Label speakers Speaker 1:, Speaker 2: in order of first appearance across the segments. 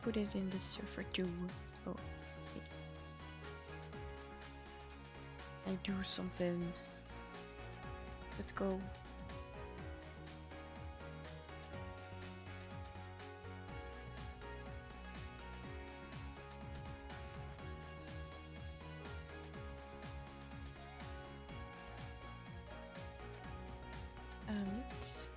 Speaker 1: put it in the server too. Oh, wait. I do something. Let's go. It's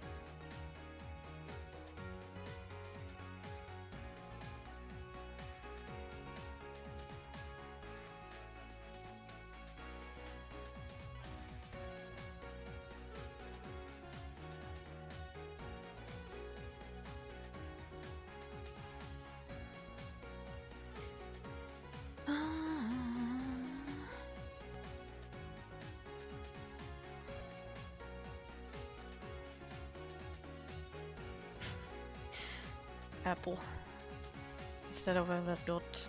Speaker 1: apple instead of a dot.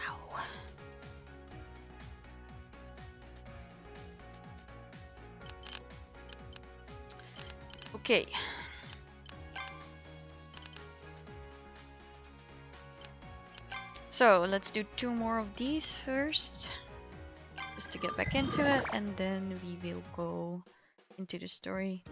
Speaker 1: Ow. Okay. So let's do 2 more of these first, just to get back into it, and then we will go into the story.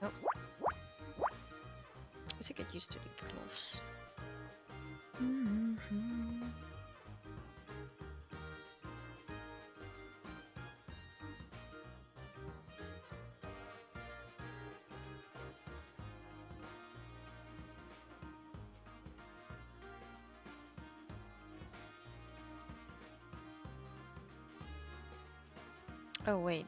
Speaker 1: Nope. I should get used to the gloves. Oh wait.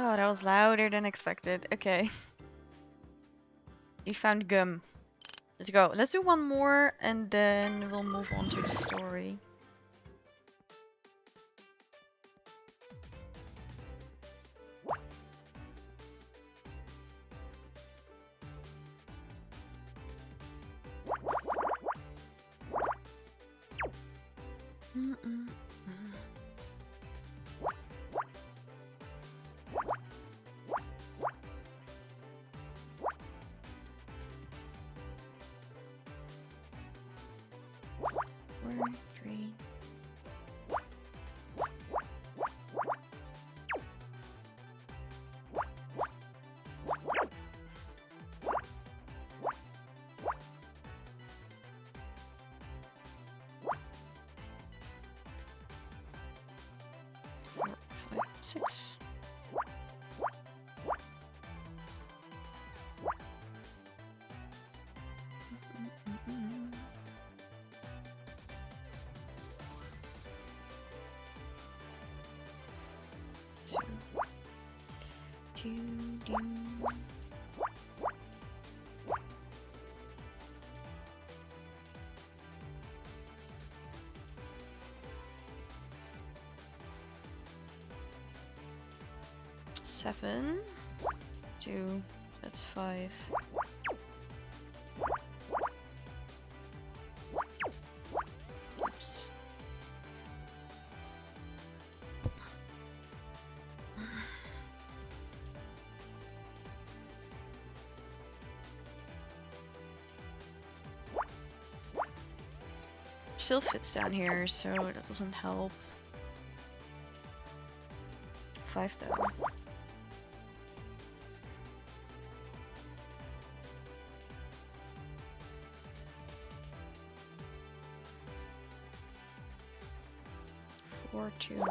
Speaker 1: Oh, that was louder than expected. Okay. We found gum. Let's go. Let's do one more and then we'll move on to the story. Mm-mm. 4, 3. Four, 5, 6. Mm-mm. 2. 2. 2. 7. 2. That's 5. Oops. Still fits down here, so that doesn't help. 5 though. Or 2.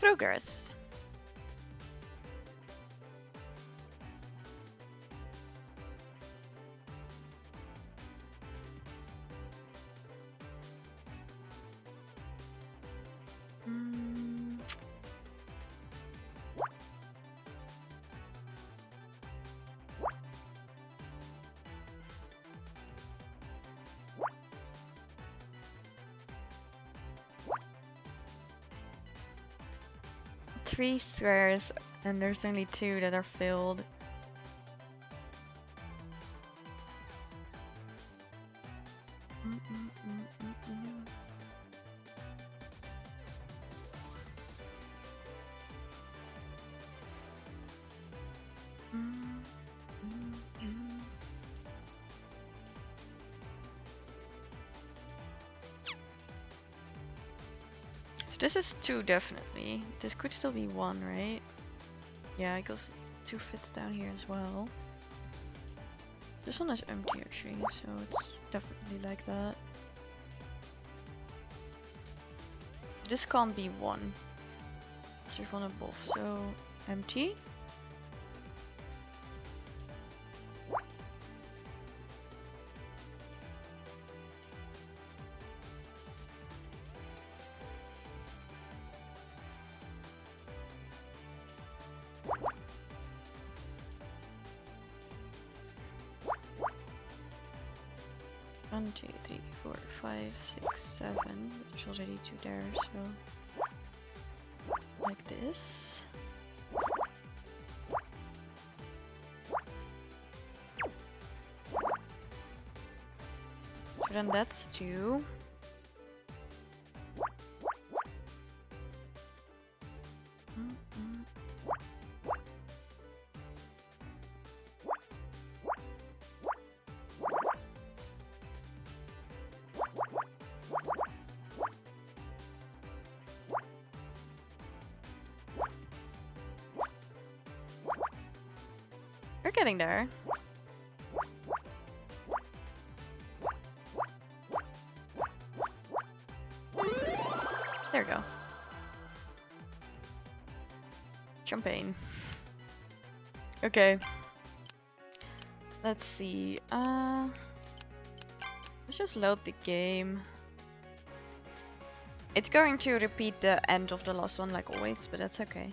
Speaker 1: Progress. Three squares, and there's only 2 that are filled. So this is 2 definitely. This could still be 1, right? Yeah, because 2 fits down here as well. This one is empty actually, so it's definitely like that. This can't be 1. There's one above, so empty. One, 2, 3, 4, 5, 6, 7. There's already 2 there, so like this. So then that's 2. We're getting there. Champagne. Okay. Let's see. Let's just load the game. It's going to repeat the end of the last one like always, but that's okay.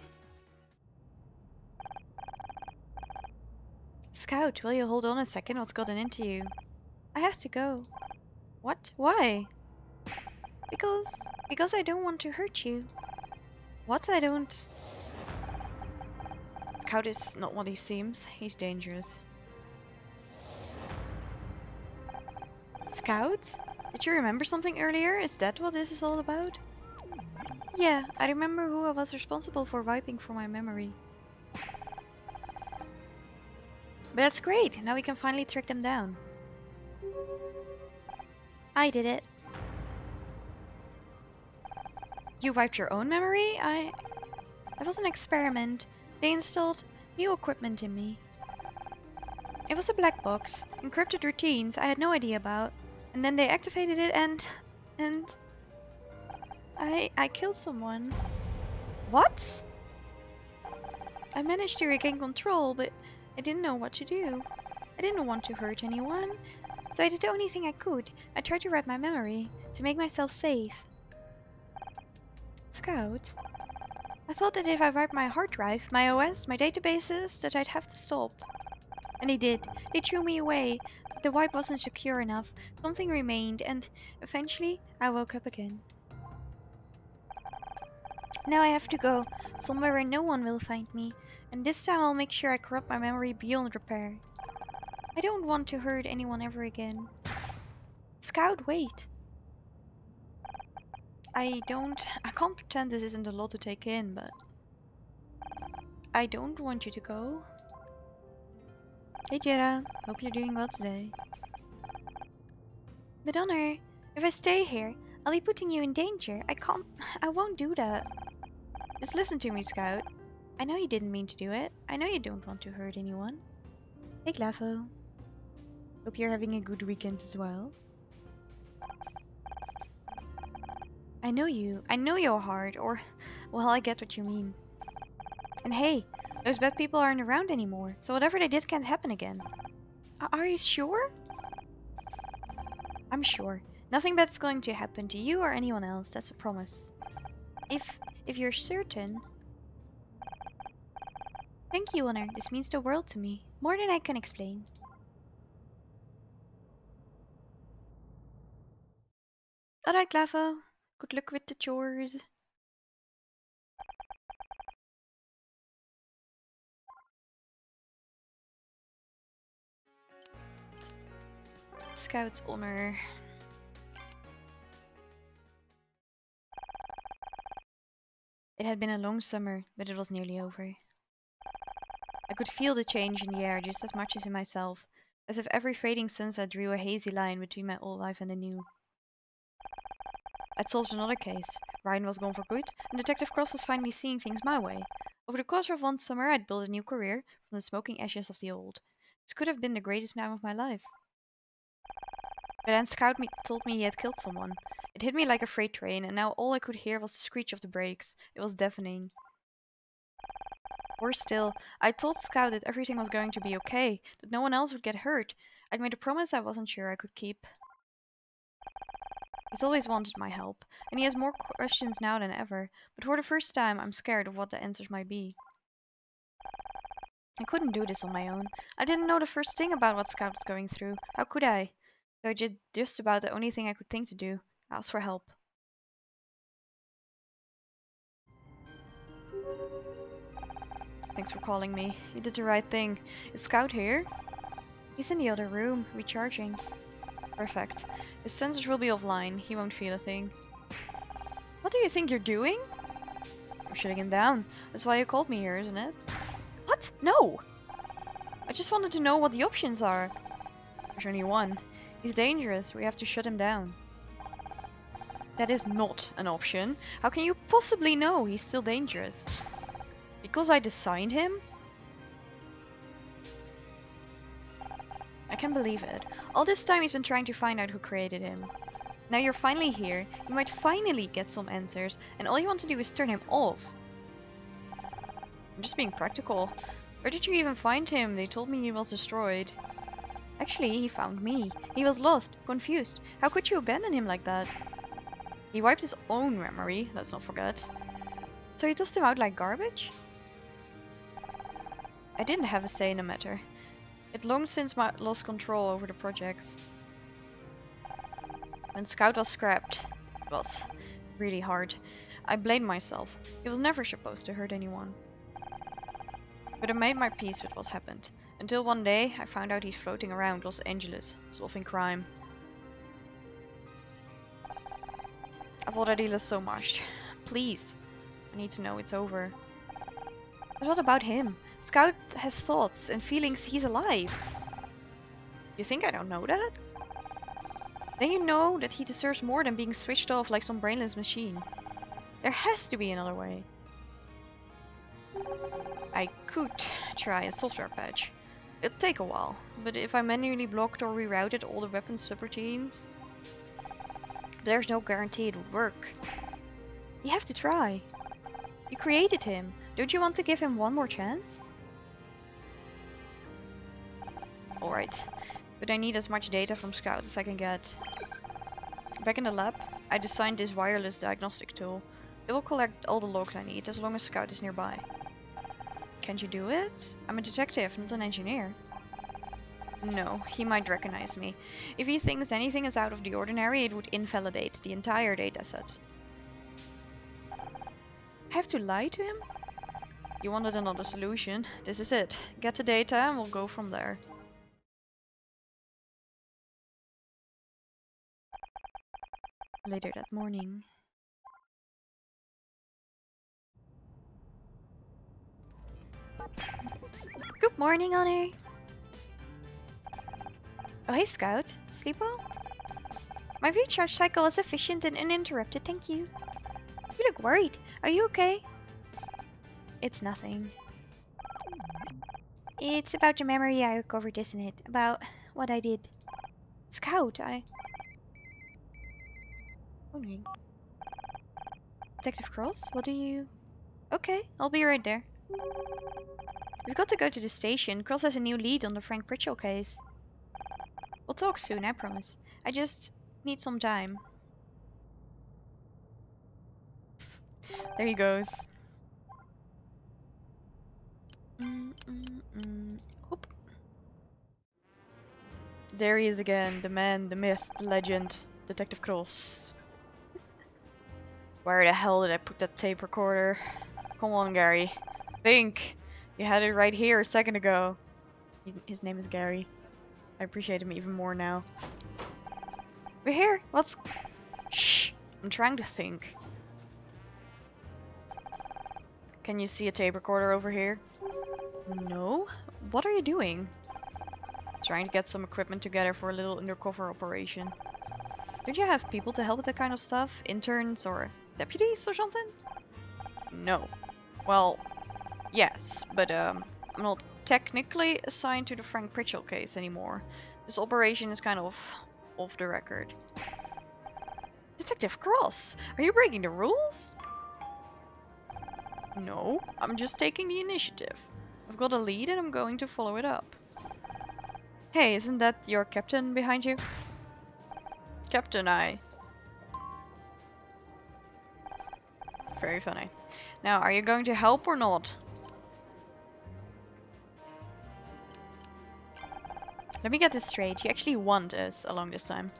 Speaker 1: Scout, will you hold on a second? What's gotten into you? I have to go. What? Why? Because I don't want to hurt you. What? I don't... Scout is not what he seems. He's dangerous. Scout? Did you remember something earlier? Is that what this is all about? Yeah, I remember who I was responsible for wiping from my memory. But that's great! Now we can finally track them down. I did it. You wiped your own memory? It was an experiment. They installed new equipment in me. It was a black box, encrypted routines I had no idea about. And then they activated it and I killed someone. What? I managed to regain control, but I didn't know what to do. I didn't want to hurt anyone, so I did the only thing I could. I tried to write my memory, to make myself safe. Scout? I thought that if I wiped my hard drive, my OS, my databases, that I'd have to stop. And they did. They threw me away. The wipe wasn't secure enough. Something remained, and eventually I woke up again. Now I have to go, somewhere where no one will find me, and this time I'll make sure I corrupt my memory beyond repair. I don't want to hurt anyone ever again. Scout, wait. I can't pretend this isn't a lot to take in, but I don't want you to go. Hey Jera, hope you're doing well today. But Honor, if I stay here, I'll be putting you in danger. I won't do that. Just listen to me, Scout. I know you didn't mean to do it. I know you don't want to hurt anyone. Hey Glavo. Hope you're having a good weekend as well. I know you. I know you're hard, or... Well, I get what you mean. And hey, those bad people aren't around anymore, so whatever they did can't happen again. Are you sure? I'm sure. Nothing bad's going to happen to you or anyone else, that's a promise. If you're certain... Thank you, Honor. This means the world to me. More than I can explain. Alright, Glavo. Good luck with the chores. Scout's Honor. It had been a long summer, but it was nearly over. I could feel the change in the air just as much as in myself, as if every fading sunset drew a hazy line between my old life and the new. I'd solved another case. Ryan was gone for good, and Detective Cross was finally seeing things my way. Over the course of one summer, I'd built a new career from the smoking ashes of the old. This could have been the greatest time of my life. But then told me he had killed someone. It hit me like a freight train, and now all I could hear was the screech of the brakes. It was deafening. Worse still, I told Scout that everything was going to be okay, that no one else would get hurt. I'd made a promise I wasn't sure I could keep. He's always wanted my help, and he has more questions now than ever, but for the first time I'm scared of what the answers might be. I couldn't do this on my own. I didn't know the first thing about what Scout was going through. How could I? So I did just about the only thing I could think to do. Ask for help. Thanks for calling me. You did the right thing. Is Scout here? He's in the other room, recharging. Perfect. His sensors will be offline. He won't feel a thing. What do you think you're doing? I'm shutting him down. That's why you called me here, isn't it? What? No! I just wanted to know what the options are. There's only one. He's dangerous. We have to shut him down. That is not an option. How can you possibly know he's still dangerous? Because I designed him? I can't believe it. All this time he's been trying to find out who created him. Now you're finally here, you might finally get some answers, and all you want to do is turn him off. I'm just being practical. Where did you even find him? They told me he was destroyed. Actually, he found me. He was lost, confused. How could you abandon him like that? He wiped his own memory, let's not forget. So you tossed him out like garbage? I didn't have a say in the matter. It long since lost control over the projects. When Scout was scrapped, it was really hard. I blamed myself. He was never supposed to hurt anyone. But I made my peace with what happened. Until one day, I found out he's floating around Los Angeles, solving crime. I've already lost so much. Please, I need to know it's over. But what about him? Scout has thoughts and feelings. He's alive. You think I don't know that? Then you know that he deserves more than being switched off like some brainless machine. There has to be another way. I could try a software patch. It'd take a while, but if I manually blocked or rerouted all the weapons subroutines, there's no guarantee it would work. You have to try. You created him. Don't you want to give him one more chance? Alright, but I need as much data from Scout as I can get. Back in the lab, I designed this wireless diagnostic tool. It will collect all the logs I need as long as Scout is nearby. Can't you do it? I'm a detective, not an engineer. No, he might recognize me. If he thinks anything is out of the ordinary, it would invalidate the entire dataset. I have to lie to him? You wanted another solution. This is it. Get the data and we'll go from there. Later that morning. Good morning, Honor. Oh, hey, Scout. Sleep well? My recharge cycle is efficient and uninterrupted, thank you. You look worried. Are you okay? It's nothing. It's about the memory I recovered, isn't it? About what I did. Scout, Okay. Detective Cross, what do you... Okay, I'll be right there. We've got to go to the station. Cross has a new lead on the Frank Pritchell case. We'll talk soon, I promise. I just need some time. There he goes. Oop. There he is again, the man, the myth, the legend, Detective Cross. Where the hell did I put that tape recorder? Come on, Gary. Think! You had it right here a second ago. His name is Gary. I appreciate him even more now. We're here! What's... Shh! I'm trying to think. Can you see a tape recorder over here? No? What are you doing? Trying to get some equipment together for a little undercover operation. Don't you have people to help with that kind of stuff? Interns or deputies or something? No. Well, yes, but I'm not technically assigned to the Frank Pritchell case anymore. This operation is kind of off the record. Detective Cross, are you breaking the rules? No, I'm just taking the initiative. I've got a lead and I'm going to follow it up. Hey, isn't that your captain behind you? Captain, Very funny. Now, are you going to help or not? Let me get this straight. You actually want us along this time.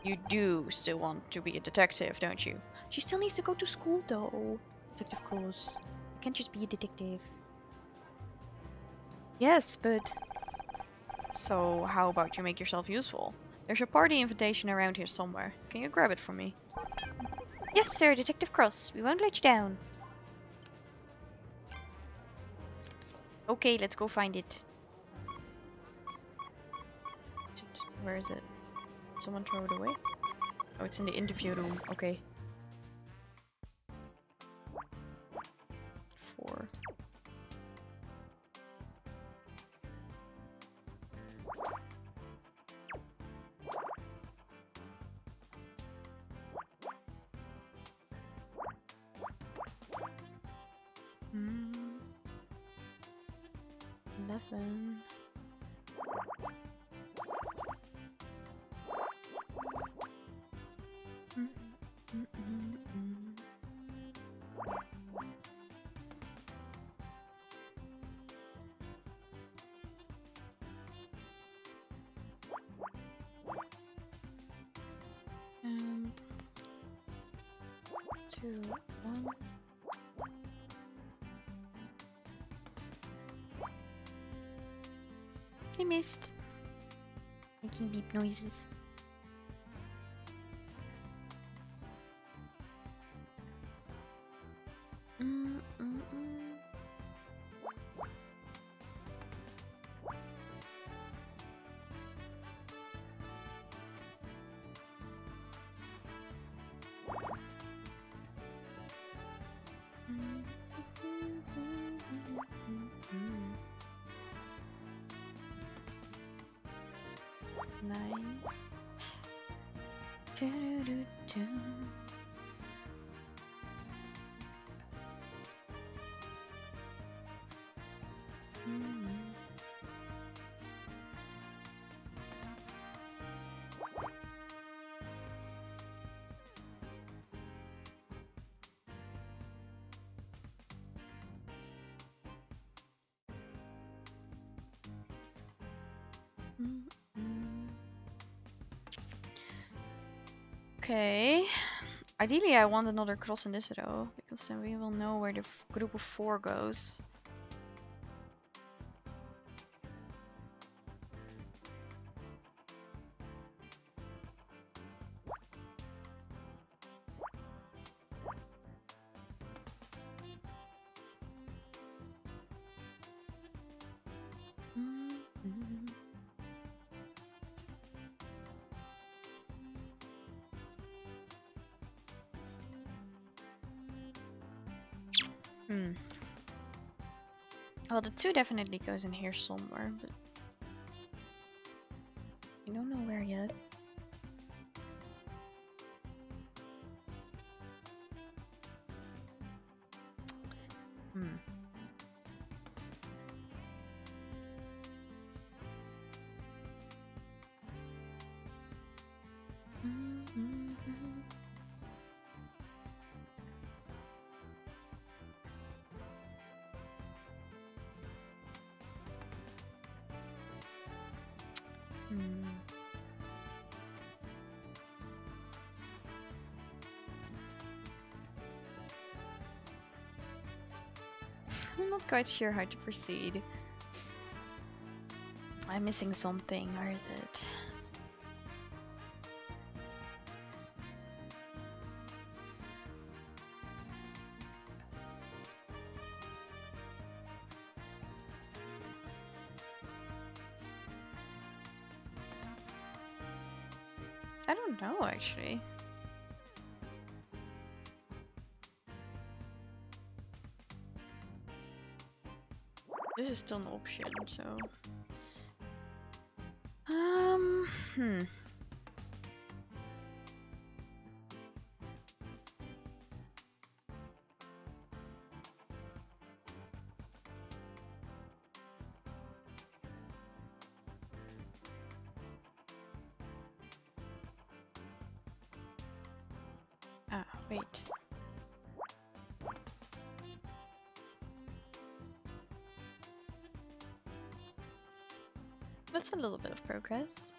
Speaker 1: You do still want to be a detective, don't you? She still needs to go to school, though. Detective Cross. You can't just be a detective. Yes, but... So, how about you make yourself useful? There's a party invitation around here somewhere. Can you grab it for me? Yes, sir, Detective Cross. We won't let you down. Okay, let's go find it. Where is it? Someone throw it away? Oh, it's in the interview room. Okay. 4. 11. Mm, mm, mm, mm. Um, 2, 1. I missed. Making beep noises. Mm, mm, mm. Mm, mm, mm, mm, mm. 9. Do-do-do-do. Mm. Mm, mm. Okay. Ideally, I want another cross in this row, because then we will know where the group of 4 goes. Mm, mm. Hmm. Well, the 2 definitely goes in here somewhere, but I don't know where yet. Hmm. Mm, mm, mm. Hmm. I'm not quite sure how to proceed. I'm missing something. Where is it? I don't know, actually. This is still an option, so... Hmm. Ah, wait. That's a little bit of progress.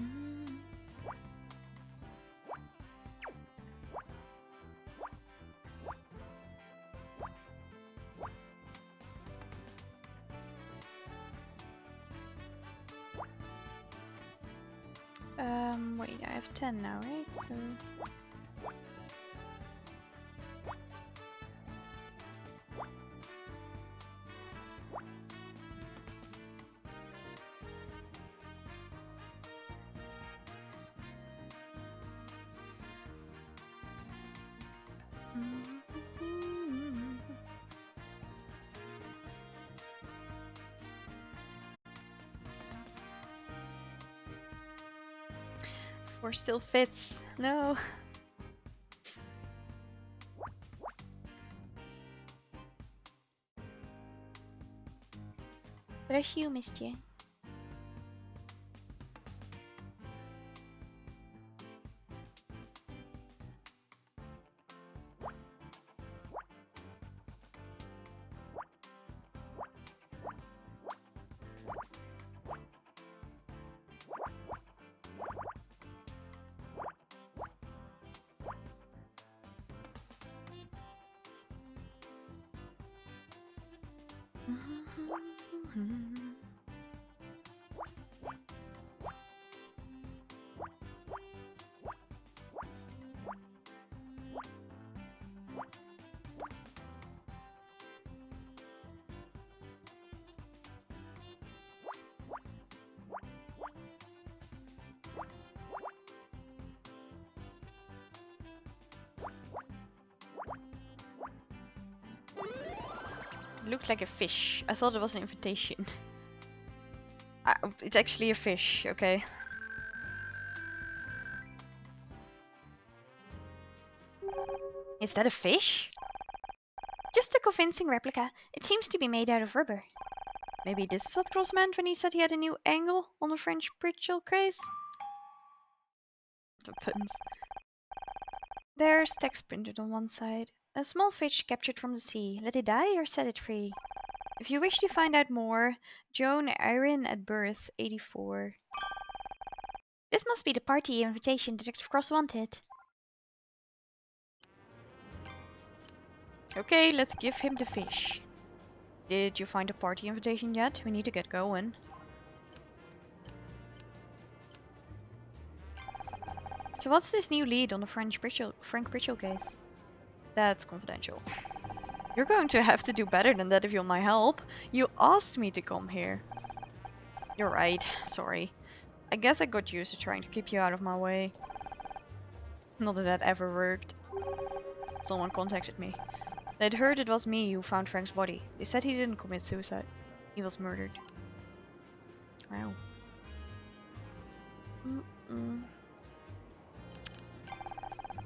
Speaker 1: Mm. Wait, I have 10 now, right? So... Four still fits. No. Bless you, Misty. Looks like a fish. I thought it was an invitation. It's actually a fish, okay? Is that a fish? Just a convincing replica. It seems to be made out of rubber. Maybe this is what Cross meant when he said he had a new angle on the French britchel craze? The puns. There's text printed on one side. A small fish captured from the sea. Let it die or set it free. If you wish to find out more, Joan Irene at birth, 84. This must be the party invitation Detective Cross wanted. Okay, let's give him the fish. Did you find a party invitation yet? We need to get going. So what's this new lead on the Frank Britchel case? That's confidential. You're going to have to do better than that if you want my help. You asked me to come here. You're right, sorry. I guess I got used to trying to keep you out of my way. Not that that ever worked. Someone contacted me. They'd heard it was me who found Frank's body. They said he didn't commit suicide. He was murdered. Wow.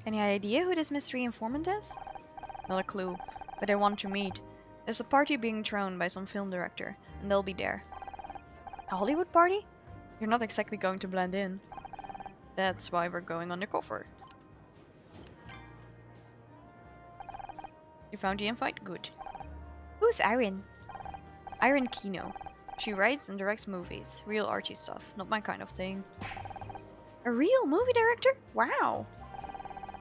Speaker 1: Any idea who this mystery informant is? Not a clue, but I want to meet. There's a party being thrown by some film director, and they'll be there. A Hollywood party? You're not exactly going to blend in. That's why we're going undercover. You found the invite? Good. Who's Irene? Irene Kino. She writes and directs movies. Real Archie stuff. Not my kind of thing. A real movie director? Wow!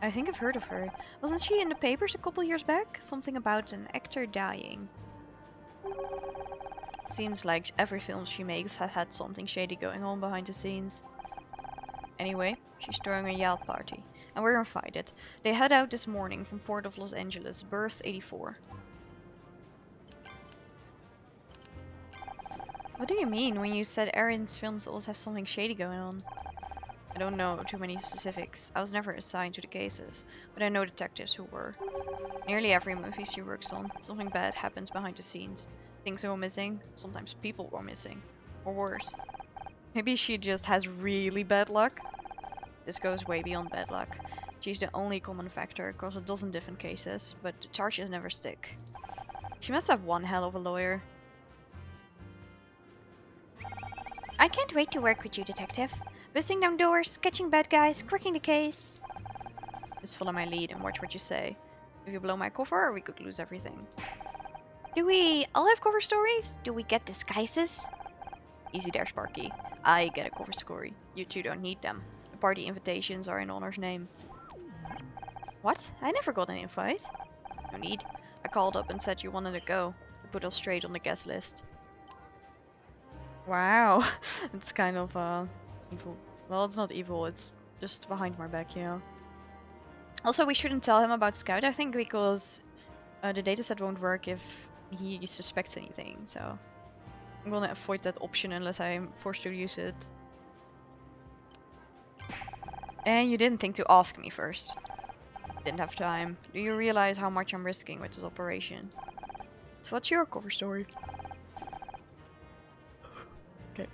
Speaker 1: I think I've heard of her. Wasn't she in the papers a couple years back? Something about an actor dying. Seems like every film she makes has had something shady going on behind the scenes. Anyway, she's throwing a yacht party, and we're invited. They head out this morning from Port of Los Angeles, berth 84. What do you mean when you said Erin's films always have something shady going on? I don't know too many specifics. I was never assigned to the cases, but I know detectives who were. Nearly every movie she works on, something bad happens behind the scenes. Things go missing, sometimes people go missing. Or worse. Maybe she just has really bad luck? This goes way beyond bad luck. She's the only common factor, cause a dozen different cases, but the charges never stick. She must have one hell of a lawyer. I can't wait to work with you, detective. Busting down doors, catching bad guys, cracking the case. Just follow my lead and watch what you say. If you blow my cover, we could lose everything. Do we all have cover stories? Do we get disguises? Easy there, Sparky. I get a cover story. You two don't need them. The party invitations are in Honor's name. What? I never got an invite. No need. I called up and said you wanted to go. I put us straight on the guest list. Wow. It's kind of, evil. Well, it's not evil, it's just behind my back, you know. Also, we shouldn't tell him about Scout, I think, because the dataset won't work if he suspects anything, so I'm gonna avoid that option unless I'm forced to use it. And you didn't think to ask me first. Didn't have time. Do you realize how much I'm risking with this operation? So what's your cover story? Okay.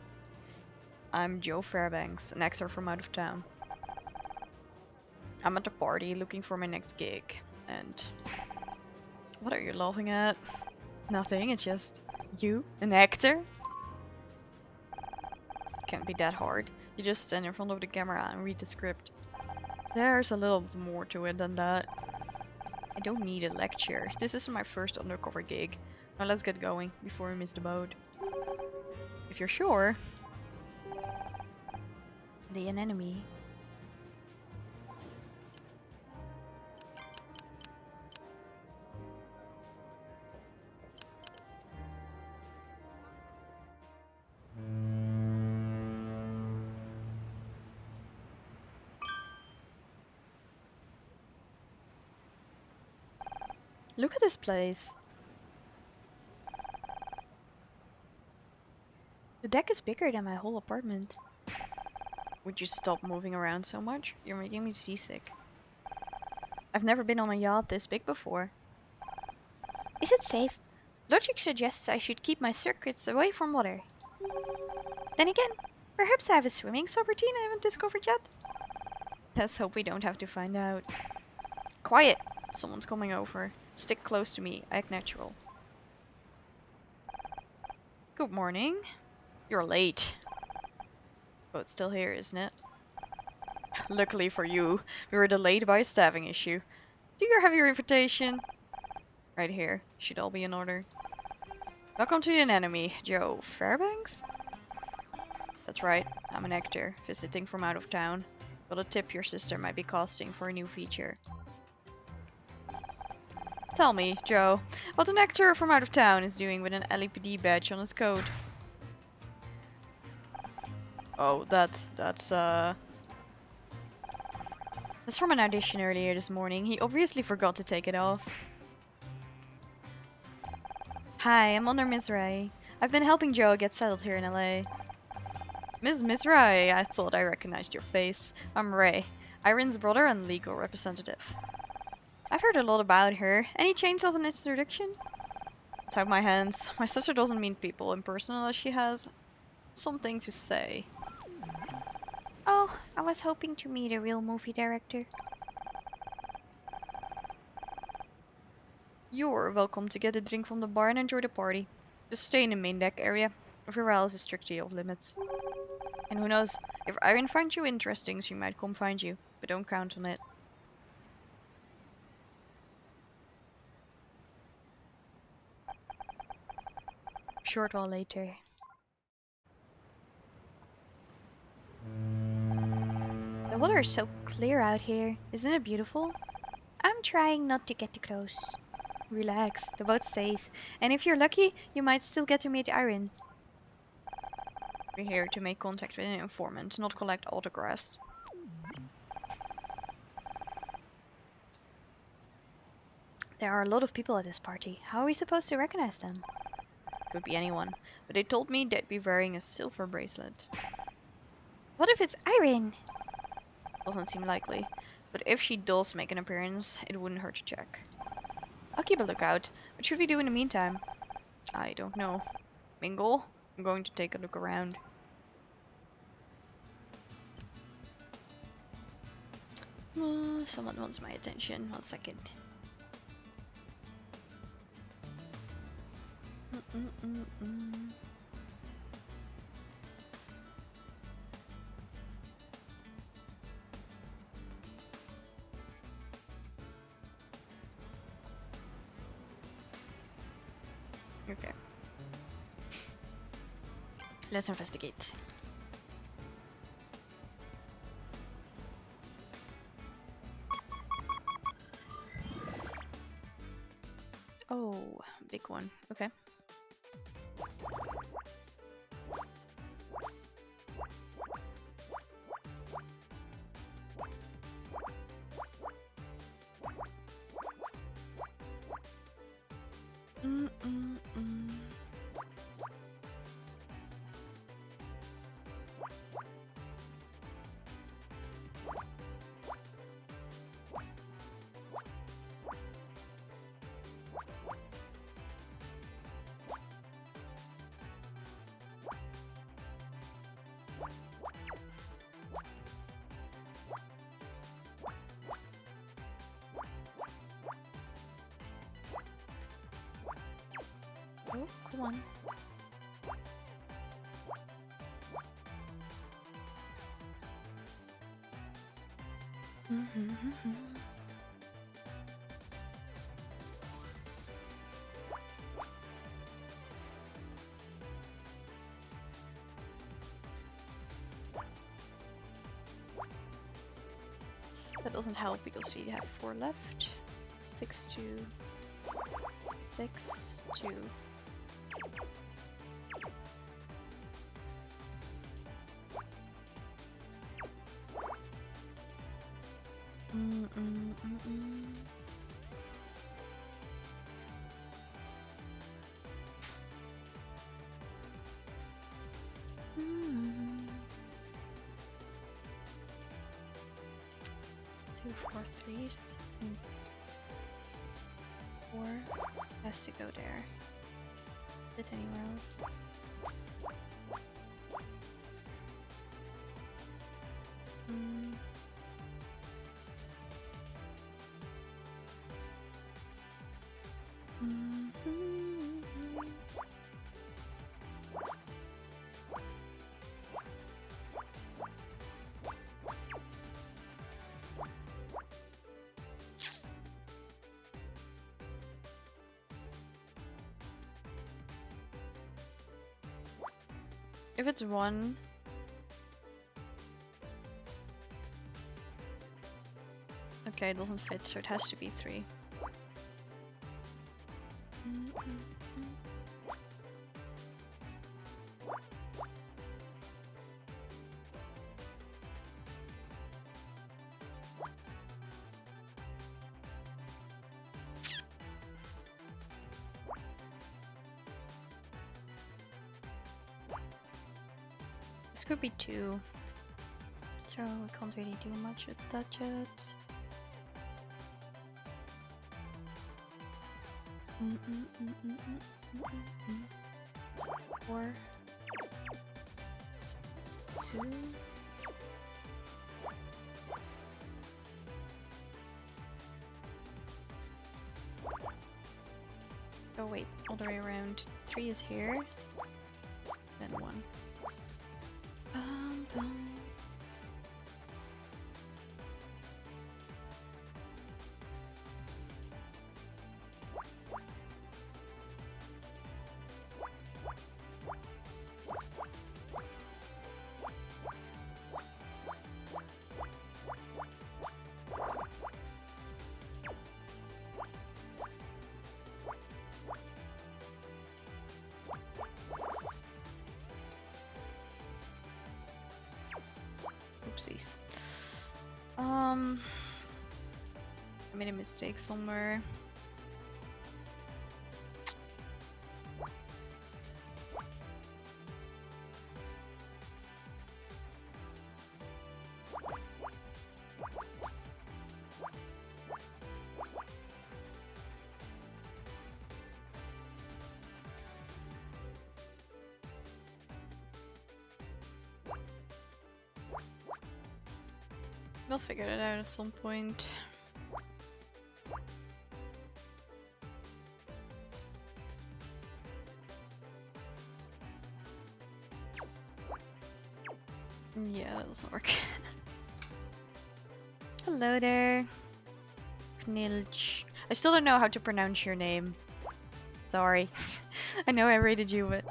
Speaker 1: I'm Joe Fairbanks, an actor from out of town. I'm at the party looking for my next gig. And... what are you laughing at? Nothing, it's just... you? An actor? Can't be that hard. You just stand in front of the camera and read the script. There's a little bit more to it than that. I don't need a lecture. This is my first undercover gig. Now let's get going, before we miss the boat. If you're sure. The anemone. Look at this place. The deck is bigger than my whole apartment. Would you stop moving around so much? You're making me seasick. I've never been on a yacht this big before. Is it safe? Logic suggests I should keep my circuits away from water. Then again, perhaps I have a swimming sub-routine I haven't discovered yet? Let's hope we don't have to find out. Quiet! Someone's coming over. Stick close to me. Act natural. Good morning. You're late. But it's still here, isn't it? Luckily for you, we were delayed by a staffing issue. Do you have your invitation? Right here. Should all be in order. Welcome to the anemone, Joe Fairbanks? That's right. I'm an actor, visiting from out of town. Got a tip your sister might be casting for a new feature. Tell me, Joe, what an actor from out of town is doing with an LAPD badge on his coat. Oh, that's from an audition earlier this morning. He obviously forgot to take it off. Hi, I'm Honor Miss Ray. I've been helping Joe get settled here in LA. Miss Ray, I thought I recognized your face. I'm Ray, Irene's brother and legal representative. I've heard a lot about her. Any chance of an introduction? Tie my hands. My sister doesn't meet people in person unless she has something to say. Oh, I was hoping to meet a real movie director. You're welcome to get a drink from the bar and enjoy the party. Just stay in the main deck area. Everywhere else is strictly off limits. And who knows, if Irene finds you interesting, she might come find you. But don't count on it. Short while later. The water is so clear out here. Isn't it beautiful? I'm trying not to get too close. Relax, the boat's safe. And if you're lucky, you might still get to meet Irene. We're here to make contact with an informant, not collect autographs. There are a lot of people at this party. How are we supposed to recognize them? Could be anyone, but they told me they'd be wearing a silver bracelet. What if it's Irene? Doesn't seem likely, but if she does make an appearance, it wouldn't hurt to check. I'll keep a lookout. What should we do in the meantime? I don't know. Mingle? I'm going to take a look around. Someone wants my attention. 1 second. Okay. Let's investigate. Oh, big one. Okay. Oh, come on. That doesn't help because we have 4 left. 6, 2, 6, 2. Two, 4, 3. It's 4 has to go there. Is it anywhere else? If it's 1, okay, it doesn't fit, so it has to be 3. This could be 2, so we can't really do much with that yet. 4, 2. Oh wait, all the way around. 3 is here, then 1. Oopsies. I made a mistake somewhere. We'll figure it out at some point. Yeah, that doesn't work. Hello there. Knilch. I still don't know how to pronounce your name. Sorry. I know I rated you, but...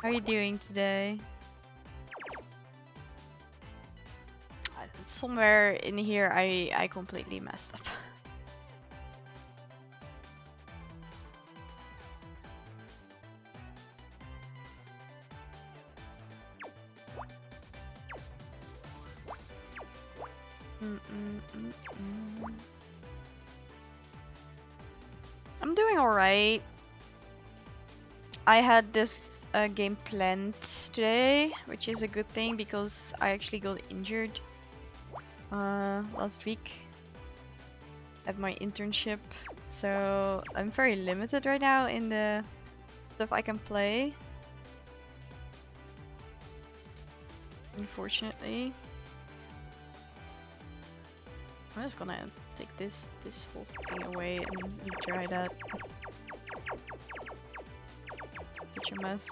Speaker 1: How are you doing today? Somewhere in here I completely messed up. I'm doing alright. I had this game planned today, which is a good thing because I actually got injured last week at my internship. So I'm very limited right now in the stuff I can play. Unfortunately. I'm just gonna take this whole thing away and you try that. Such a mess.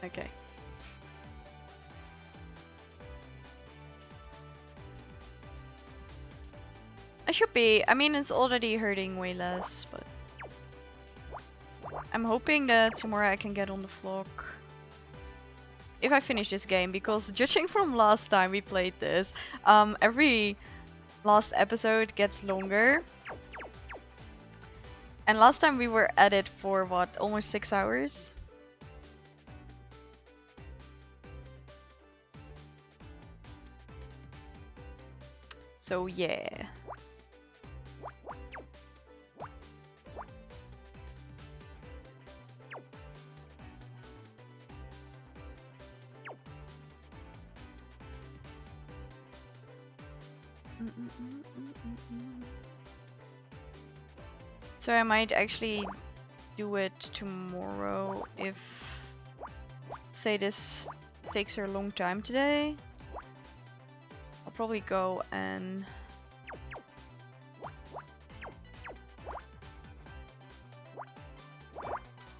Speaker 1: Okay. I should be. I mean, it's already hurting way less, but I'm hoping that tomorrow I can get on the flock. If I finish this game, because judging from last time we played this, every last episode gets longer. And last time we were at it for what, almost 6 hours? So yeah. So I might actually do it tomorrow if, say, this takes her a long time today. I'll probably go and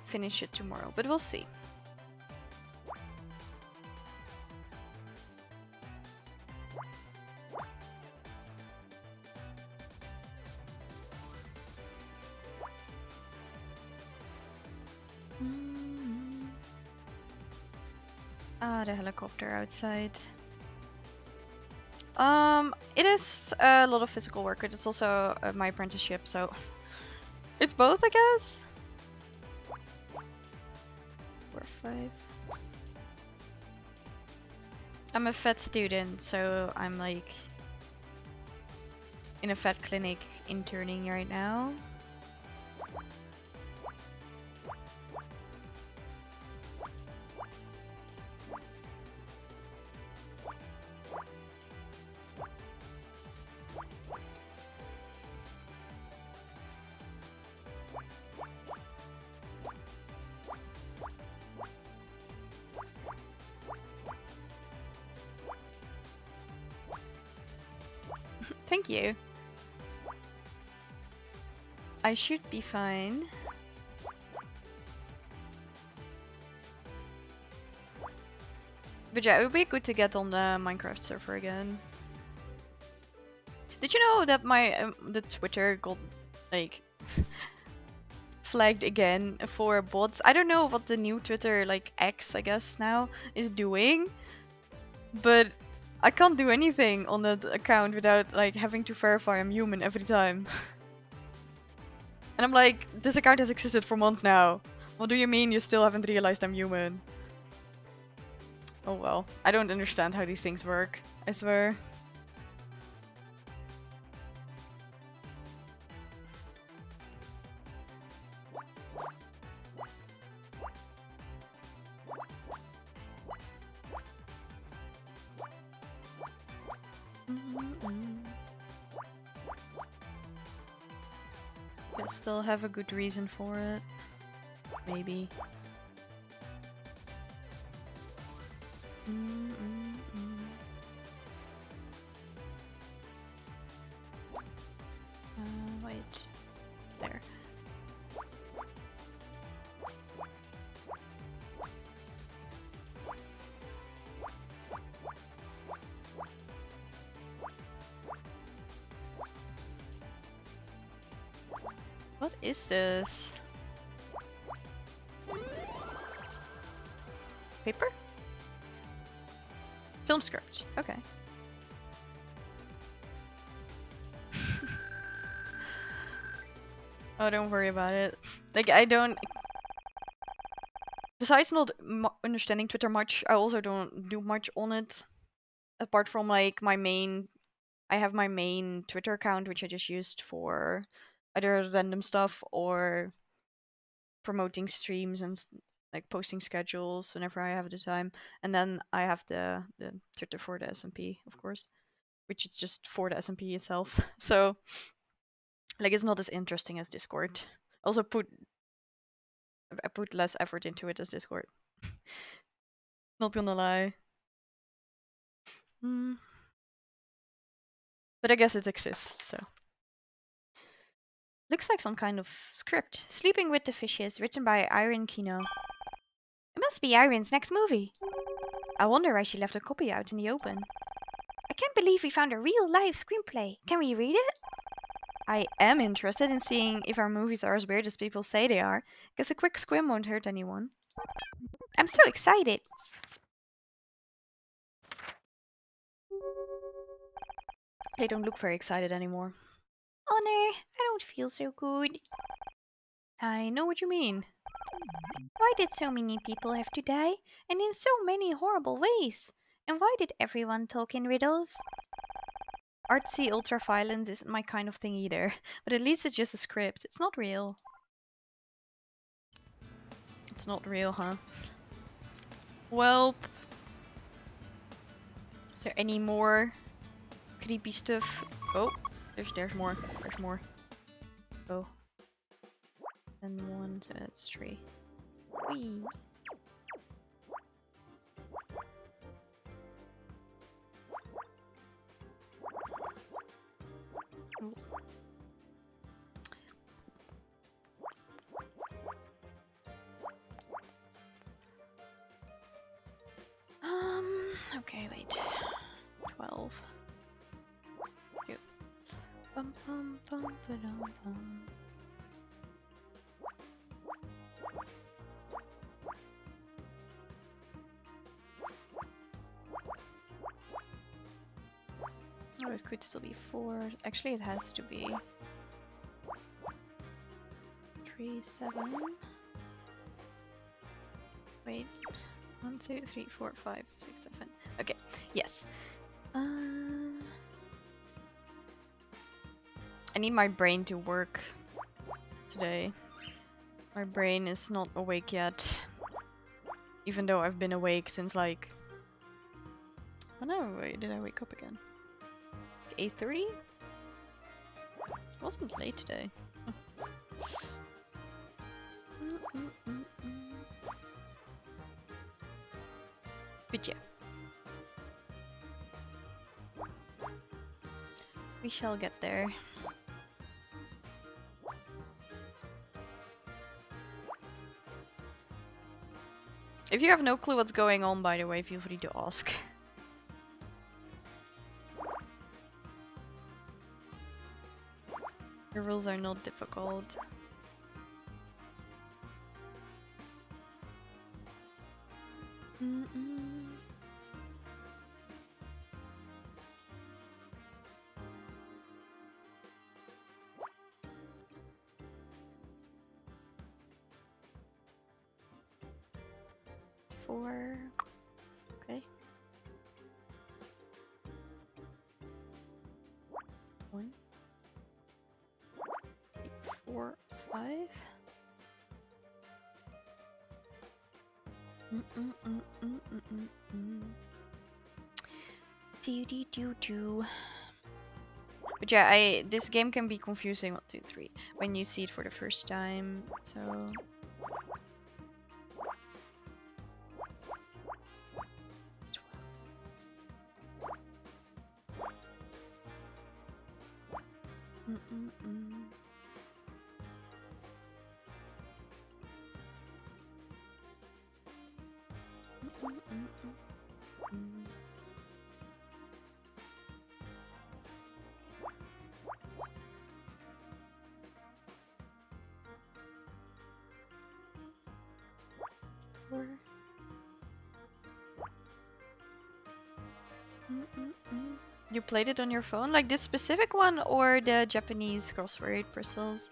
Speaker 1: finish it tomorrow, but we'll see. Ah, the helicopter outside. It is a lot of physical work, but it's also my apprenticeship, so it's both, I guess. 4, 5. I'm a vet student, so I'm like in a vet clinic interning right now. Thank you. I should be fine. But yeah, it would be good to get on the Minecraft server again. Did you know that my the Twitter got like flagged again for bots? I don't know what the new Twitter, like X, I guess now, is doing, but I can't do anything on that account without like having to verify I'm human every time. And I'm like, this account has existed for months now. What do you mean you still haven't realized I'm human? Oh well, I don't understand how these things work, I swear. I still have a good reason for it. Maybe. Wait. There. What is this? Paper? Film script. Okay. Oh, don't worry about it. Like, I don't... Besides not understanding Twitter much, I also don't do much on it. Apart from, like, my main... I have my main Twitter account, which I just used for either random stuff or promoting streams and like posting schedules whenever I have the time. And then I have the Twitter for the SMP, of course, which is just for the SMP itself. So like it's not as interesting as Discord. Also I put less effort into it as Discord. Not gonna lie. But I guess it exists, so. Looks like some kind of script. Sleeping with the Fishes, written by Irene Kino. It must be Irene's next movie. I wonder why she left a copy out in the open. I can't believe we found a real life screenplay. Can we read it? I am interested in seeing if our movies are as weird as people say they are. Guess a quick squim won't hurt anyone. I'm so excited. They don't look very excited anymore. Honor, I don't feel so good. I know what you mean. Why did so many people have to die? And in so many horrible ways? And why did everyone talk in riddles? Artsy ultra-violence isn't my kind of thing either. But at least it's just a script. It's not real. It's not real, huh? Well, is there any more creepy stuff? Oh, there's more. There's more. Oh. And one, so that's 3. Whee. Oh. Okay, wait. 12. Yep. Bum bum bum ba-dum bum. Oh, it could still be 4. Actually, it has to be 3, 7. Wait. 1, 2, 3, 4, 5, 6, 7. Okay. Yes. I need my brain to work today. My brain is not awake yet. Even though I've been awake since like... Oh no, wait, did I wake up again? 8:30? It wasn't late today. But yeah. We shall get there. If you have no clue what's going on, by the way, feel free to ask. The rules are not difficult. Four. Okay. 1, 3, 4, 5. Do. But yeah, this game can be confusing. 1, 2, 3 when you see it for the first time. So. It's 12. Four. You played it on your phone? Like this specific one or the Japanese crossword puzzles?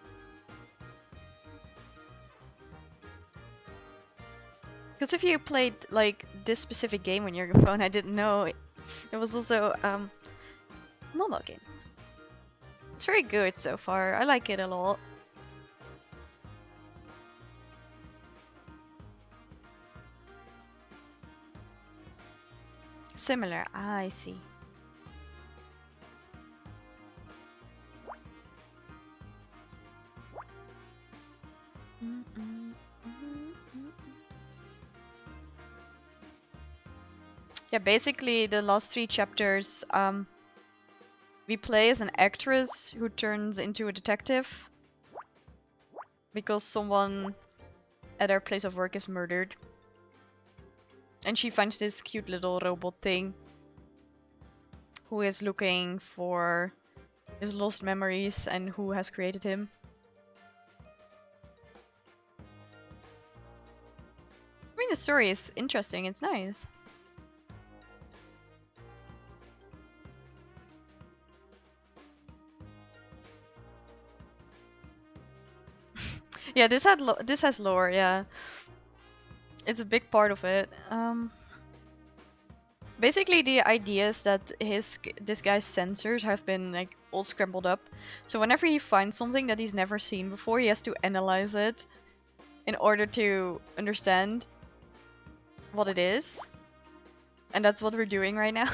Speaker 1: Because if you played like this specific game on your phone, I didn't know it was also a mobile game. It's very good so far. I like it a lot. Similar. Ah, I see. Yeah, basically the last 3 chapters, we play as an actress who turns into a detective because someone at our place of work is murdered. And she finds this cute little robot thing who is looking for his lost memories and who has created him. I mean, the story is interesting, it's nice. Yeah, this has lore, yeah. It's a big part of it. Basically, the idea is that this guy's sensors have been like all scrambled up. So whenever he finds something that he's never seen before, he has to analyze it in order to understand what it is. And that's what we're doing right now.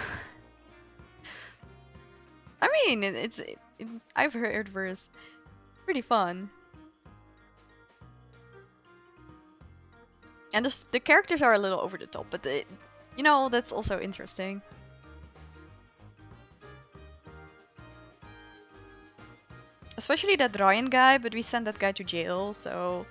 Speaker 1: I mean, I've heard verse. Pretty fun. And the characters are a little over the top, but you know, that's also interesting. Especially that Ryan guy, but we sent that guy to jail, so...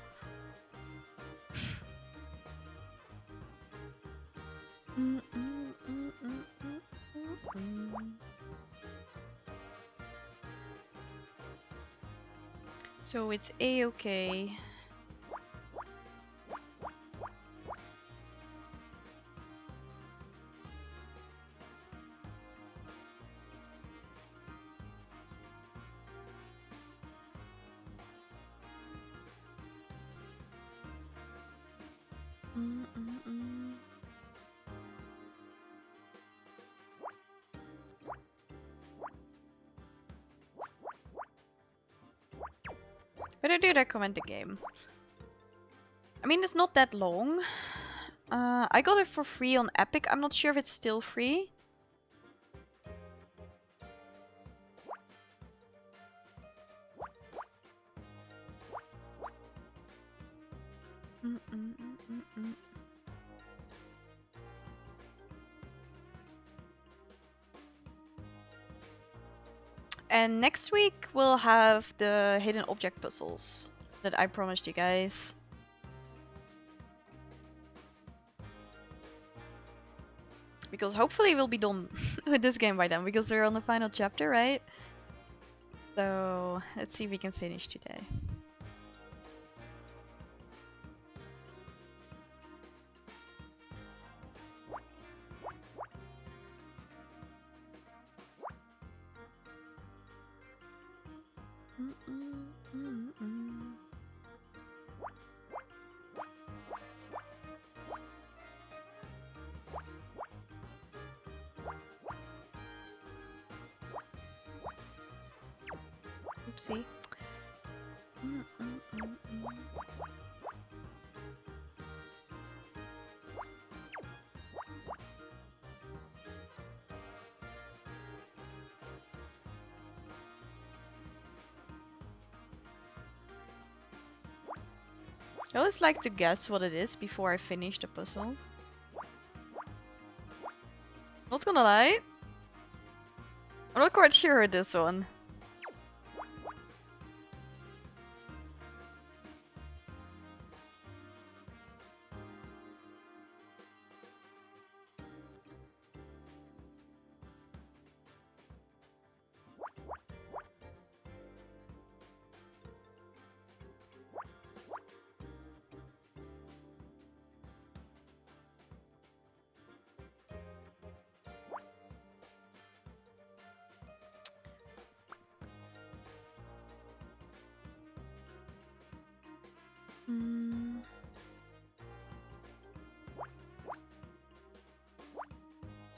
Speaker 1: So it's A-okay. But I do recommend the game. I mean, it's not that long. I got it for free on Epic. I'm not sure if it's still free. And next week we'll have the hidden object puzzles that I promised you guys. Because hopefully we'll be done with this game by then, because we're on the final chapter, right? So let's see if we can finish today. Oopsie. I always like to guess what it is before I finish the puzzle. Not gonna lie, I'm not quite sure with this one.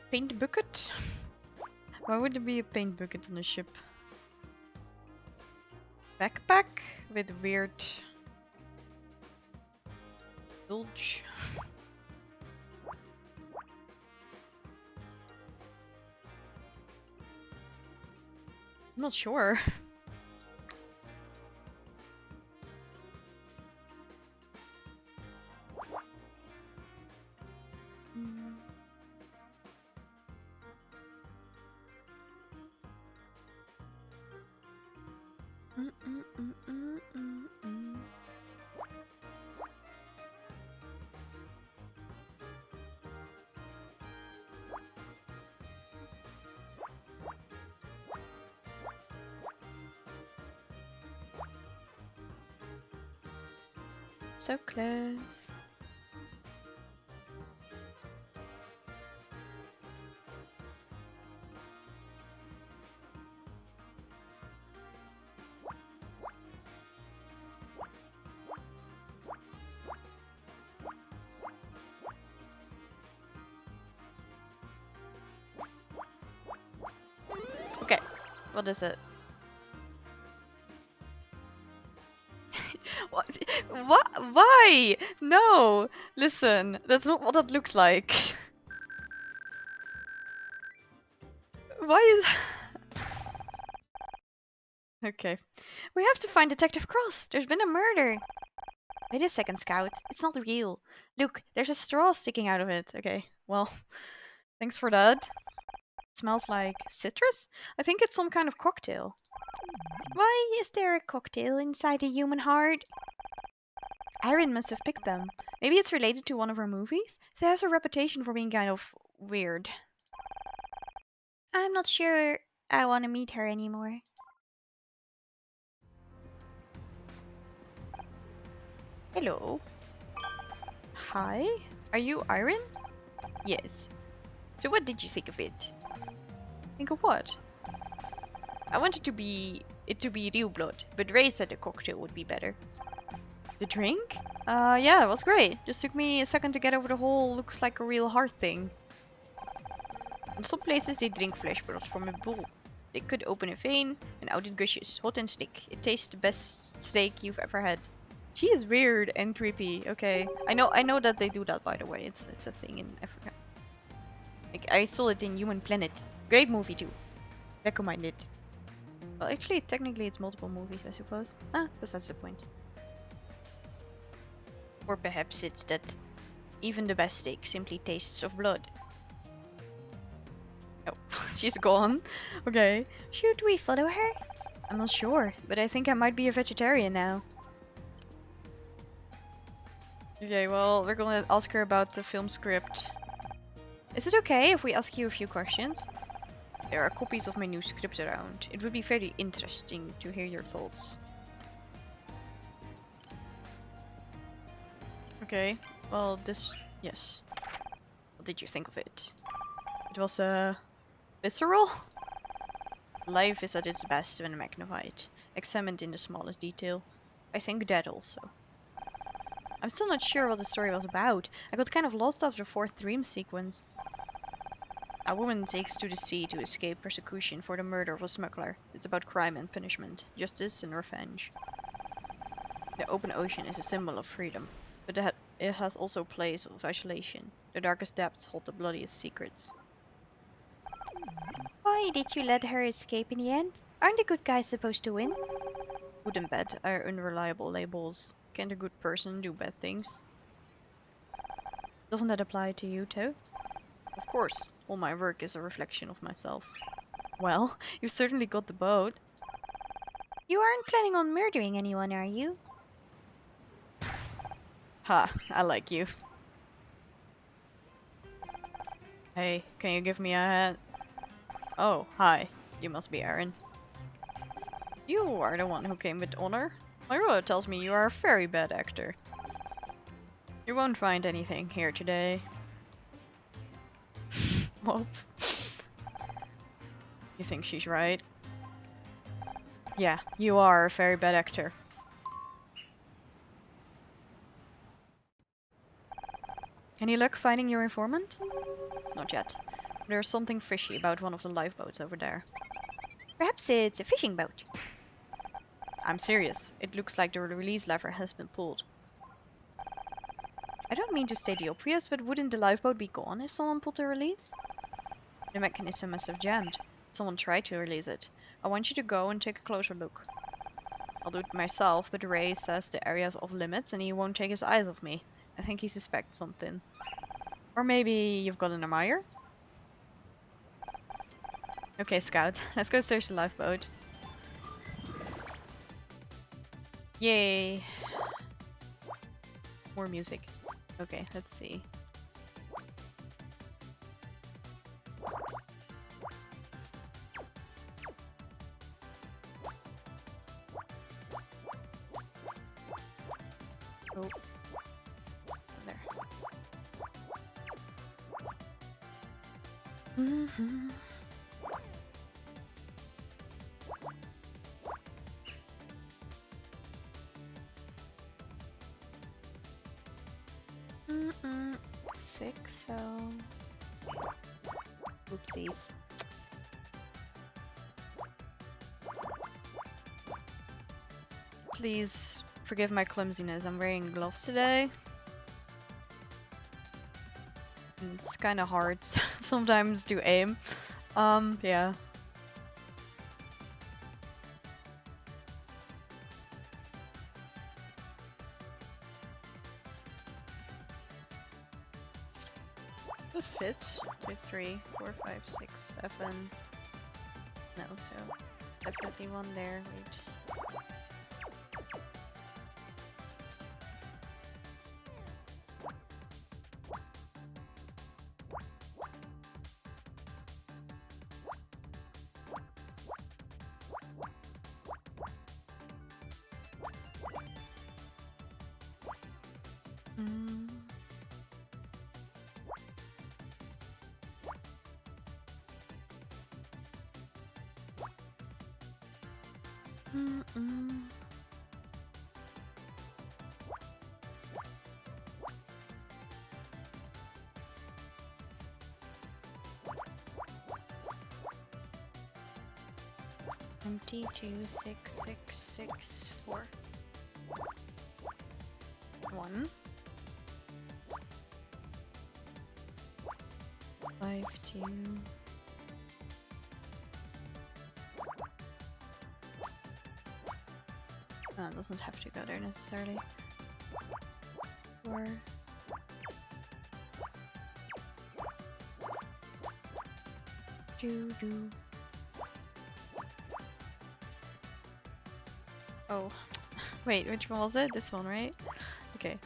Speaker 1: Paint bucket? Why would there be a paint bucket on a ship? Backpack with weird bulge. I'm not sure. Mm, mm, mm, mm, mm, mm. So close. Okay, what is it? What? What? Why? No! Listen, that's not what that looks like. Why is... Okay. We have to find Detective Cross. There's been a murder. Wait a second, Scout. It's not real. Look, there's a straw sticking out of it. Okay, well, thanks for that. It smells like citrus? I think it's some kind of cocktail. Why is there a cocktail inside a human heart? Irene must have picked them. Maybe it's related to one of her movies? She has a reputation for being kind of weird. I'm not sure I want to meet her anymore. Hello. Hi? Are you Irene? Yes. So what did you think of it? Think of what? I wanted it to be real blood, but Ray said a cocktail would be better. The drink? Yeah, it was great. Just took me a second to get over the whole looks like a real heart thing. In some places they drink flesh broth from a bull. They could open a vein and out it gushes, hot and slick. It tastes the best steak you've ever had. She is weird and creepy. Okay, I know that they do that, by the way. It's a thing in Africa. Like I saw it in Human Planet. Great movie too. Recommend it. Well, actually, technically it's multiple movies, I suppose. But that's the point. Or perhaps it's that even the best steak simply tastes of blood. Oh, she's gone. Okay. Should we follow her? I'm not sure, but I think I might be a vegetarian now. Okay, well, we're gonna ask her about the film script. Is it okay if we ask you a few questions? There are copies of my new script around. It would be very interesting to hear your thoughts. Okay, well, yes. What did you think of it? It was, visceral? Life is at its best when magnified, examined in the smallest detail. I think that also. I'm still not sure what the story was about. I got kind of lost after the fourth dream sequence. A woman takes to the sea to escape persecution for the murder of a smuggler. It's about crime and punishment, justice and revenge. The open ocean is a symbol of freedom, but it has also a place of isolation. The darkest depths hold the bloodiest secrets. Why did you let her escape in the end? Aren't the good guys supposed to win? Good and bad are unreliable labels. Can a good person do bad things? Doesn't that apply to you too? Of course, all my work is a reflection of myself. Well, you certainly got the boat. You aren't planning on murdering anyone, are you? Ha, I like you. Hey, can you give me a hand? Oh, hi. You must be Aaron. You are the one who came with honor. My brother tells me you are a very bad actor. You won't find anything here today. Well, you think she's right? Yeah, you are a very bad actor. Any luck finding your informant? Not yet. There's something fishy about one of the lifeboats over there. Perhaps it's a fishing boat. I'm serious. It looks like the release lever has been pulled. I don't mean to state the obvious, but wouldn't the lifeboat be gone if someone pulled the release? The mechanism must have jammed. Someone tried to release it. I want you to go and take a closer look. I'll do it myself, but Ray says the area's off limits and he won't take his eyes off me. I think he suspects something. Or maybe you've got an admirer? Okay, Scout. Let's go search the lifeboat. Yay! More music. Okay, let's see. Oh. There. Mm-hmm. Six, so... Oopsies. Please forgive my clumsiness. I'm wearing gloves today. And it's kind of hard sometimes to aim. Yeah. This fits. 2, 3, 4, 5, 6, 7. No, so definitely one there. Wait. Empty 2, 6, 6, 6, 4. 1. 5, 2. Oh, it doesn't have to go there necessarily. 4. Do. Oh. Wait, which one was it? This one, right? Okay.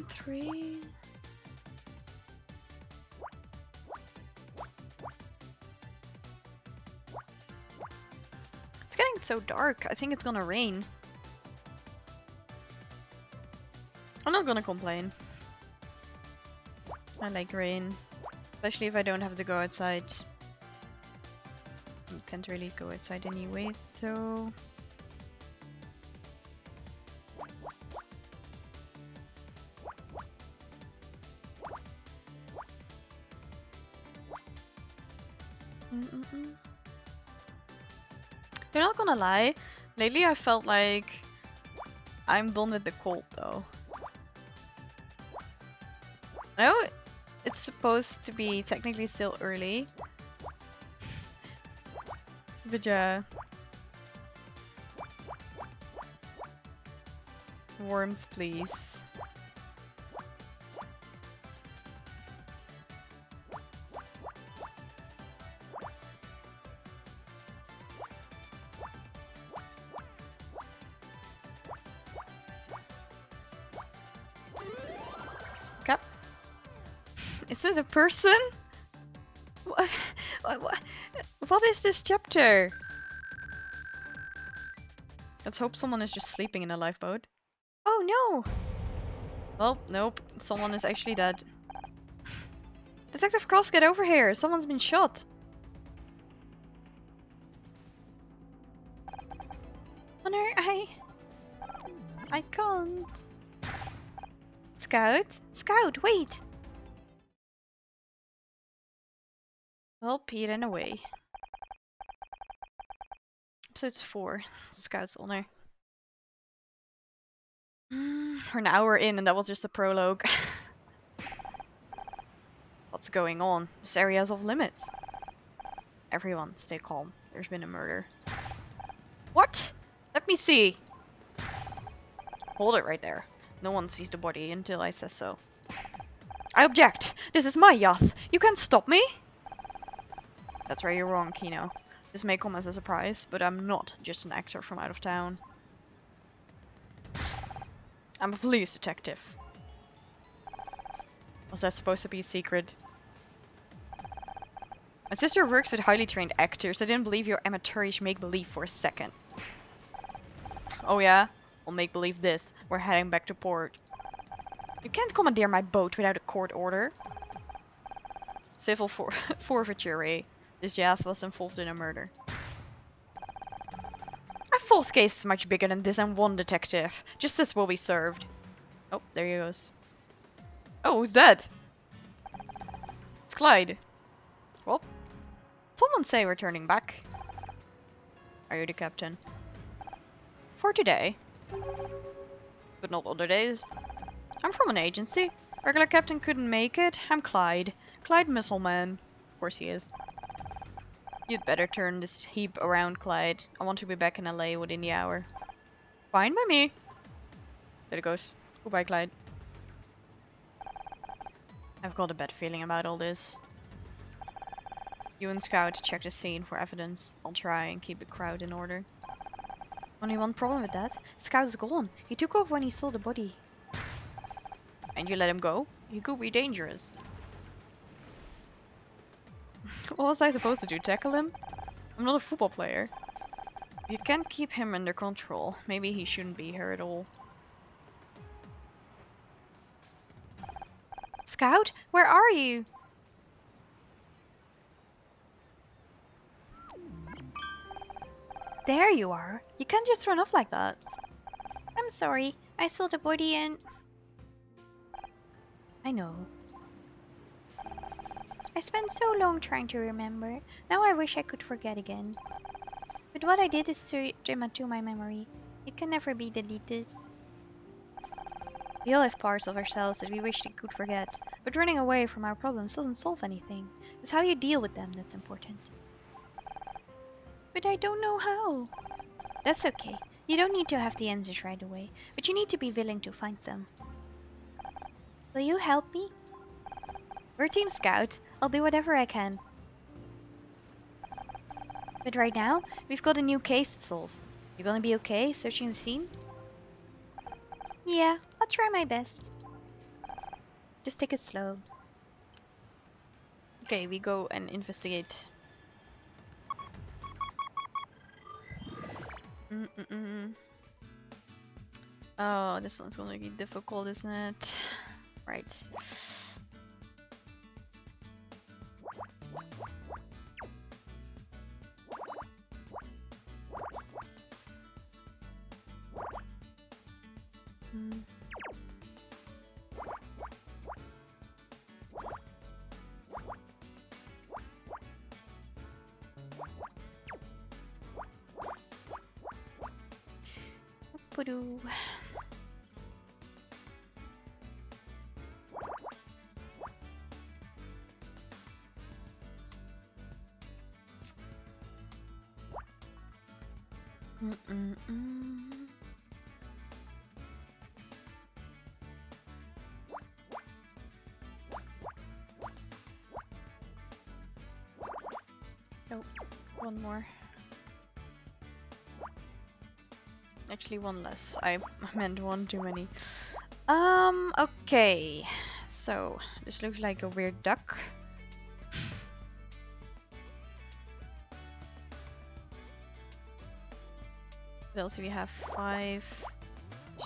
Speaker 1: Three. It's getting so dark. I think it's gonna rain. I'm not gonna complain. I like rain. Especially if I don't have to go outside. You can't really go outside anyway, so... You're not gonna lie, lately I felt like I'm done with the cold though. I know it's supposed to be technically still early. But yeah. Warmth, please. Cap? Is it a person? What is this chapter? Let's hope someone is just sleeping in a lifeboat. Oh no! Well, nope. Someone is actually dead. Detective Cross, get over here! Someone's been shot! Oh no, I can't. Scout? Scout, wait! Well, he ran away. episode's 4. Scout's honor. We're an hour in and that was just a prologue. What's going on? This area's off limits. Everyone, stay calm. There's been a murder. What? Let me see. Hold it right there. No one sees the body until I say so. I object! This is my yacht! You can't stop me! That's where you're wrong, Kino. This may come as a surprise, but I'm not just an actor from out of town. I'm a police detective. Was that supposed to be a secret? My sister works with highly trained actors. I didn't believe your amateurish make-believe for a second. Oh yeah? We'll make-believe this. We're heading back to port. You can't commandeer my boat without a court order. Civil forfeiture, eh? This yacht was involved in a murder. A false case is much bigger than this and one detective. Justice will be served. Oh, there he goes. Oh, who's that? It's Clyde. Well, someone say we're turning back. Are you the captain? For today. But not other days. I'm from an agency. Regular captain couldn't make it. I'm Clyde. Clyde Missileman. Of course he is. You'd better turn this heap around, Clyde. I want to be back in LA within the hour. Fine by me. There it goes. Goodbye, Clyde. I've got a bad feeling about all this. You and Scout check the scene for evidence. I'll try and keep the crowd in order. Only one problem with that. Scout's gone. He took off when he saw the body. And you let him go? He could be dangerous. What was I supposed to do? Tackle him? I'm not a football player. You can't keep him under control. Maybe he shouldn't be here at all. Scout? Where are you? There you are. You can't just run off like that. I'm sorry. I saw the body and... I know. I spent so long trying to remember. Now I wish I could forget again. But what I did is seared into my memory. It can never be deleted. We all have parts of ourselves that we wish we could forget. But running away from our problems doesn't solve anything. It's how you deal with them that's important. But I don't know how. That's okay. You don't need to have the answers right away. But you need to be willing to find them. Will you help me? We're Team Scout. I'll do whatever I can. But right now, we've got a new case to solve. You gonna be okay searching the scene? Yeah, I'll try my best. Just take it slow. Okay, we go and investigate. Oh, this one's gonna be difficult, isn't it? Right. Poo-doo. Oh, one more. Actually, one less. I meant one too many. Okay. So, this looks like a weird duck. What else do we have? 5,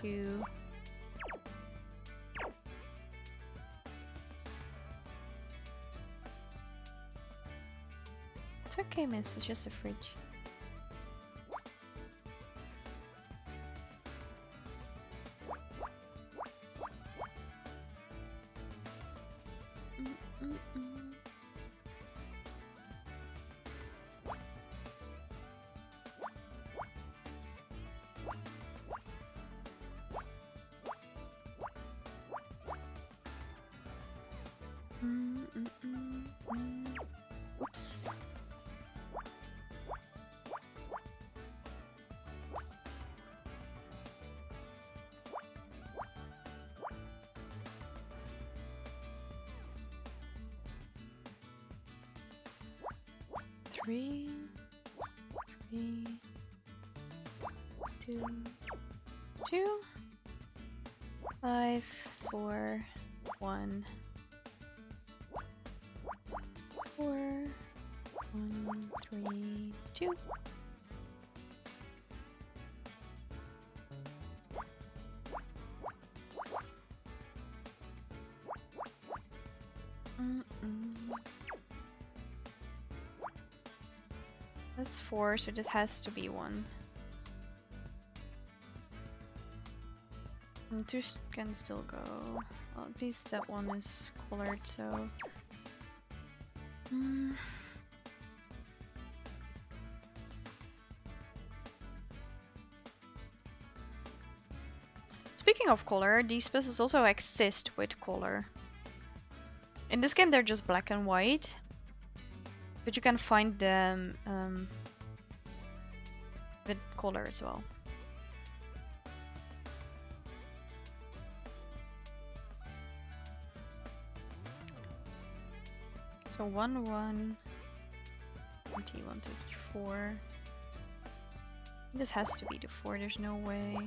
Speaker 1: 2... It's okay, miss. It's just a fridge. Oops. Three, 2, 2, 5, 4, 1, 4, 1, 3, 2. That's 4, so this has to be 1. And 2 can still go. Well, at least that one is colored, so. Speaking of color, these puzzles also exist with color. In this game, they're just black and white, but you can find them with color as well. So 1, 1, 1, 2, 3, 4. This has to be the 4. There's no way.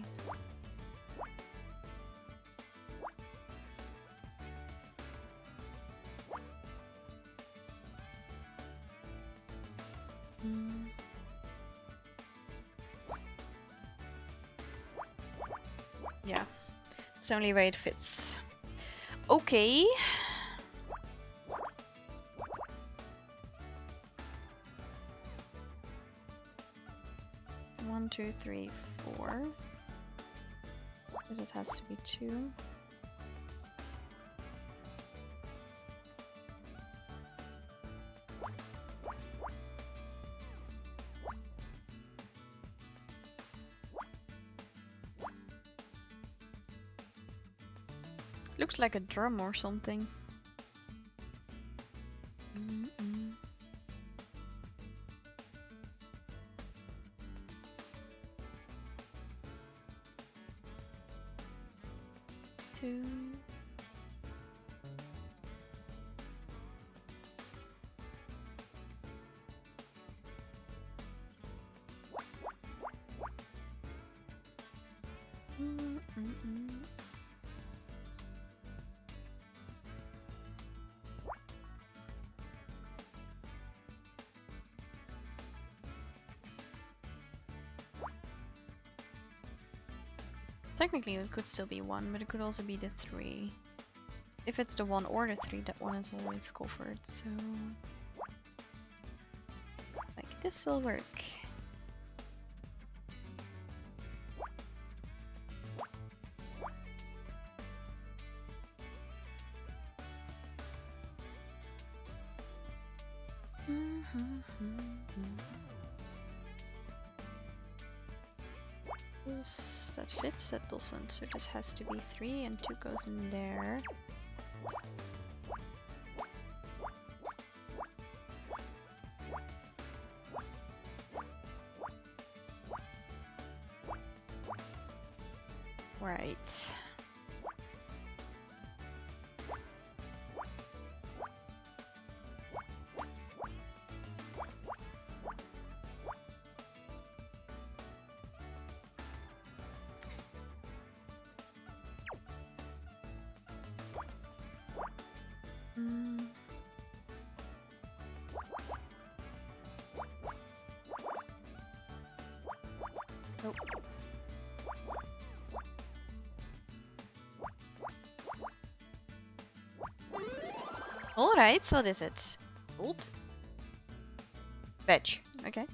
Speaker 1: Yeah, it's the only way it fits. Okay. One, 2, 3, 4. But it has to be 2. Looks like a drum or something. Two. Technically it could still be 1, but it could also be the 3. If it's the 1 or the 3, that one is always covered, so... like, this will work. That fits, that doesn't, so this has to be 3 and 2 goes in there. Right. Nope. Alright, so what is it? Gold? Veg. Okay.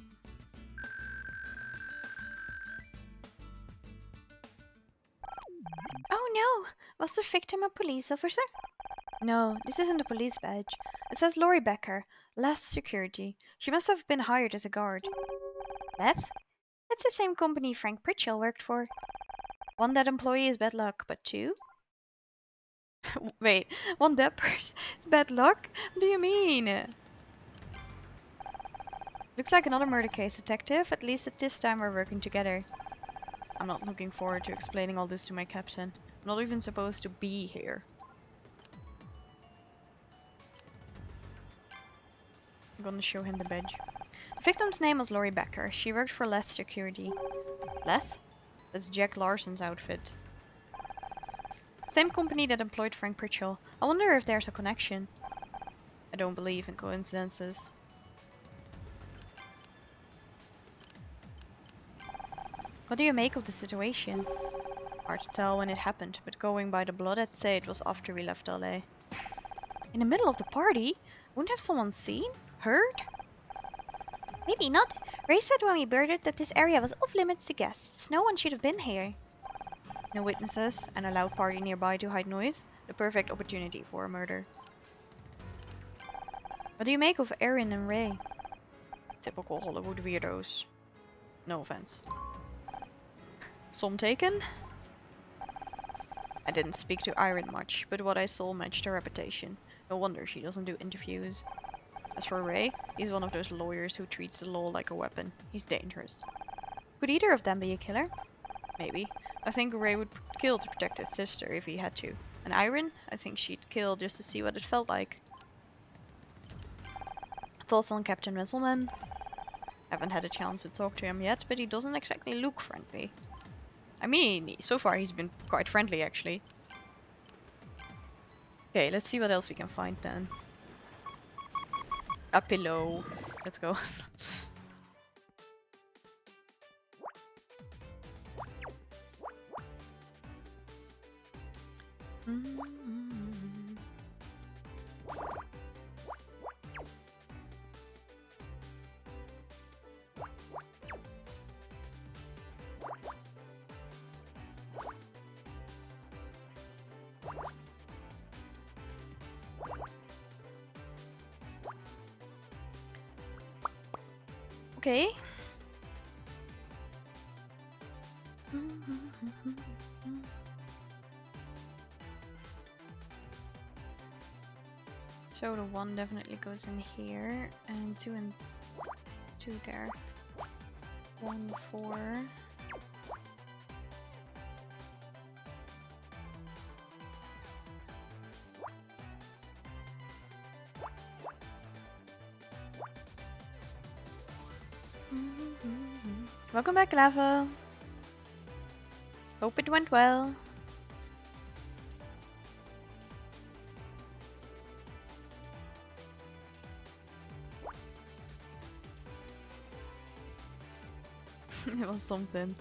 Speaker 1: Oh no! Was the victim a police officer? No, this isn't a police badge. It says Lori Becker, Last Security. She must have been hired as a guard. That? It's the same company Frank Pritchell worked for. One dead employee is bad luck, but 2? Wait, one dead person? It's bad luck? What do you mean? Looks like another murder case, detective. At least at this time we're working together. I'm not looking forward to explaining all this to my captain. I'm not even supposed to be here. I'm gonna show him the badge. The victim's name was Lori Becker. She worked for Leth Security. Leth? That's Jack Larson's outfit. Same company that employed Frank Pritchell. I wonder if there's a connection. I don't believe in coincidences. What do you make of the situation? Hard to tell when it happened, but going by the blood, I'd say it was after we left LA. In the middle of the party? Wouldn't have someone seen? Heard? Maybe not. Ray said when we boarded that this area was off limits to guests. No one should have been here. No witnesses, and a loud party nearby to hide noise. The perfect opportunity for a murder. What do you make of Erin and Ray? Typical Hollywood weirdos. No offense. Some taken? I didn't speak to Erin much, but what I saw matched her reputation. No wonder she doesn't do interviews. As for Ray, he's one of those lawyers who treats the law like a weapon. He's dangerous. Could either of them be a killer? Maybe. I think Ray would kill to protect his sister if he had to. And Erin? I think she'd kill just to see what it felt like. Thoughts on Captain Russellman? Haven't had a chance to talk to him yet, but he doesn't exactly look friendly. I mean, so far he's been quite friendly actually. Okay, let's see what else we can find then. A pillow. Let's go. Okay. So the 1 definitely goes in here, and 2 and 2 there. 1, 4. Welcome back, Lava. Hope it went well. It was something.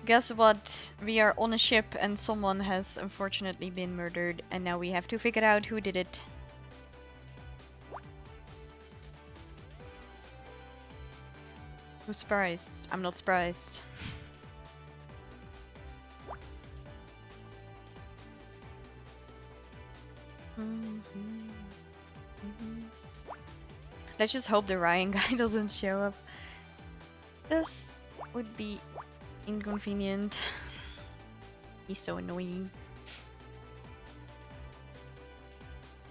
Speaker 1: Guess what? We are on a ship and someone has unfortunately been murdered, and now we have to figure out who did it. Who's surprised? I'm not surprised. Let's just hope the Ryan guy doesn't show up. This would be inconvenient. He's so annoying.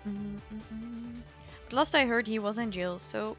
Speaker 1: But last I heard he was in jail, so...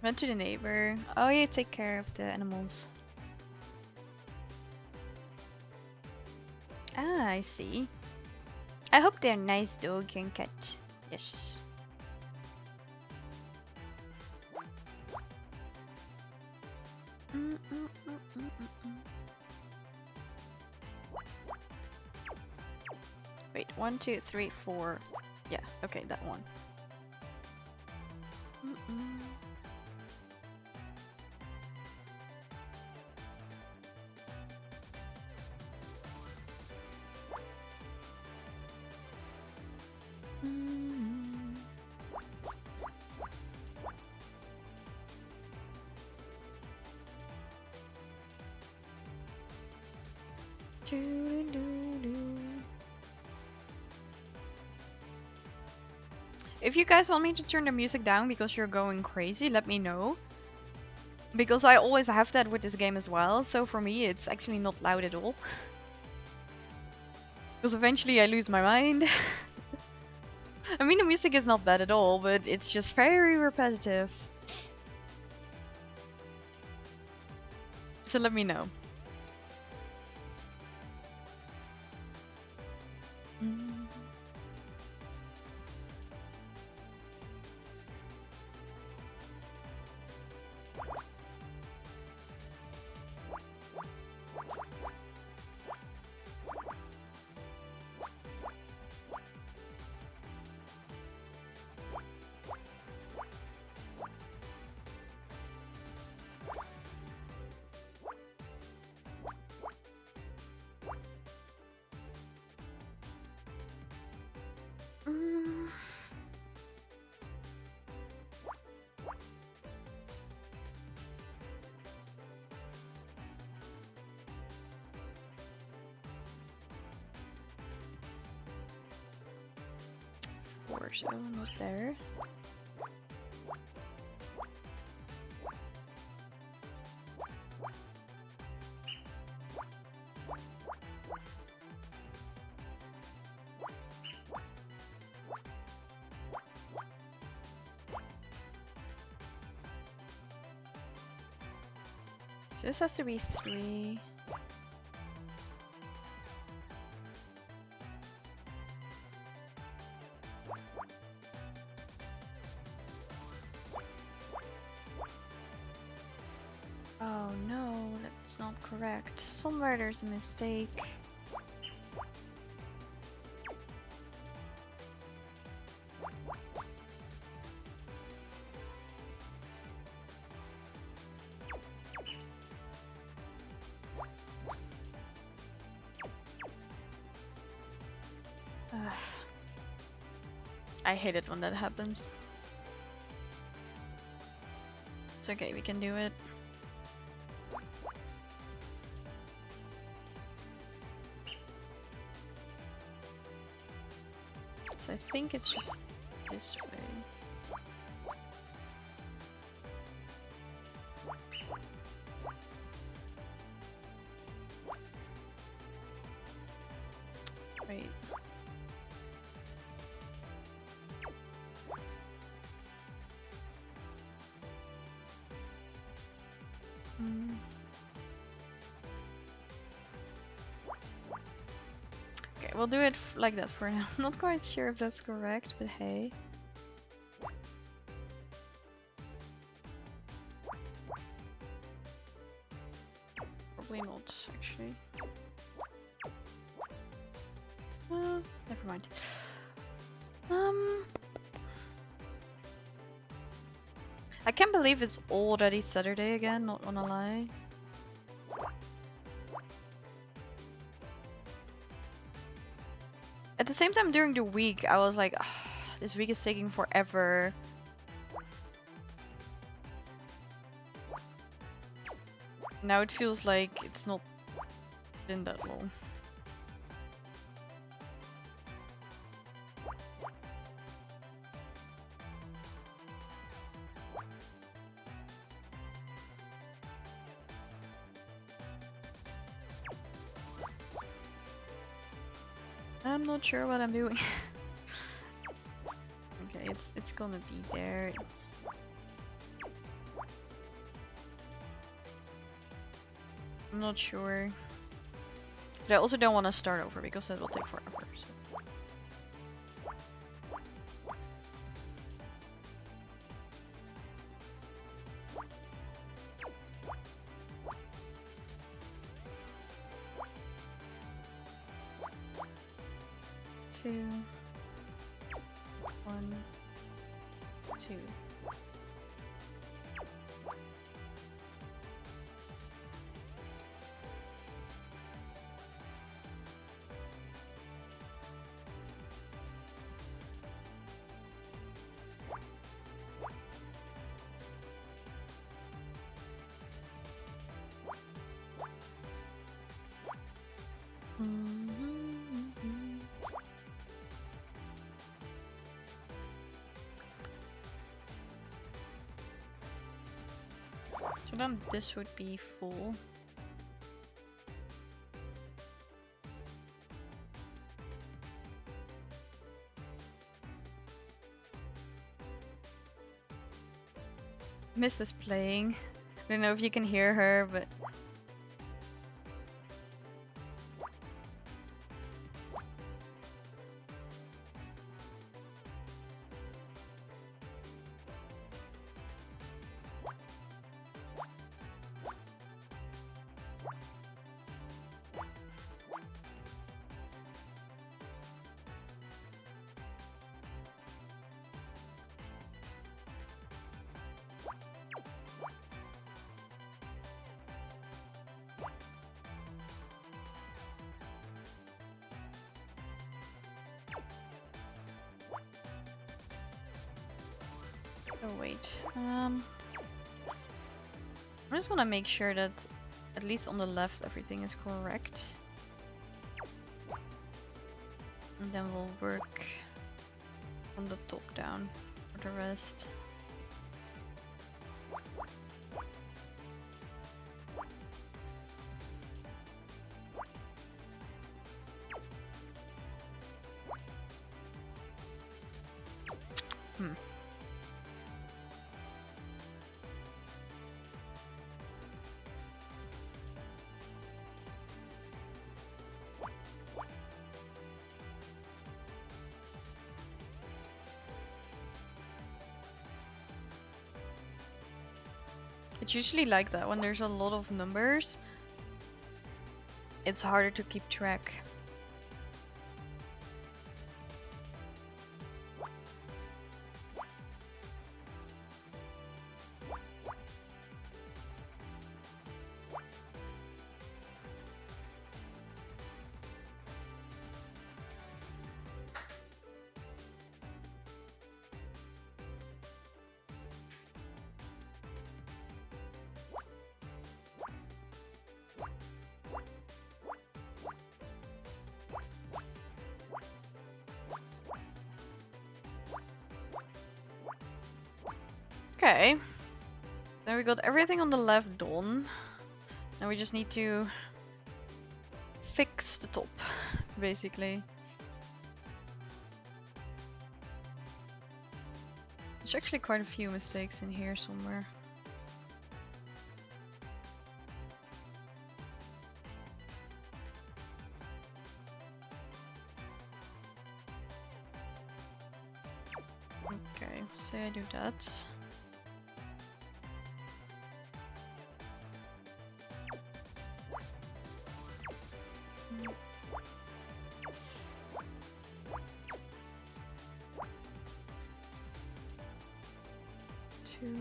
Speaker 1: Went to the neighbor. Oh, you take care of the animals. Ah, I see. I hope they're nice dog and cat. Yes. Wait, 1, 2, 3, 4. Yeah, okay, that one. If you guys want me to turn the music down because you're going crazy, let me know. Because I always have that with this game as well, so for me it's actually not loud at all. Because eventually I lose my mind. I mean, the music is not bad at all, but it's just very repetitive. So let me know. So not there. So this has to be 3. Oh no, that's not correct. Somewhere there's a mistake. I hate it when that happens. It's okay, we can do it. So I think it's just this way. Wait. Okay, we'll do it like that for now. I'm not quite sure if that's correct, but hey. Probably not, actually. Never mind. I can't believe it's already Saturday again, not gonna lie. At the same time, during the week, I was like, this week is taking forever. Now it feels like it's not been that long. I'm not sure what I'm doing. Okay, it's gonna be there. I'm not sure. But I also don't want to start over because that will take forever. So. Two, 1, 2. So then this would be full. Miss is playing. I don't know if you can hear her, but oh wait. I just want to make sure that at least on the left everything is correct. And then we'll work from the top down for the rest. It's usually like that when there's a lot of numbers. It's harder to keep track. Okay. Now we got everything on the left done. Now we just need to fix the top, basically. There's actually quite a few mistakes in here somewhere. Okay, say I do that. Two.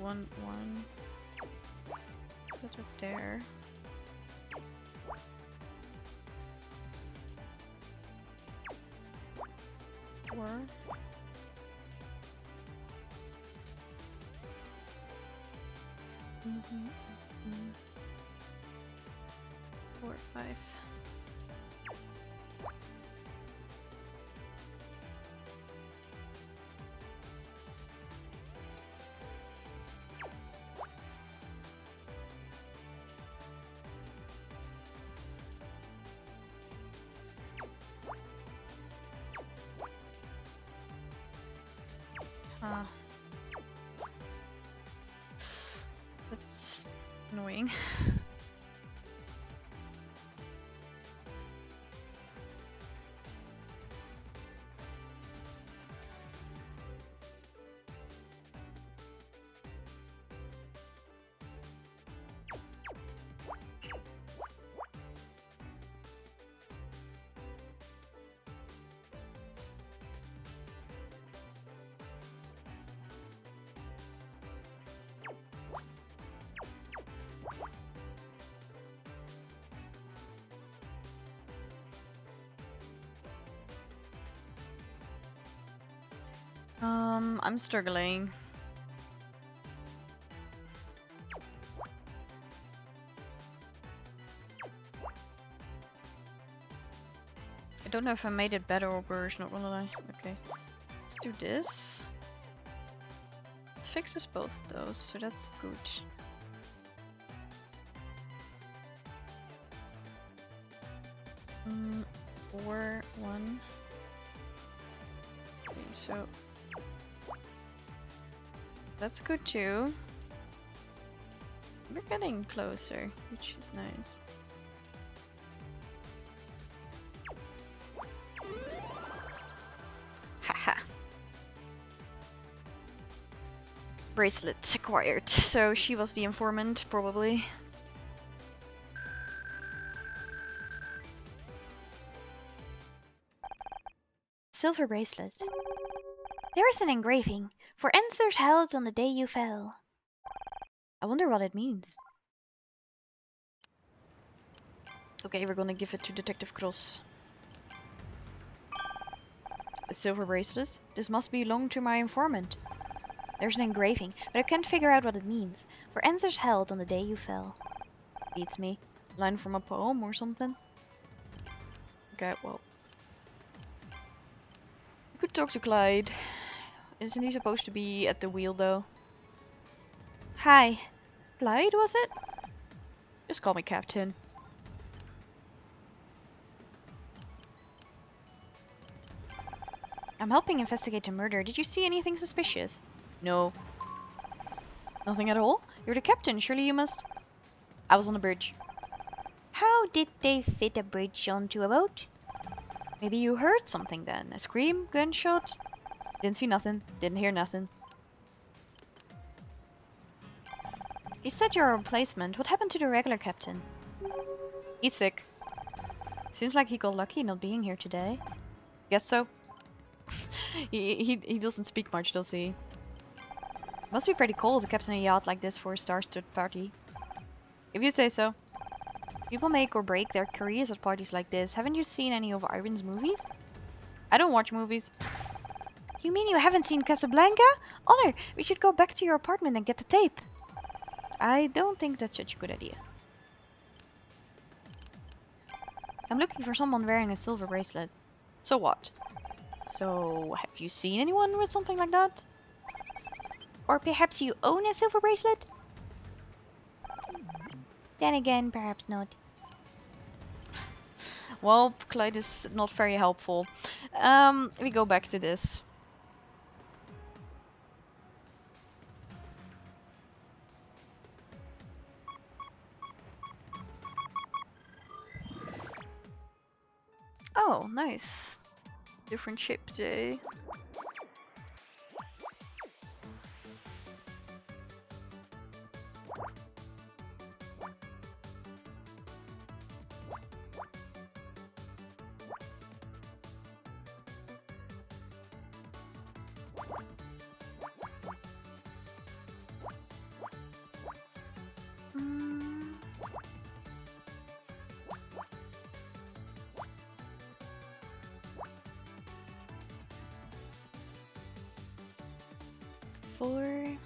Speaker 1: One. Put it there. Four. Four, five. That's annoying. I'm struggling. I don't know if I made it better or worse, not gonna lie. Okay, let's do this. fixes both of those, so that's good. Mm, 4, 1. Okay, so that's good too. We're getting closer, which is nice. Haha. Bracelets acquired. So she was the informant, probably. Silver bracelet. There is an engraving. For answers held on the day you fell. I wonder what it means. Okay, we're gonna give it to Detective Cross. A silver bracelet? This must belong to my informant. There's an engraving, but I can't figure out what it means. For answers held on the day you fell. Beats me. Line from a poem or something? Okay, well. We could talk to Clyde. Isn't he supposed to be at the wheel though? Hi. Clyde, was it? Just call me Captain. I'm helping investigate a murder. Did you see anything suspicious? No. Nothing at all? You're the captain, surely you must... I was on the bridge. How did they fit a bridge onto a boat? Maybe you heard something then. A scream? Gunshot? Didn't see nothing. Didn't hear nothing. You said you're a replacement. What happened to the regular captain? He's sick. Seems like he got lucky not being here today. Guess so. he doesn't speak much, does he? Must be pretty cool to captain a yacht like this for a star-studded party. If you say so. People make or break their careers at parties like this. Haven't you seen any of Iron's movies? I don't watch movies. You mean you haven't seen Casablanca? Honor, we should go back to your apartment and get the tape. I don't think that's such a good idea. I'm looking for someone wearing a silver bracelet. So what? So, have you seen anyone with something like that? Or perhaps you own a silver bracelet? Then again, perhaps not. Well, Clyde is not very helpful. We go back to this. Oh, nice. Different ship day. Four.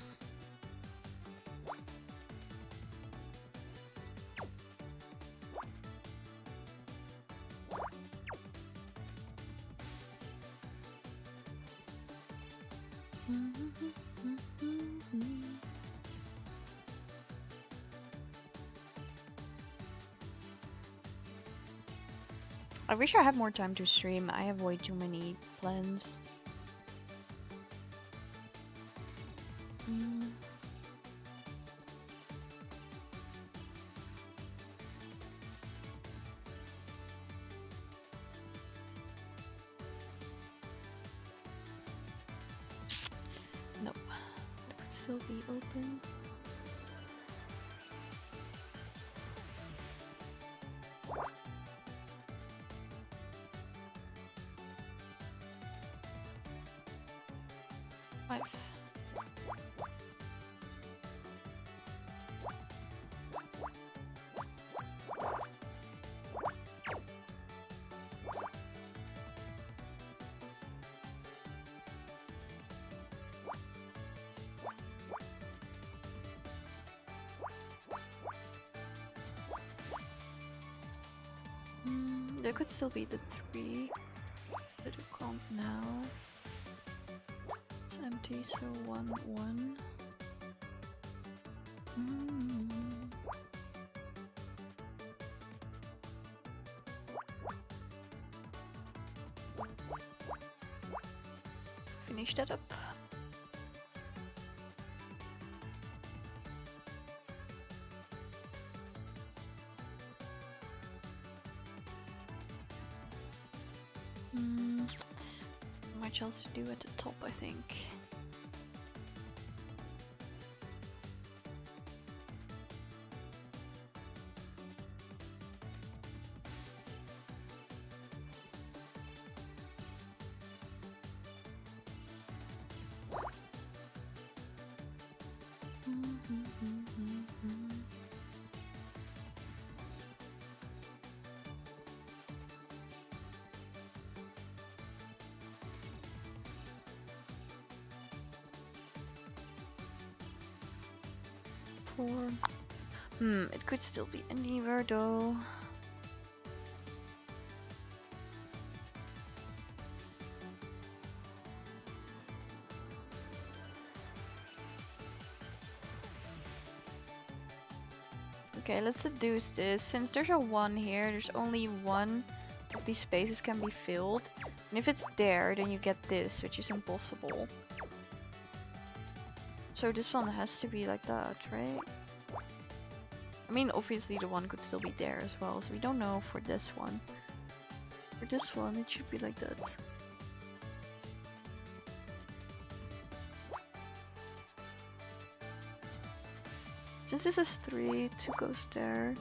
Speaker 1: I wish I had more time to stream. I have way too many plans. No. It could still be open. Five. There could still be the 3, but we can't now. It's empty, so 1, 1. Finish that up. Much else to do at the top, I think. It could still be anywhere though. Okay, let's deduce this. Since there's a 1 here, there's only one of these spaces can be filled. And if it's there, then you get this, which is impossible. So this one has to be like that, right? I mean, obviously the 1 could still be there as well, so we don't know for this one. For this one, it should be like that. Since this is 3, 2 goes there.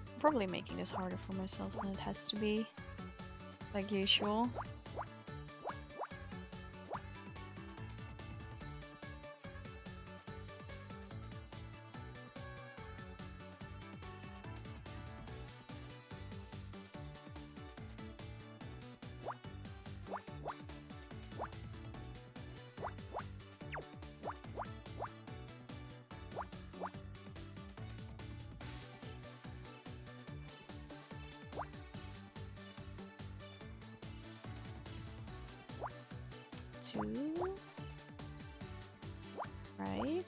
Speaker 1: I'm probably making this harder for myself than it has to be, like usual. 2. Right.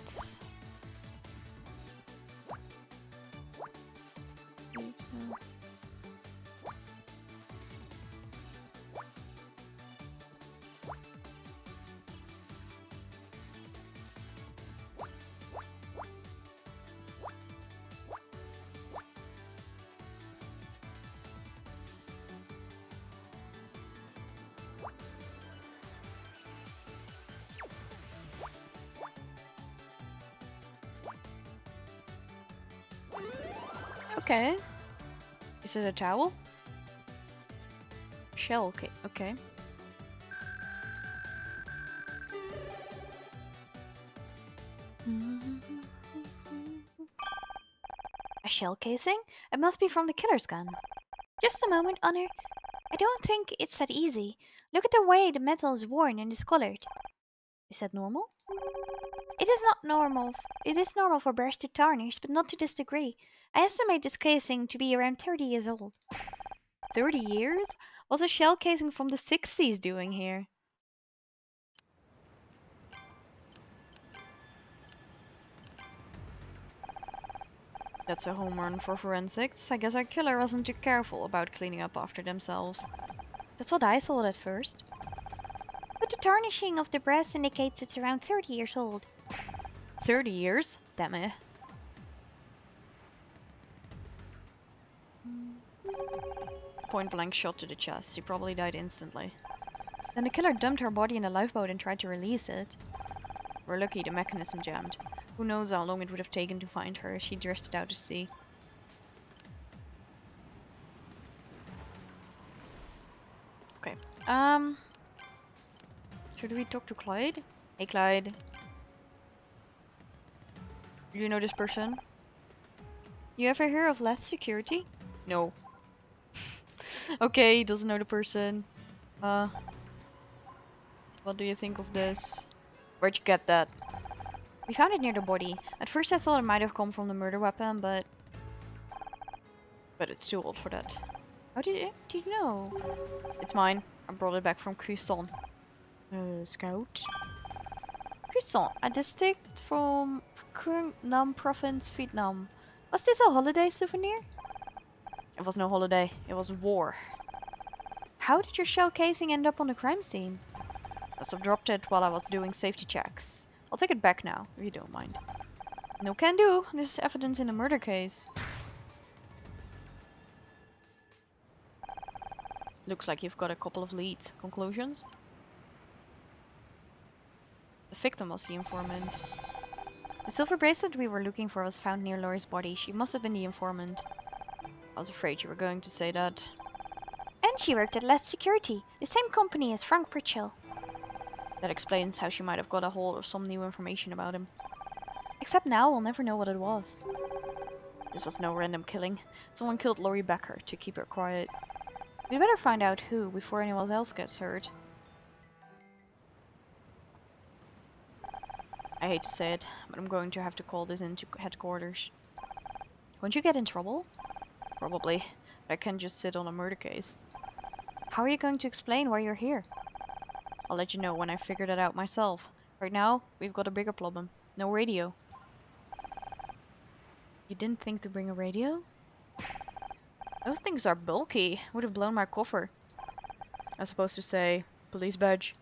Speaker 1: 8, Okay. Is it a towel? Shell, okay. Okay. A shell casing? It must be from the killer's gun. Just a moment, Honor. I don't think it's that easy. Look at the way the metal is worn and discolored. Is that normal? It is not normal. It is normal for brass to tarnish, but not to this degree. I estimate this casing to be around 30 years old. 30 years? What's a shell casing from the 60s doing here? That's a home run for forensics. I guess our killer wasn't too careful about cleaning up after themselves. That's what I thought at first. But the tarnishing of the brass indicates it's around 30 years old. 30 years? Damn it. Point blank shot to the chest. She probably died instantly. Then the killer dumped her body in a lifeboat and tried to release it. We're lucky the mechanism jammed. Who knows how long it would have taken to find her as she drifted out to sea. Okay. Should we talk to Clyde? Hey Clyde. Do you know this person? You ever hear of Leth Security? No. Okay, he doesn't know the person. What do you think of this? Where'd you get that? We found it near the body. At first I thought it might have come from the murder weapon, but it's too old for that. How did you know? It's mine. I brought it back from Quezon. Scout? Quezon, a district from Quang Nam province, Vietnam. Was this a holiday souvenir? It was no holiday. It was war. How did your shell casing end up on the crime scene? Must have dropped it while I was doing safety checks. I'll take it back now, if you don't mind. No can do. This is evidence in a murder case. Looks like you've got a couple of leads. Conclusions? The victim was the informant. The silver bracelet we were looking for was found near Laurie's body. She must have been the informant. I was afraid you were going to say that. And she worked at Last Security, the same company as Frank Pritchell. That explains how she might have got a hold of some new information about him. Except now we'll never know what it was. This was no random killing. Someone killed Laurie Becker to keep her quiet. We'd better find out who before anyone else gets hurt. I hate to say it, but I'm going to have to call this into headquarters. Won't you get in trouble? Probably, but I can't just sit on a murder case. How are you going to explain why you're here? I'll let you know when I figure that out myself. Right now, we've got a bigger problem. No radio. You didn't think to bring a radio? Those things are bulky. Would have blown my coffer. I was supposed to say, police badge.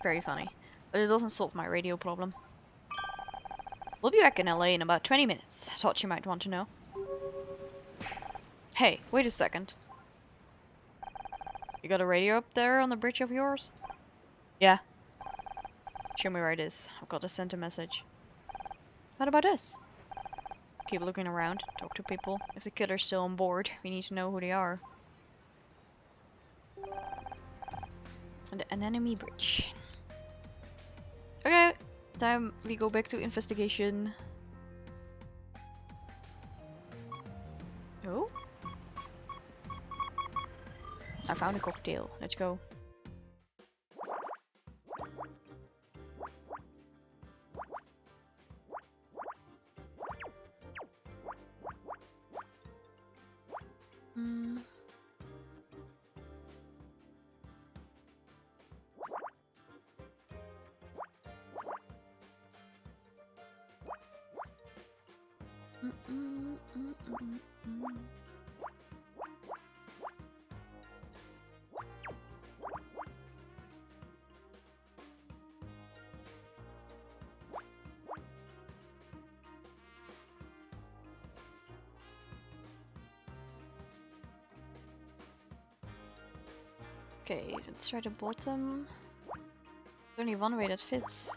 Speaker 1: Very funny. But it doesn't solve my radio problem. We'll be back in LA in about 20 minutes. I thought you might want to know. Hey, wait a second. You got a radio up there on the bridge of yours? Yeah. Show me where it is. I've got to send a message. What about us? Keep looking around. Talk to people. If the killer's still on board, we need to know who they are. And an enemy bridge. Okay, time we go back to investigation. Oh? I found a cocktail. Let's go. Okay, let's try the bottom. There's only one way that fits.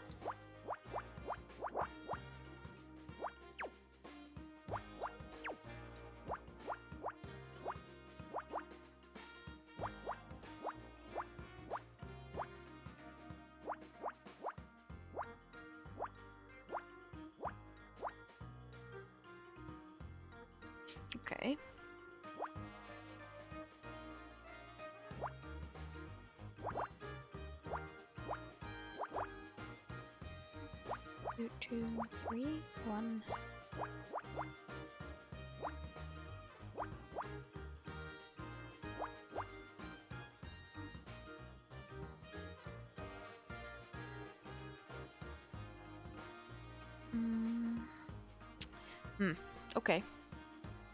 Speaker 1: Okay. Two, three, one. Okay.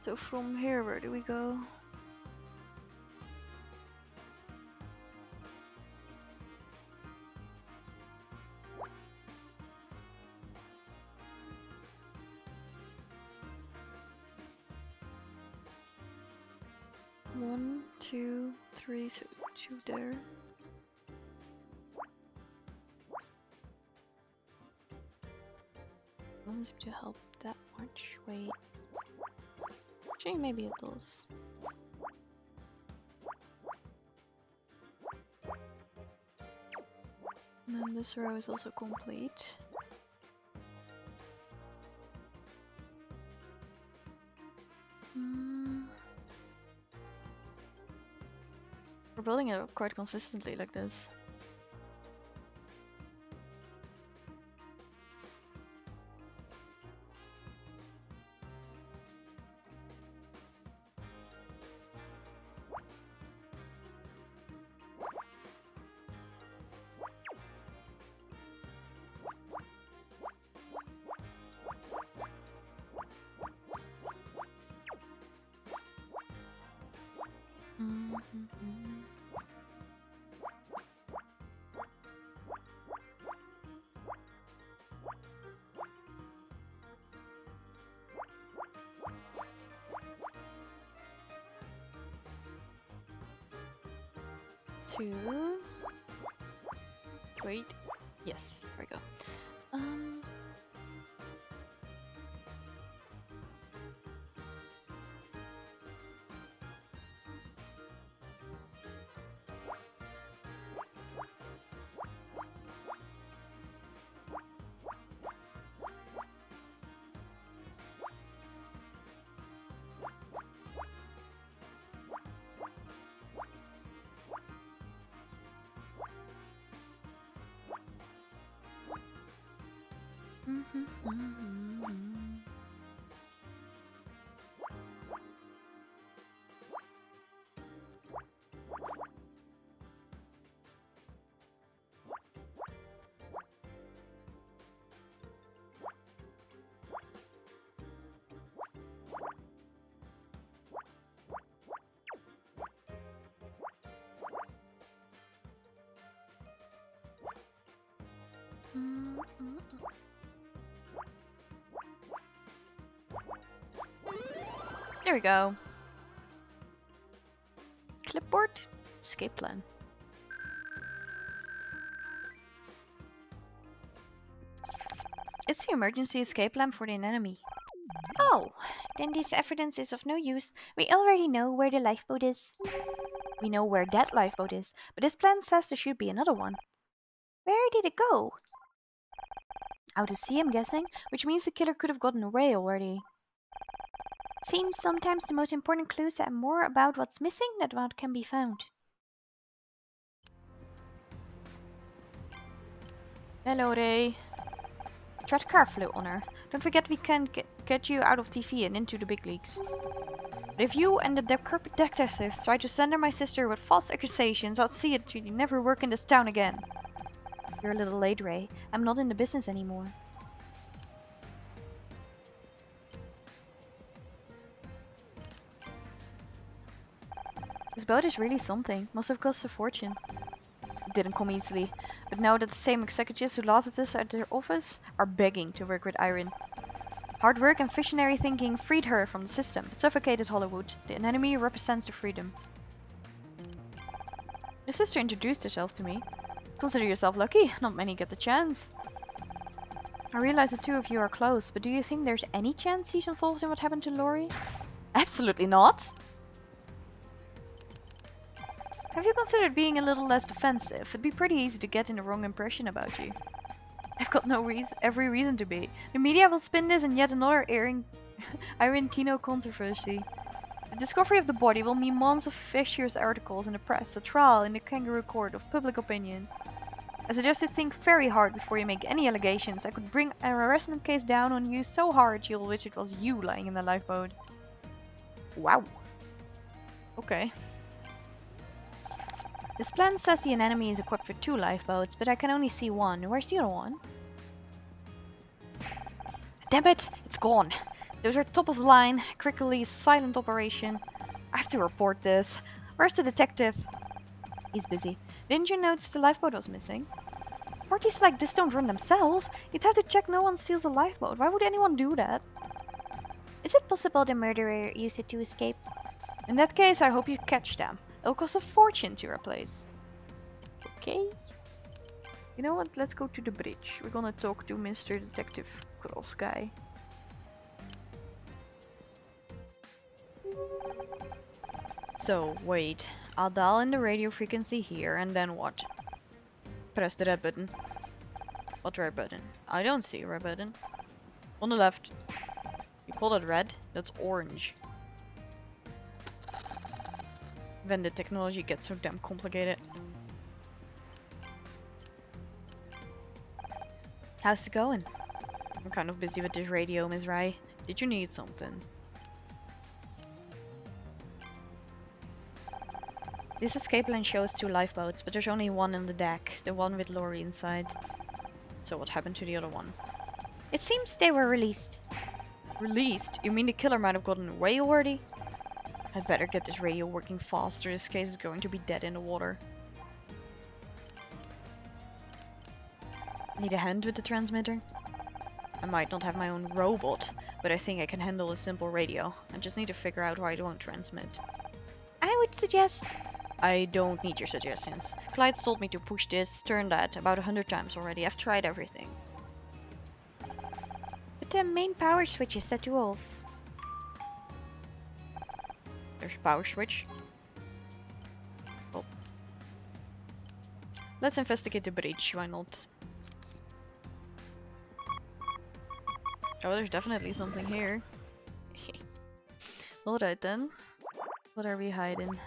Speaker 1: So from here, where do we go? One, two, three, so two there. Doesn't seem to help that much. Wait. Actually, maybe it does. And then this row is also complete. We're building it up quite consistently like this. Two. Wait. Yes, there we go. There we go. Clipboard, escape plan. It's the emergency escape plan for the enemy. Oh, then this evidence is of no use. We already know where the lifeboat is. We know where that lifeboat is, but this plan says there should be another one. Where did it go? Out to sea, I'm guessing, which means the killer could have gotten away already. Seems sometimes the most important clues are more about what's missing than what can be found. Hello, Ray. Tread carefully, Honor. Don't forget we can get you out of TV and into the big leagues. But if you and the decrepit detectives try to slander my sister with false accusations, I'll see it you never work in this town again. You're a little late, Ray. I'm not in the business anymore. This boat is really something. Must have cost a fortune. It didn't come easily, but now that the same executives who laughed at us at their office are begging to work with Irene. Hard work and visionary thinking freed her from the system that suffocated Hollywood. The enemy represents the freedom. Your sister introduced herself to me. Consider yourself lucky, not many get the chance. I realize the two of you are close, but do you think there's any chance he's involved in what happened to Laurie? Absolutely not! Have you considered being a little less defensive? It'd be pretty easy to get in the wrong impression about you. I've got every reason to be. The media will spin this in yet another Irene Kino controversy. The discovery of the body will mean months of vicious articles in the press, a trial in the kangaroo court of public opinion. I suggest you think very hard before you make any allegations. I could bring a harassment case down on you so hard you'll wish it was you lying in the lifeboat. Wow. Okay. This plan says the enemy is equipped with 2 lifeboats, but I can only see one. Where's the other one? Damn it! It's gone. Those are top of the line, crickly, silent operation. I have to report this. Where's the detective? He's busy. Didn't you notice the lifeboat was missing? Parties like this don't run themselves. You'd have to check no one steals a lifeboat. Why would anyone do that? Is it possible the murderer used it to escape? In that case, I hope you catch them. It'll cost a fortune to replace. Okay. You know what? Let's go to the bridge. We're gonna talk to Mr. Detective Cross guy. So, wait. I'll dial in the radio frequency here, and then what? Press the red button. What red button? I don't see a red button. On the left. You call that red? That's orange. When the technology gets so damn complicated. How's it going? I'm kind of busy with this radio, Miss Rai. Did you need something? This escape plan shows 2 lifeboats, but there's only one on the deck, the one with Laurie inside. So what happened to the other one? It seems they were released. Released? You mean the killer might have gotten away already? I'd better get this radio working faster. This case is going to be dead in the water. Need a hand with the transmitter? I might not have my own robot, but I think I can handle a simple radio. I just need to figure out how I won't transmit. I would suggest... I don't need your suggestions. Clyde's told me to push this, turn that, about 100 times already. I've tried everything. But the main power switch is set to off. There's a power switch. Oh. Let's investigate the bridge, why not? Oh, there's definitely something here. Alright then. What are we hiding?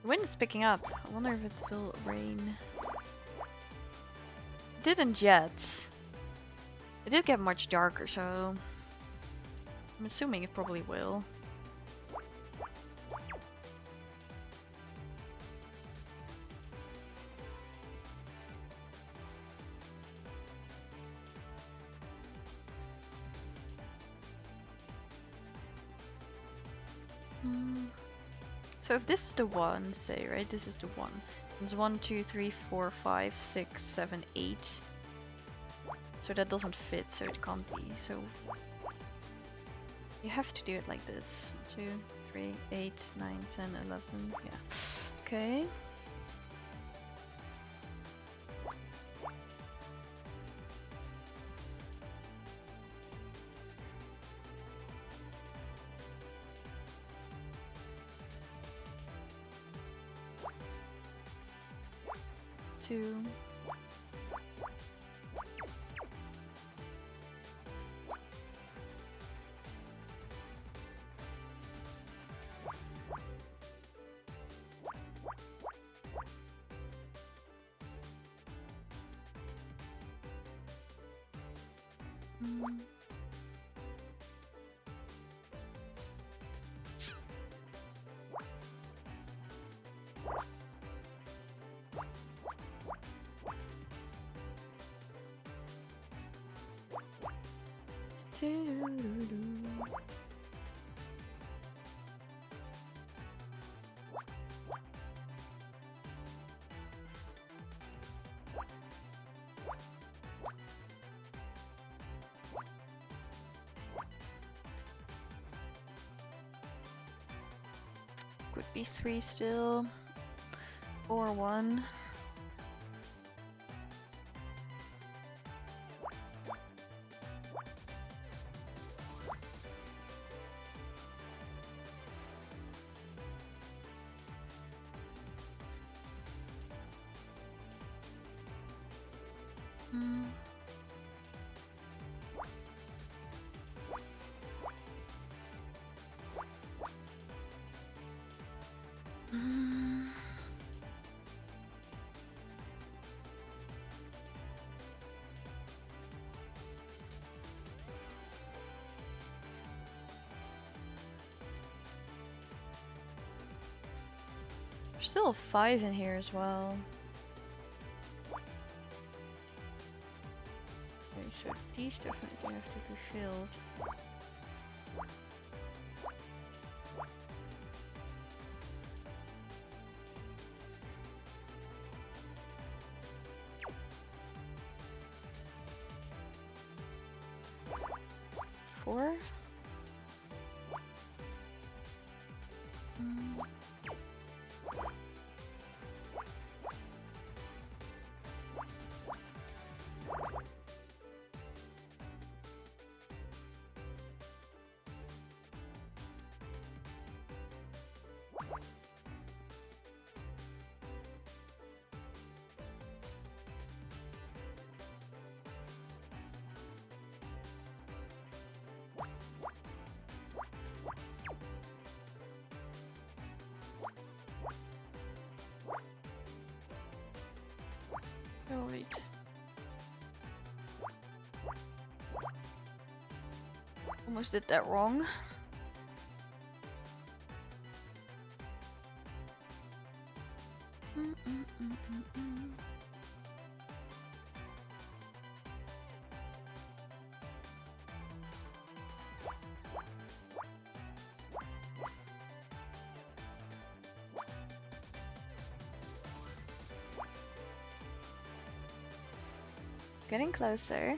Speaker 1: The wind is picking up. I wonder if it will rain. It didn't yet. It did get much darker, so I'm assuming it probably will. So if this is the one, say, right? This is the one. It's 1, 2, 3, 4, 5, 6, 7, 8. So that doesn't fit, so it can't be. So you have to do it like this. 2, 3, 8, 9, 10, 11. Yeah. Okay. Two. Could be 3 still, or 1. There's still a 5 in here as well. Okay, so these definitely have to be filled. Four? Oh wait. Almost did that wrong. Getting closer.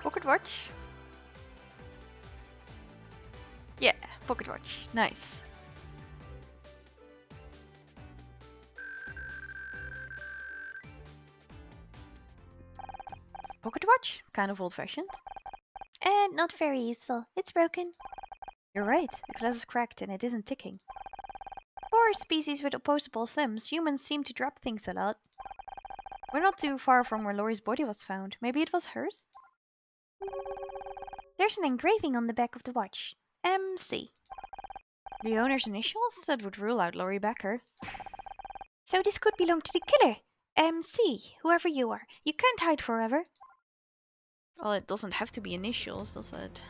Speaker 1: Pocket watch. Yeah, pocket watch. Nice. Pocket watch? Kind of old-fashioned.
Speaker 2: And not very useful. It's broken.
Speaker 1: You're right. The glass is cracked and it isn't ticking.
Speaker 2: For a species with opposable limbs, humans seem to drop things a lot.
Speaker 1: We're not too far from where Laurie's body was found. Maybe it was hers?
Speaker 2: There's an engraving on the back of the watch. MC.
Speaker 1: The owner's initials? That would rule out Laurie Becker.
Speaker 2: So this could belong to the killer. MC, whoever you are. You can't hide forever.
Speaker 1: Well, it doesn't have to be initials, does it?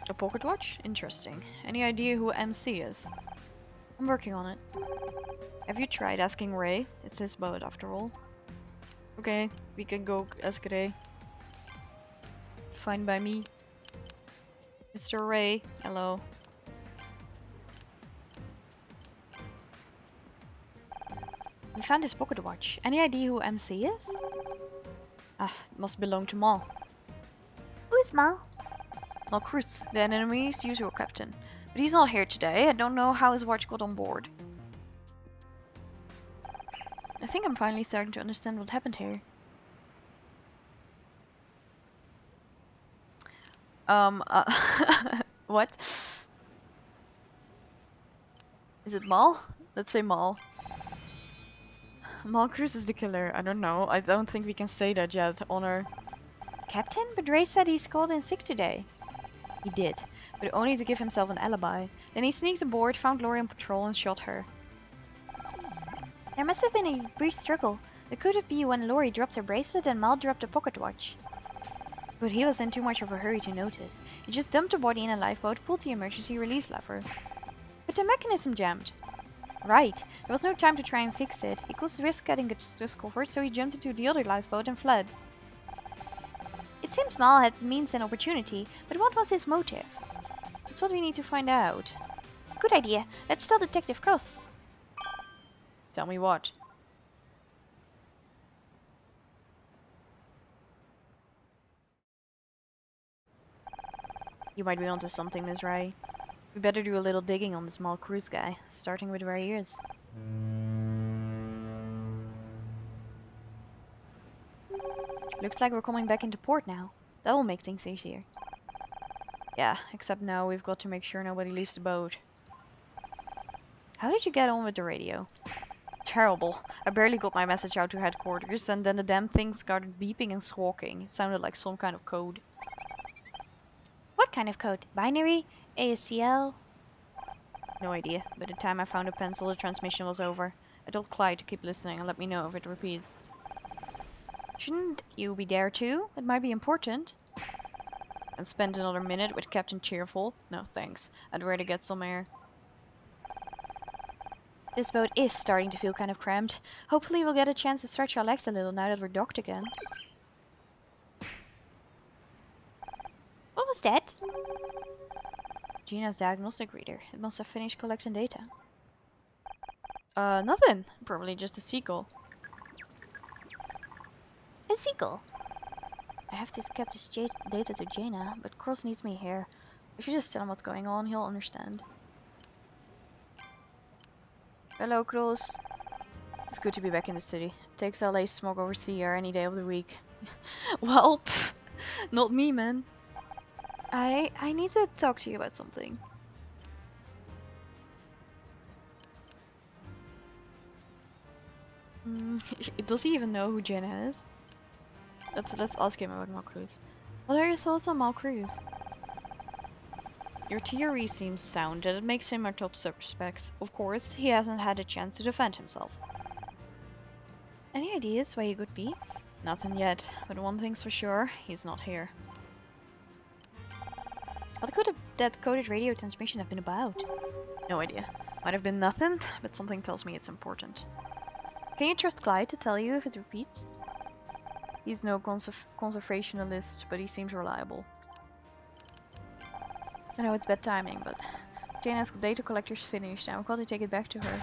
Speaker 1: A pocket watch? Interesting. Any idea who MC is? I'm working on it. Have you tried asking Ray? It's his boat after all. Okay, we can go ask Ray. Fine by me. Mr. Ray, hello. We found his pocket watch. Any idea who MC is? Ah, it must belong to Mal.
Speaker 2: Who's Mal?
Speaker 1: Mal Cruz, the enemy's usual captain. But he's not here today. I don't know how his watch got on board. I think I'm finally starting to understand what happened here. What? Is it Mal? Let's say Mal. Mal Cruz is the killer. I don't know. I don't think we can say that yet, Honor.
Speaker 2: Captain? But Ray said he's called in sick today.
Speaker 1: He did, but only to give himself an alibi. Then he sneaks aboard, found Laurie on patrol, and shot her.
Speaker 2: There must have been a brief struggle. It could have been when Laurie dropped her bracelet and Mal dropped a pocket watch.
Speaker 1: But he was in too much of a hurry to notice. He just dumped the body in a lifeboat, pulled the emergency release lever.
Speaker 2: But the mechanism jammed.
Speaker 1: Right. There was no time to try and fix it. He could risk getting discovered, so he jumped into the other lifeboat and fled.
Speaker 2: It seems Mal had means and opportunity, but what was his motive?
Speaker 1: That's what we need to find out.
Speaker 2: Good idea. Let's tell Detective Cross.
Speaker 1: Tell me what. You might be onto something, Miss Ray. We better do a little digging on this Mal Cruz guy, starting with where he is. Looks like we're coming back into port now. That will make things easier. Yeah, except now we've got to make sure nobody leaves the boat. How did you get on with the radio? Terrible. I barely got my message out to headquarters, and then the damn thing started beeping and squawking. It sounded like some kind of code.
Speaker 2: What kind of code? Binary? ASCL?
Speaker 1: No idea. By the time I found a pencil, the transmission was over. I told Clyde to keep listening and let me know if it repeats. Shouldn't you be there too? It might be important. And spend another minute with Captain Cheerful? No, thanks. I'd rather get some air.
Speaker 2: This boat is starting to feel kind of cramped. Hopefully we'll get a chance to stretch our legs a little now that we're docked again. What was that? Gina's diagnostic reader. It must have finished collecting data.
Speaker 1: Nothing. Probably just a seagull.
Speaker 2: A seagull. I have to get this data to Jaina, but Cross needs me here. If you just tell him what's going on, he'll understand.
Speaker 1: Hello, Kroos. It's good to be back in the city. Takes LA smog over sea air any day of the week. Well, pff, not me, man. I need to talk to you about something. Does he even know who Jenna is? Let's ask him about Malcruz. What are your thoughts on Malcruz? Your theory seems sound, and it makes him our top suspect. Of course, he hasn't had a chance to defend himself.
Speaker 2: Any ideas why he could be?
Speaker 1: Nothing yet, but one thing's for sure, he's not here.
Speaker 2: What could that coded radio transmission have been about?
Speaker 1: No idea. Might have been nothing, but something tells me it's important.
Speaker 2: Can you trust Clyde to tell you if it repeats?
Speaker 1: He's no conservationalist, but he seems reliable. I know it's bad timing, but Jaina's data collector's finished and I've got to take it back to her.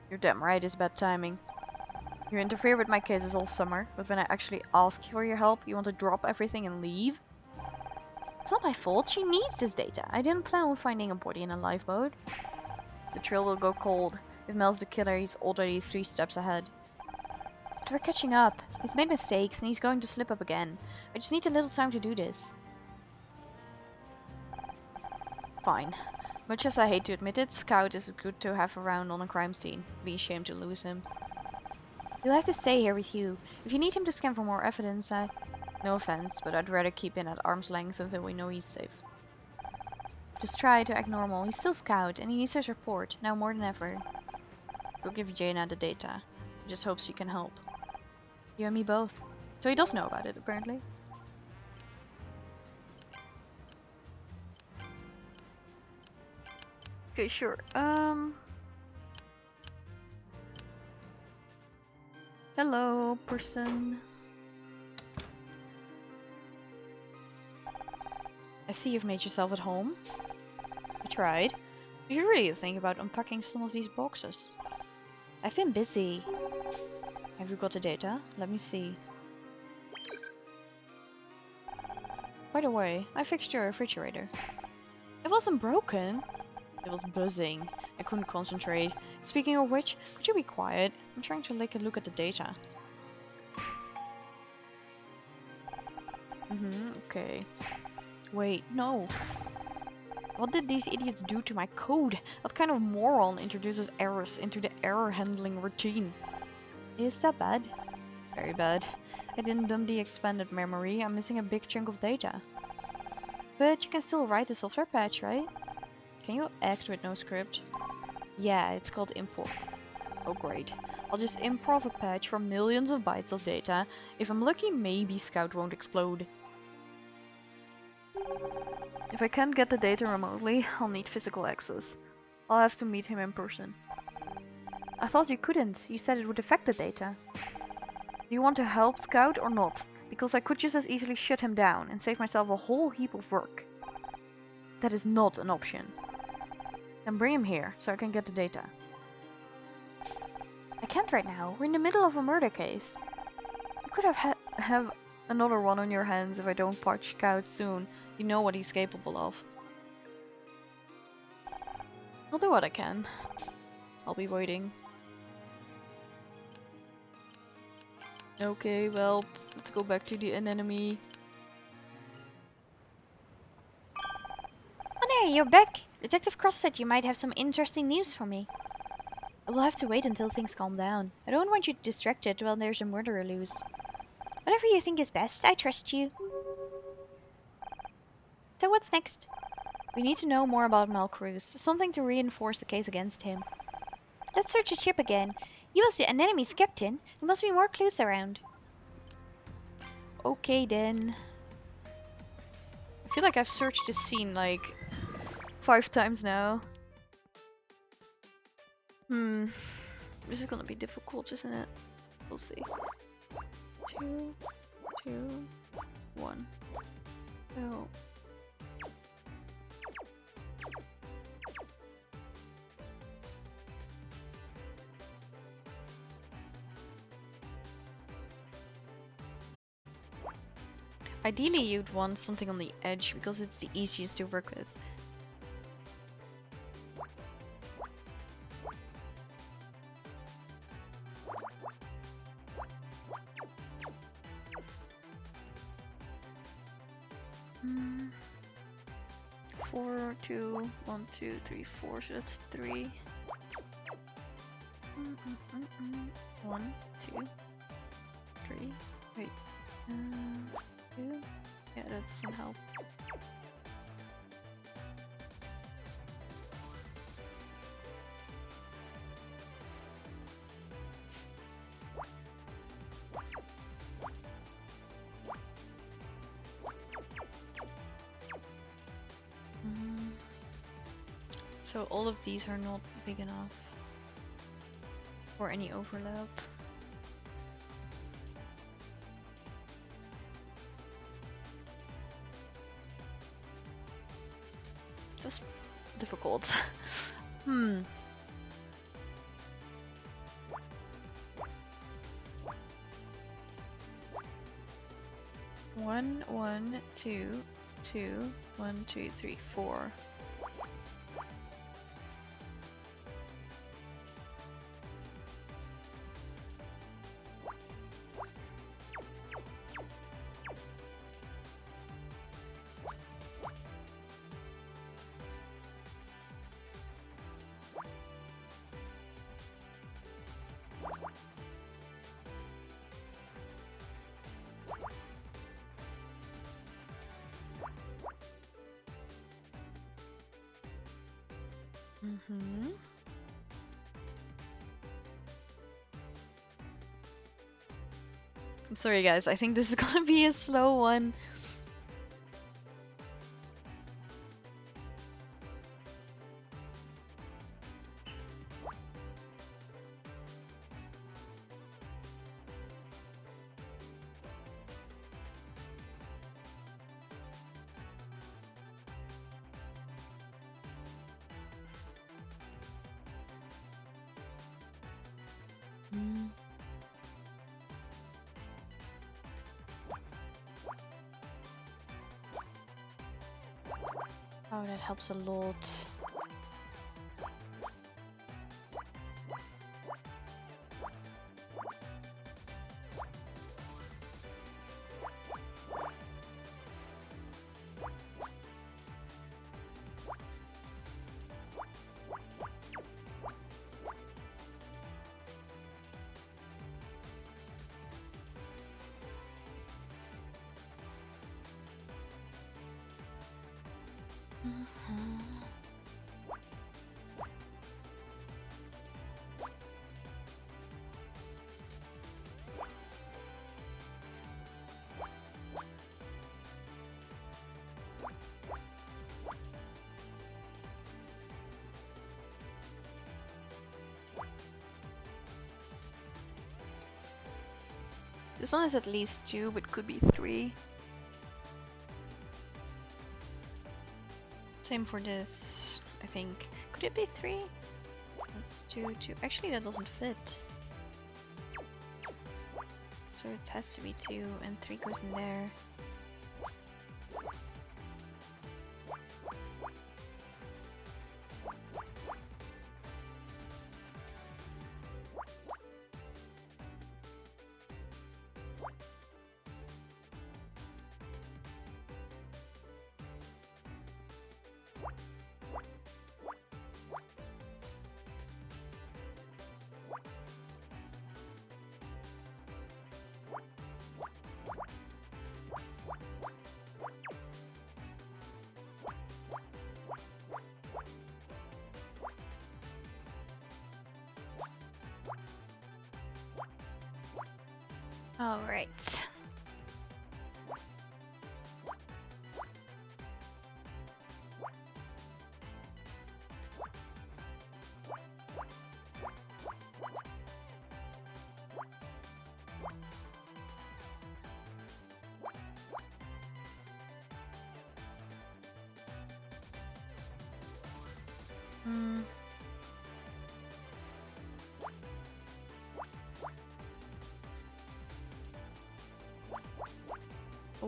Speaker 1: You're damn right, it's bad timing. You interfere with my cases all summer, but when I actually ask for your help, you want to drop everything and leave?
Speaker 2: It's not my fault, she needs this data. I didn't plan on finding a body in a lifeboat.
Speaker 1: The trail will go cold. If Mel's the killer, he's already 3 steps ahead.
Speaker 2: But we're catching up. He's made mistakes and he's going to slip up again. I just need a little time to do this.
Speaker 1: Fine. Much as I hate to admit it, Scout is good to have around on a crime scene. Be ashamed to lose him.
Speaker 2: He'll have to stay here with you. If you need him to scan for more evidence,
Speaker 1: No offense, but I'd rather keep him at arm's length until we know he's safe.
Speaker 2: Just try to act normal. He's still Scout and he needs his report, now more than ever.
Speaker 1: Go give Jaina the data. I just hope she can help.
Speaker 2: You and me both.
Speaker 1: So he does know about it, apparently. Okay, sure. Hello, person. I see you've made yourself at home. I tried. You should really think about unpacking some of these boxes.
Speaker 2: I've been busy.
Speaker 1: Have you got the data? Let me see. By the way, I fixed your refrigerator.
Speaker 2: It wasn't broken.
Speaker 1: It was buzzing. I couldn't concentrate. Speaking of which, could you be quiet? I'm trying to take a look at the data. Okay. Wait, no. What did these idiots do to my code? What kind of moron introduces errors into the error handling routine?
Speaker 2: Is that bad?
Speaker 1: Very bad. I didn't dump the expanded memory. I'm missing a big chunk of data.
Speaker 2: But you can still write a software patch, right?
Speaker 1: Can you act with no script? Yeah, it's called improv. Oh great. I'll just improv a patch for millions of bytes of data. If I'm lucky, maybe Scout won't explode. If I can't get the data remotely, I'll need physical access. I'll have to meet him in person.
Speaker 2: I thought you couldn't. You said it would affect the data.
Speaker 1: Do you want to help Scout or not? Because I could just as easily shut him down and save myself a whole heap of work. That is not an option. Then bring him here, so I can get the data.
Speaker 2: I can't right now. We're in the middle of a murder case.
Speaker 1: You could have another one on your hands if I don't patch Scout soon. You know what he's capable of. I'll do what I can. I'll be waiting. Okay, well, let's go back to the anemone.
Speaker 2: Oh, there, you're back. Detective Cross said you might have some interesting news for me. We'll have to wait until things calm down. I don't want you distracted while there's a murderer loose. Whatever you think is best, I trust you. So what's next?
Speaker 1: We need to know more about Malcruz. Something to reinforce the case against him.
Speaker 2: Let's search his ship again. He was the anemone's captain. There must be more clues around.
Speaker 1: Okay then. I feel like I've searched this scene like 5 times now. This is gonna be difficult, isn't it? We'll see. 2, 2, 1. Oh. Ideally, you'd want something on the edge because it's the easiest to work with. Mm. 4, 2, 1, 2, 3, 4. So that's 3. 1, 2, 3. Wait. 2. Yeah, that doesn't help. So all of these are not big enough for any overlap. Just difficult. 1, 1, 2, 2, 1, 2, 3, 4. I'm sorry guys, I think this is gonna be a slow one. Oh, that helps a lot. This one is at least 2, but could be 3. Same for this, I think. Could it be 3? That's 2, 2. Actually, that doesn't fit. So it has to be 2, and 3 goes in there. All right.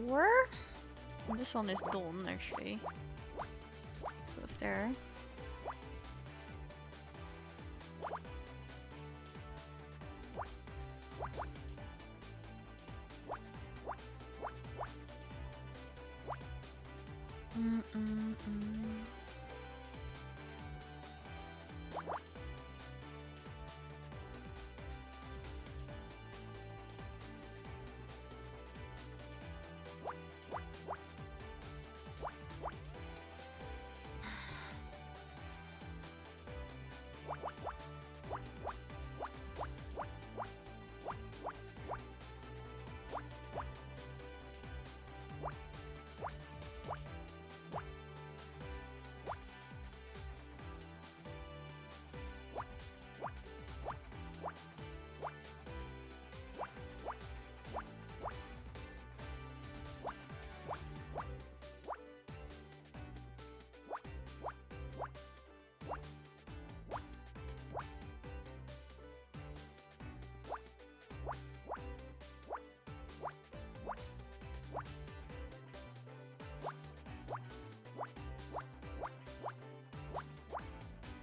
Speaker 1: 4. And this one is done actually. Goes there.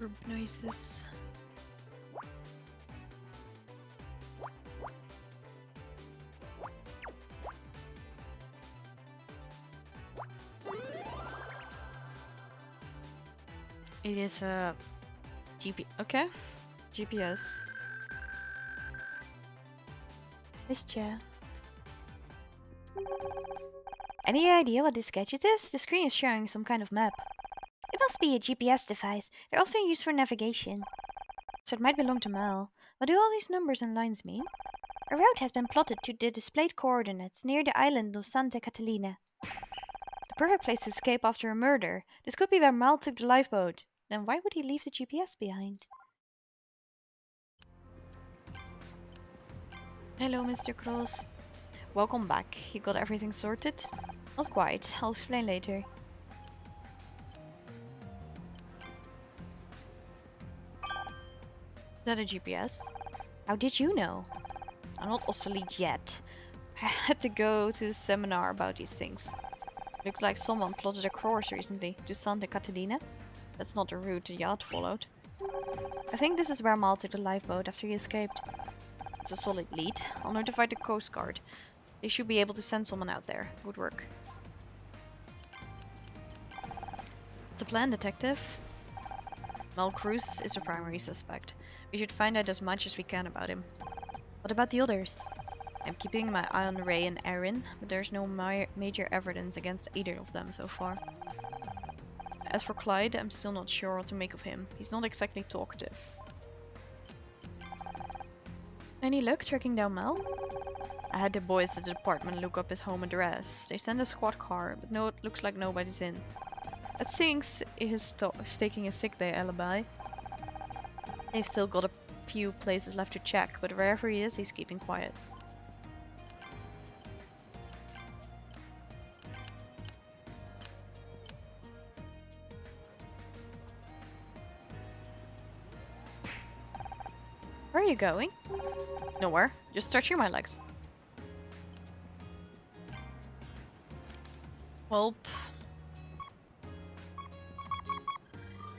Speaker 1: Group noises. It is a okay. GPS.
Speaker 2: Missed ya. Any idea what this gadget is? The screen is showing some kind of map. It must be a GPS device. They're often used for navigation. So it might belong to Mal. What do all these numbers and lines mean? A route has been plotted to the displayed coordinates near the island of Santa Catalina. The perfect place to escape after a murder. This could be where Mal took the lifeboat. Then why would he leave the GPS behind?
Speaker 1: Hello, Mr. Cross. Welcome back. You got everything sorted?
Speaker 2: Not quite. I'll explain later.
Speaker 1: Is that a GPS?
Speaker 2: How did you know?
Speaker 1: I'm not obsolete yet. I had to go to a seminar about these things. Looks like someone plotted a course recently to Santa Catalina. That's not the route the yacht followed. I think this is where Mal took the lifeboat after he escaped. It's a solid lead. I'll notify the Coast Guard. They should be able to send someone out there. Good work. The plan, detective. Mal Cruz is the primary suspect. We should find out as much as we can about him.
Speaker 2: What about the others?
Speaker 1: I'm keeping my eye on Ray and Erin, but there's no major evidence against either of them so far. As for Clyde, I'm still not sure what to make of him. He's not exactly talkative.
Speaker 2: Any luck tracking down Mal?
Speaker 1: I had the boys at the department look up his home address. They sent a squad car, but no, it looks like nobody's in. That sinks is taking a sick day alibi. They've still got a few places left to check, but wherever he is, he's keeping quiet. Where are you going? Nowhere. Just stretching my legs. Well,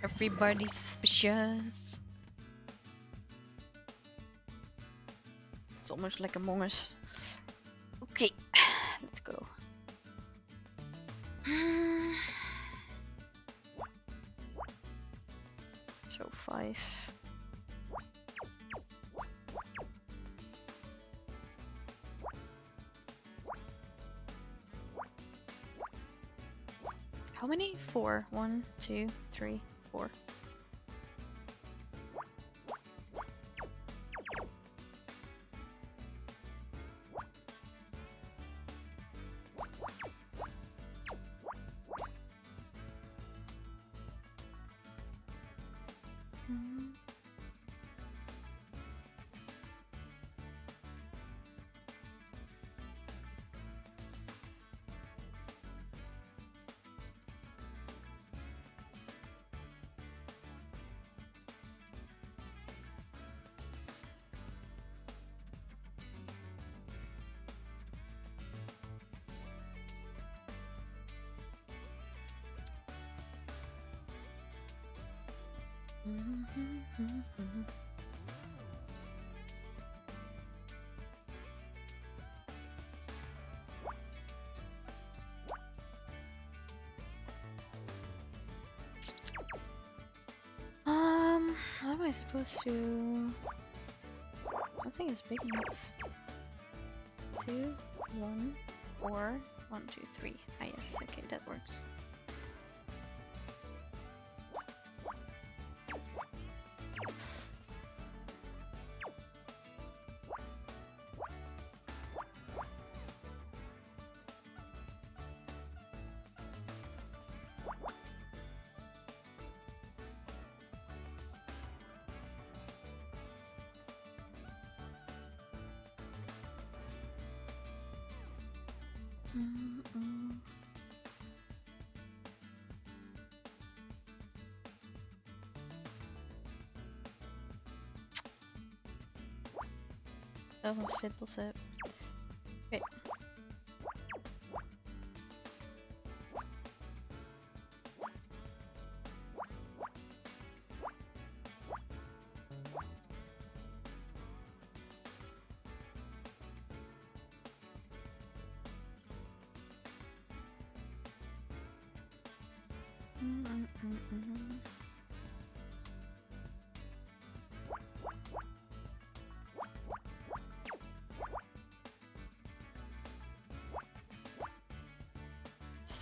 Speaker 1: everybody's suspicious. It's almost like Among Us. Okay, let's go. So 5. How many? 4. 1, 2, 3, 4. How am I supposed to? Nothing is big enough. 2, 1, 4, 1, 2, 3. Ah yes, okay, that works. Doesn't fit, does it? Okay.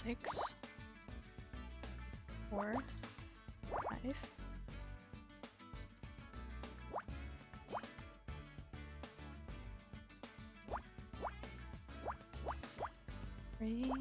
Speaker 1: Six, 4, 5. Three.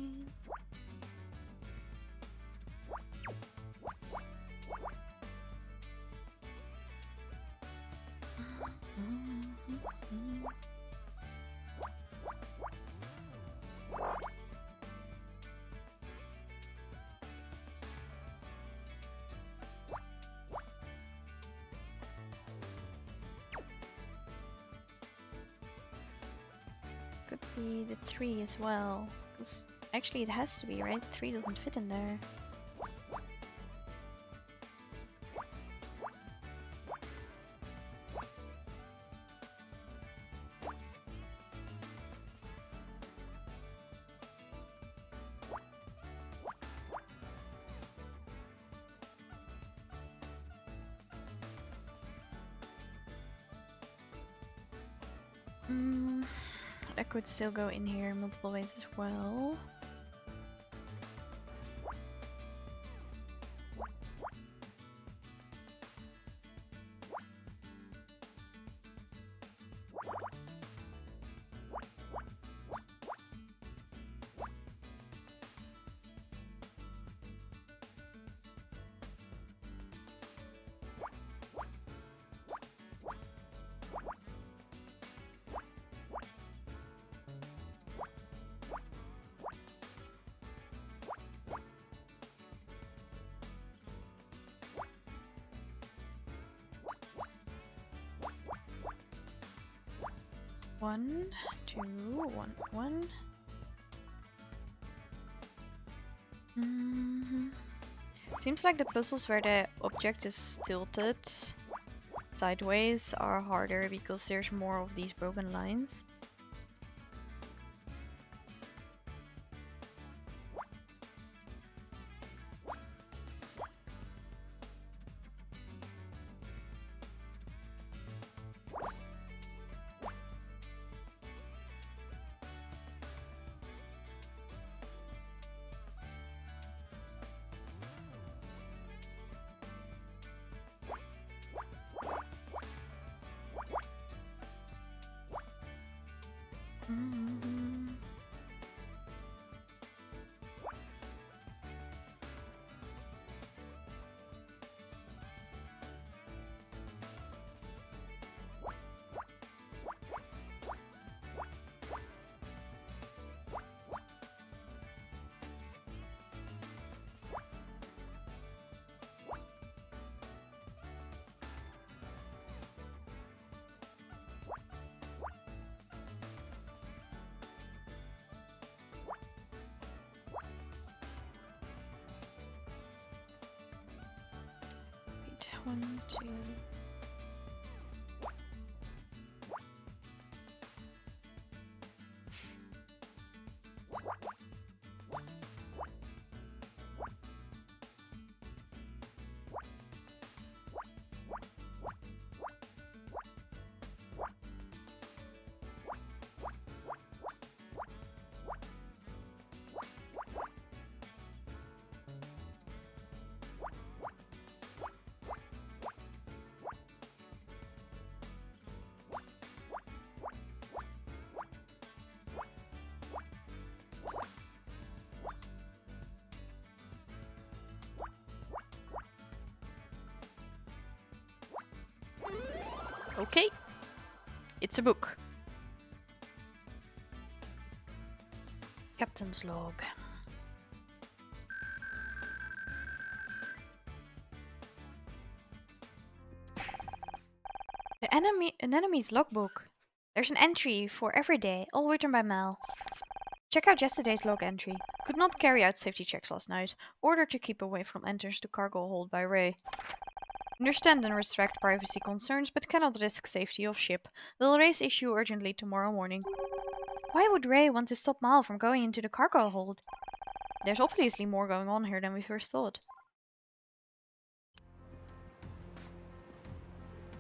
Speaker 1: Could be the 3 as well. Because actually it has to be, right? 3 doesn't fit in there. That could still go in here multiple ways as well. One, two, one, one. Seems like the puzzles where the object is tilted sideways are harder because there's more of these broken lines. 1, 2. Okay, it's a book.
Speaker 2: Captain's log. An enemy's logbook. There's an entry for every day, all written by Mal. Check out yesterday's log entry. Could not carry out safety checks last night. Ordered to keep away from entrance to cargo hold by Ray. Understand and respect privacy concerns, but cannot risk safety of ship. Will raise issue urgently tomorrow morning. Why would Ray want to stop Mal from going into the cargo hold? There's obviously more going on here than we first thought.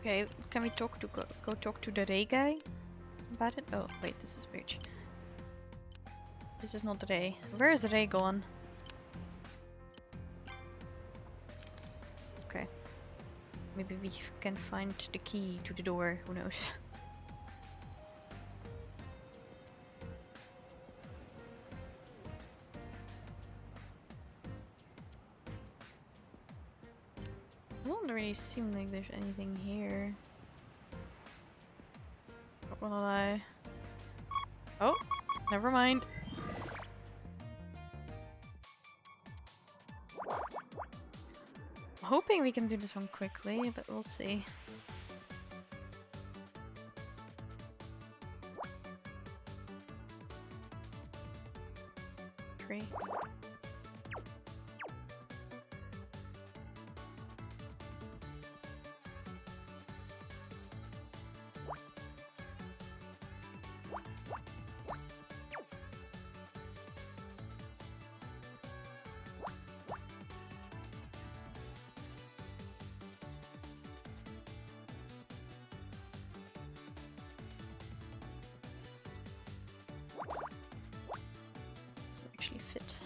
Speaker 1: Okay, can we go talk to the Ray guy about it? Oh, wait, this is Bridge. This is not Ray. Where is Ray gone? Okay. Maybe we can find the key to the door, who knows. It doesn't really seem like there's anything here. Not gonna lie. Oh, never mind. I'm hoping we can do this one quickly, but we'll see. Tree. Does it actually fit?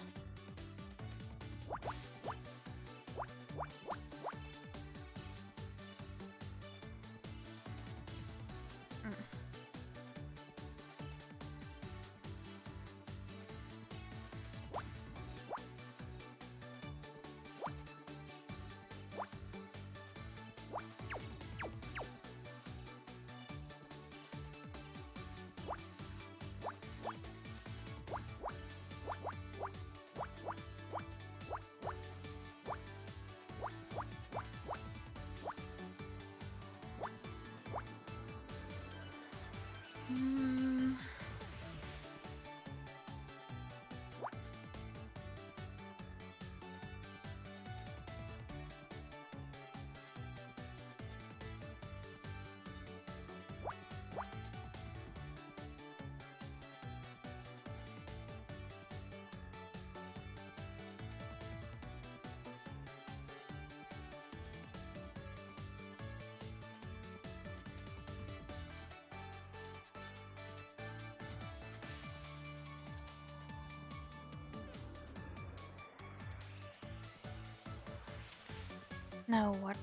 Speaker 2: Now what?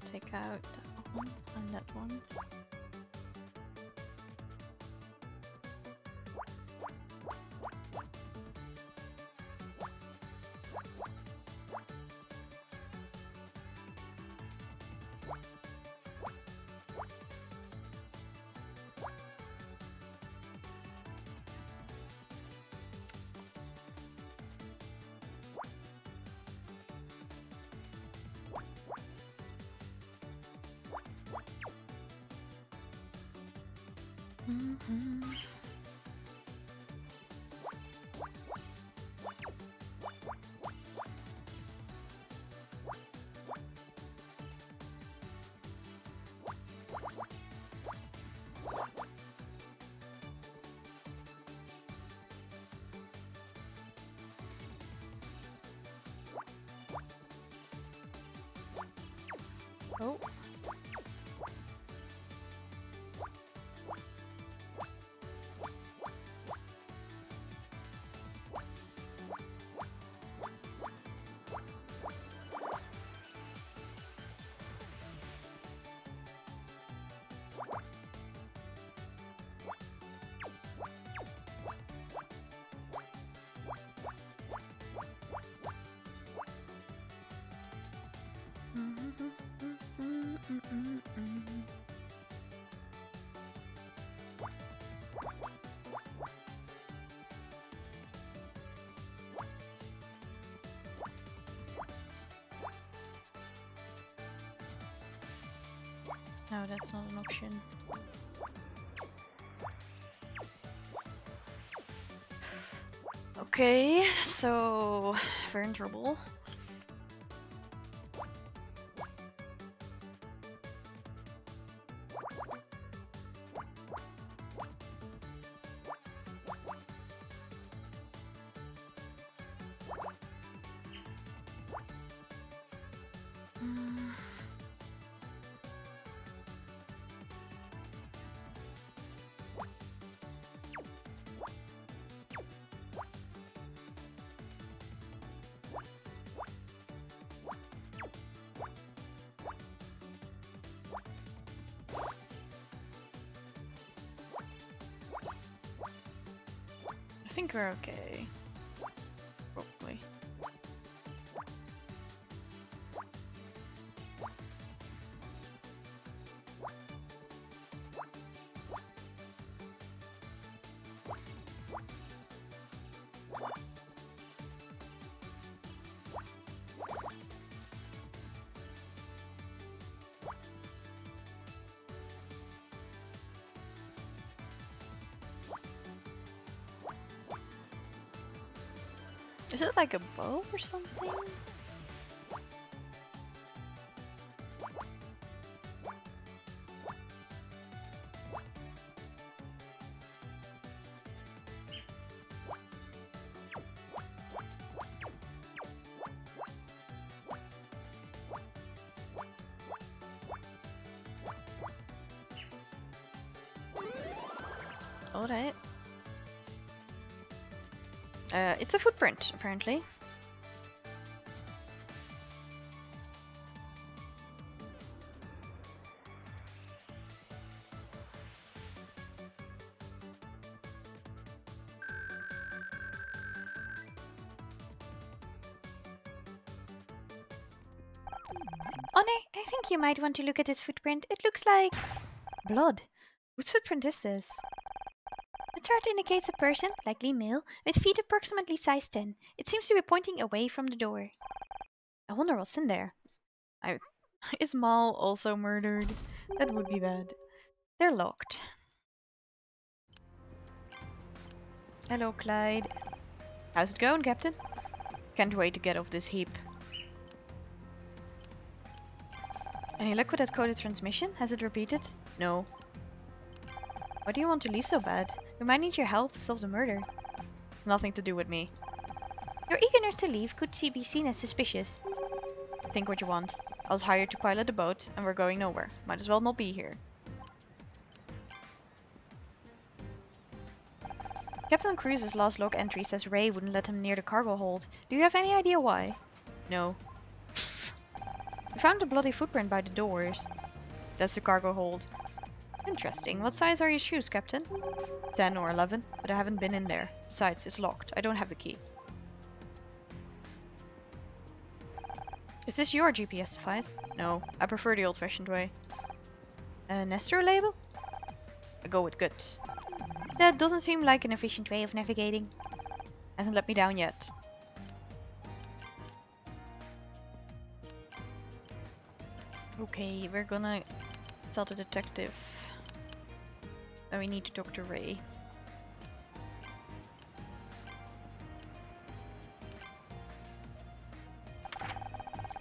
Speaker 1: Take out that one and that one. Oh. No, that's not an option. Okay, so we're in trouble. I think we're okay. Probably. Is it like a bow or something? Alright. It's a footprint, apparently.
Speaker 2: Honor, I think you might want to look at this footprint. It looks like blood. Whose footprint is this? The chart indicates a person, likely male, with feet approximately size 10. It seems to be pointing away from the door. I wonder what's in there.
Speaker 1: Is Mal also murdered? That would be bad. They're locked. Hello, Clyde. How's it going, Captain? Can't wait to get off this heap. Any luck with that coded transmission? Has it repeated? No. Why do you want to leave so bad? We might need your help to solve the murder. It's nothing to do with me.
Speaker 2: Your eagerness to leave could be seen as suspicious.
Speaker 1: Think what you want. I was hired to pilot the boat, and we're going nowhere. Might as well not be here. Captain Cruz's last log entry says Ray wouldn't let him near the cargo hold. Do you have any idea why? No. We found a bloody footprint by the doors. That's the cargo hold. Interesting. What size are your shoes, Captain? 10 or 11, but I haven't been in there. Besides, it's locked. I don't have the key. Is this your GPS device? No, I prefer the old-fashioned way. A Nestro label? I go with good. That doesn't seem like an efficient way of navigating. Hasn't let me down yet. Okay, we're gonna tell the detective that we need to talk to Ray.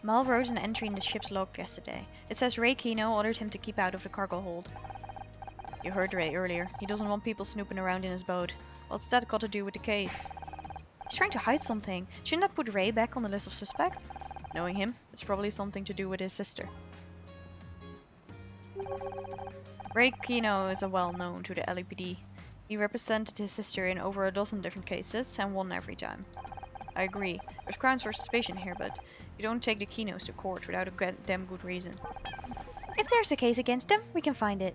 Speaker 1: Mal wrote an entry in the ship's log yesterday. It says Ray Kino ordered him to keep out of the cargo hold. You heard Ray earlier. He doesn't want people snooping around in his boat. What's that got to do with the case? He's trying to hide something. Shouldn't that put Ray back on the list of suspects? Knowing him, it's probably something to do with his sister. Ray Kino is a well-known to the LAPD. He represented his sister in over a dozen different cases and won every time. I agree. There's grounds for suspicion here, but you don't take the Kinos to court without a damn good reason.
Speaker 2: If there's a case against them, we can find it.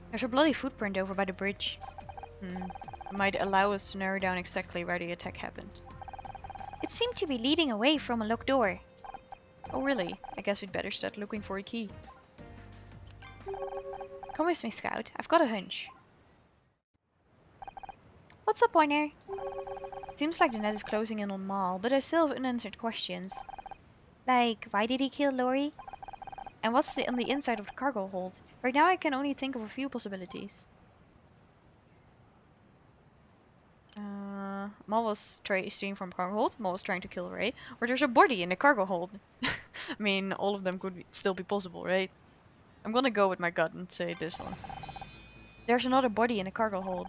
Speaker 1: There's a bloody footprint over by the bridge. It might allow us to narrow down exactly where the attack happened.
Speaker 2: It seemed to be leading away from a locked door.
Speaker 1: Oh really? I guess we'd better start looking for a key.
Speaker 2: Come with me, Scout. I've got a hunch. What's up, Pointer?
Speaker 1: Seems like the net is closing in on Mal, but I still have unanswered questions.
Speaker 2: Like, why did he kill Lori?
Speaker 1: And what's on the inside of the cargo hold? Right now I can only think of a few possibilities. Mal was stealing from cargo hold, Mal was trying to kill Ray, or there's a body in the cargo hold. I mean, all of them could still be possible, right? I'm gonna go with my gut and say this one. There's another body in the cargo hold.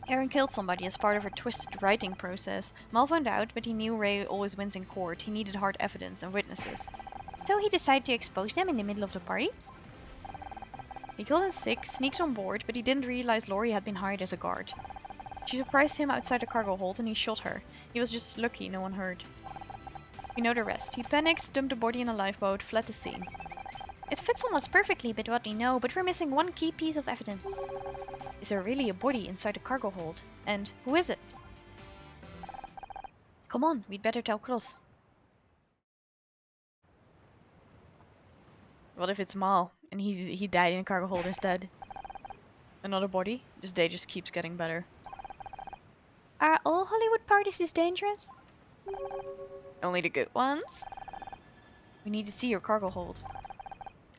Speaker 1: Erin killed somebody as part of her twisted writing process. Mal found out, but he knew Ray always wins in court. He needed hard evidence and witnesses.
Speaker 2: So he decided to expose them in the middle of the party?
Speaker 1: He killed in sick, sneaked on board, but he didn't realize Lori had been hired as a guard. She surprised him outside the cargo hold and he shot her. He was just lucky no one heard. You know the rest. He panicked, dumped the body in a lifeboat, fled the scene.
Speaker 2: It fits almost perfectly with what we know, but we're missing one key piece of evidence.
Speaker 1: Is there really a body inside the cargo hold? And who is it? Come on, we'd better tell Cross. What if it's Mal and he died in a cargo hold instead? Another body? This day just keeps getting better.
Speaker 2: Are all Hollywood parties this dangerous?
Speaker 1: Only the good ones? We need to see your cargo hold.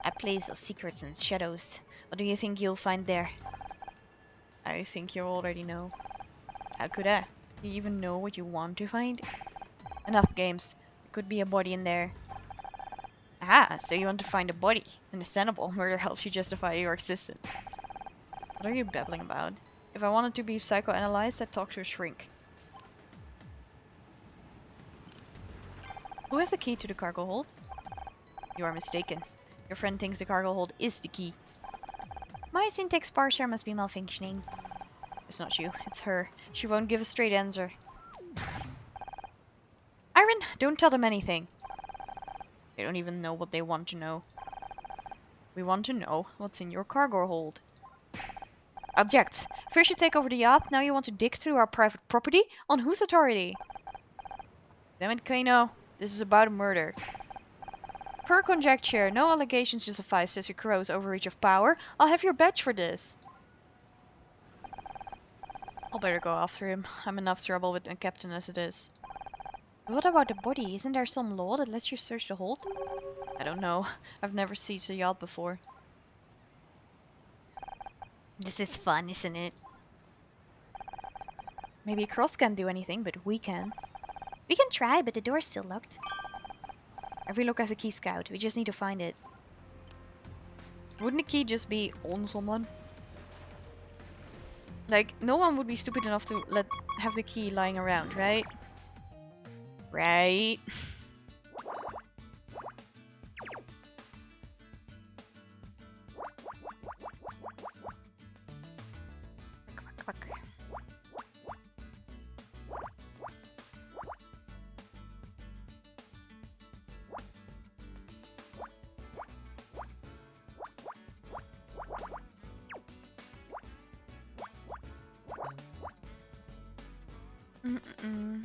Speaker 2: A place of secrets and shadows. What do you think you'll find there?
Speaker 1: I think you already know. How could I? Do you even know what you want to find? Enough games. There could be a body in there. Ah, so you want to find a body. Understandable. Murder helps you justify your existence. What are you babbling about? If I wanted to be psychoanalyzed, I'd talk to a shrink. Who has the key to the cargo hold? You are mistaken. Your friend thinks the cargo hold is the key.
Speaker 2: My syntax parser must be malfunctioning.
Speaker 1: It's not you, it's her. She won't give a straight answer. Iron, don't tell them anything. They don't even know what they want to know. We want to know what's in your cargo hold. Object. First you take over the yacht, now you want to dig through our private property? On whose authority? Damn it, Kano. This is about a murder. Per conjecture, no allegations justify Sister Crow's overreach of power. I'll have your badge for this. I'll better go after him. I'm enough trouble with the captain as it is.
Speaker 2: What about the body? Isn't there some law that lets you search the hold?
Speaker 1: I don't know. I've never seized a yacht before.
Speaker 2: This is fun, isn't it?
Speaker 1: Maybe Cross can't do anything, but we can.
Speaker 2: We can try, but the door's still locked.
Speaker 1: Every look has a key, Scout. We just need to find it. Wouldn't the key just be on someone? Like, no one would be stupid enough to have the key lying around, right? Right? Mm-mm.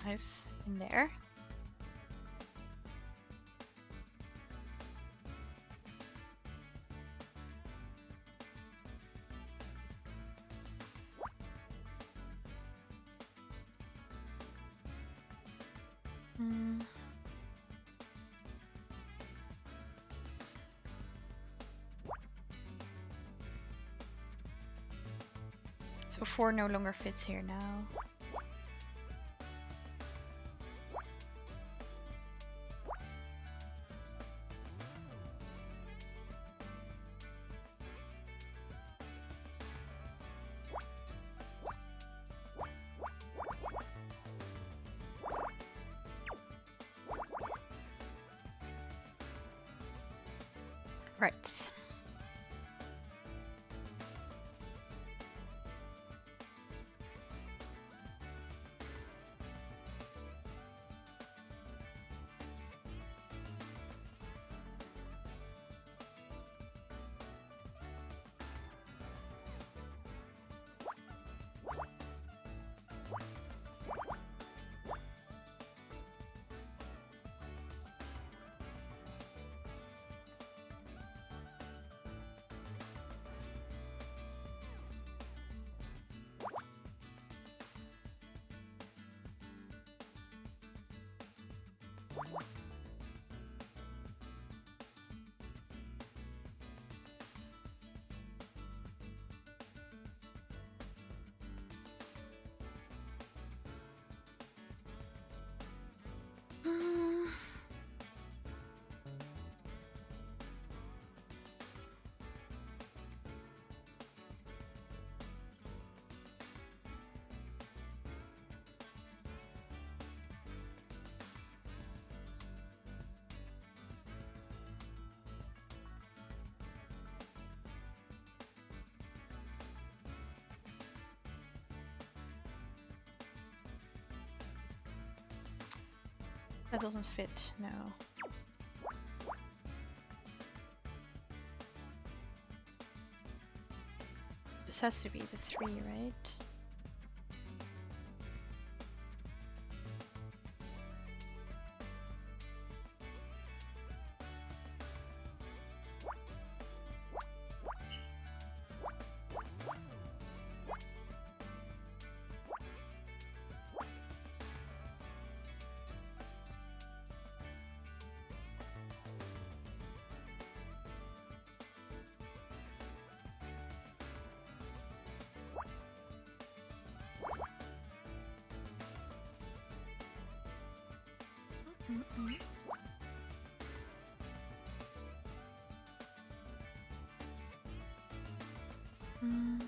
Speaker 1: Five in there. Hmm. So 4 no longer fits here now.
Speaker 2: Right.
Speaker 1: That doesn't fit, no. This has to be the 3, right? Mm-mm. Mm.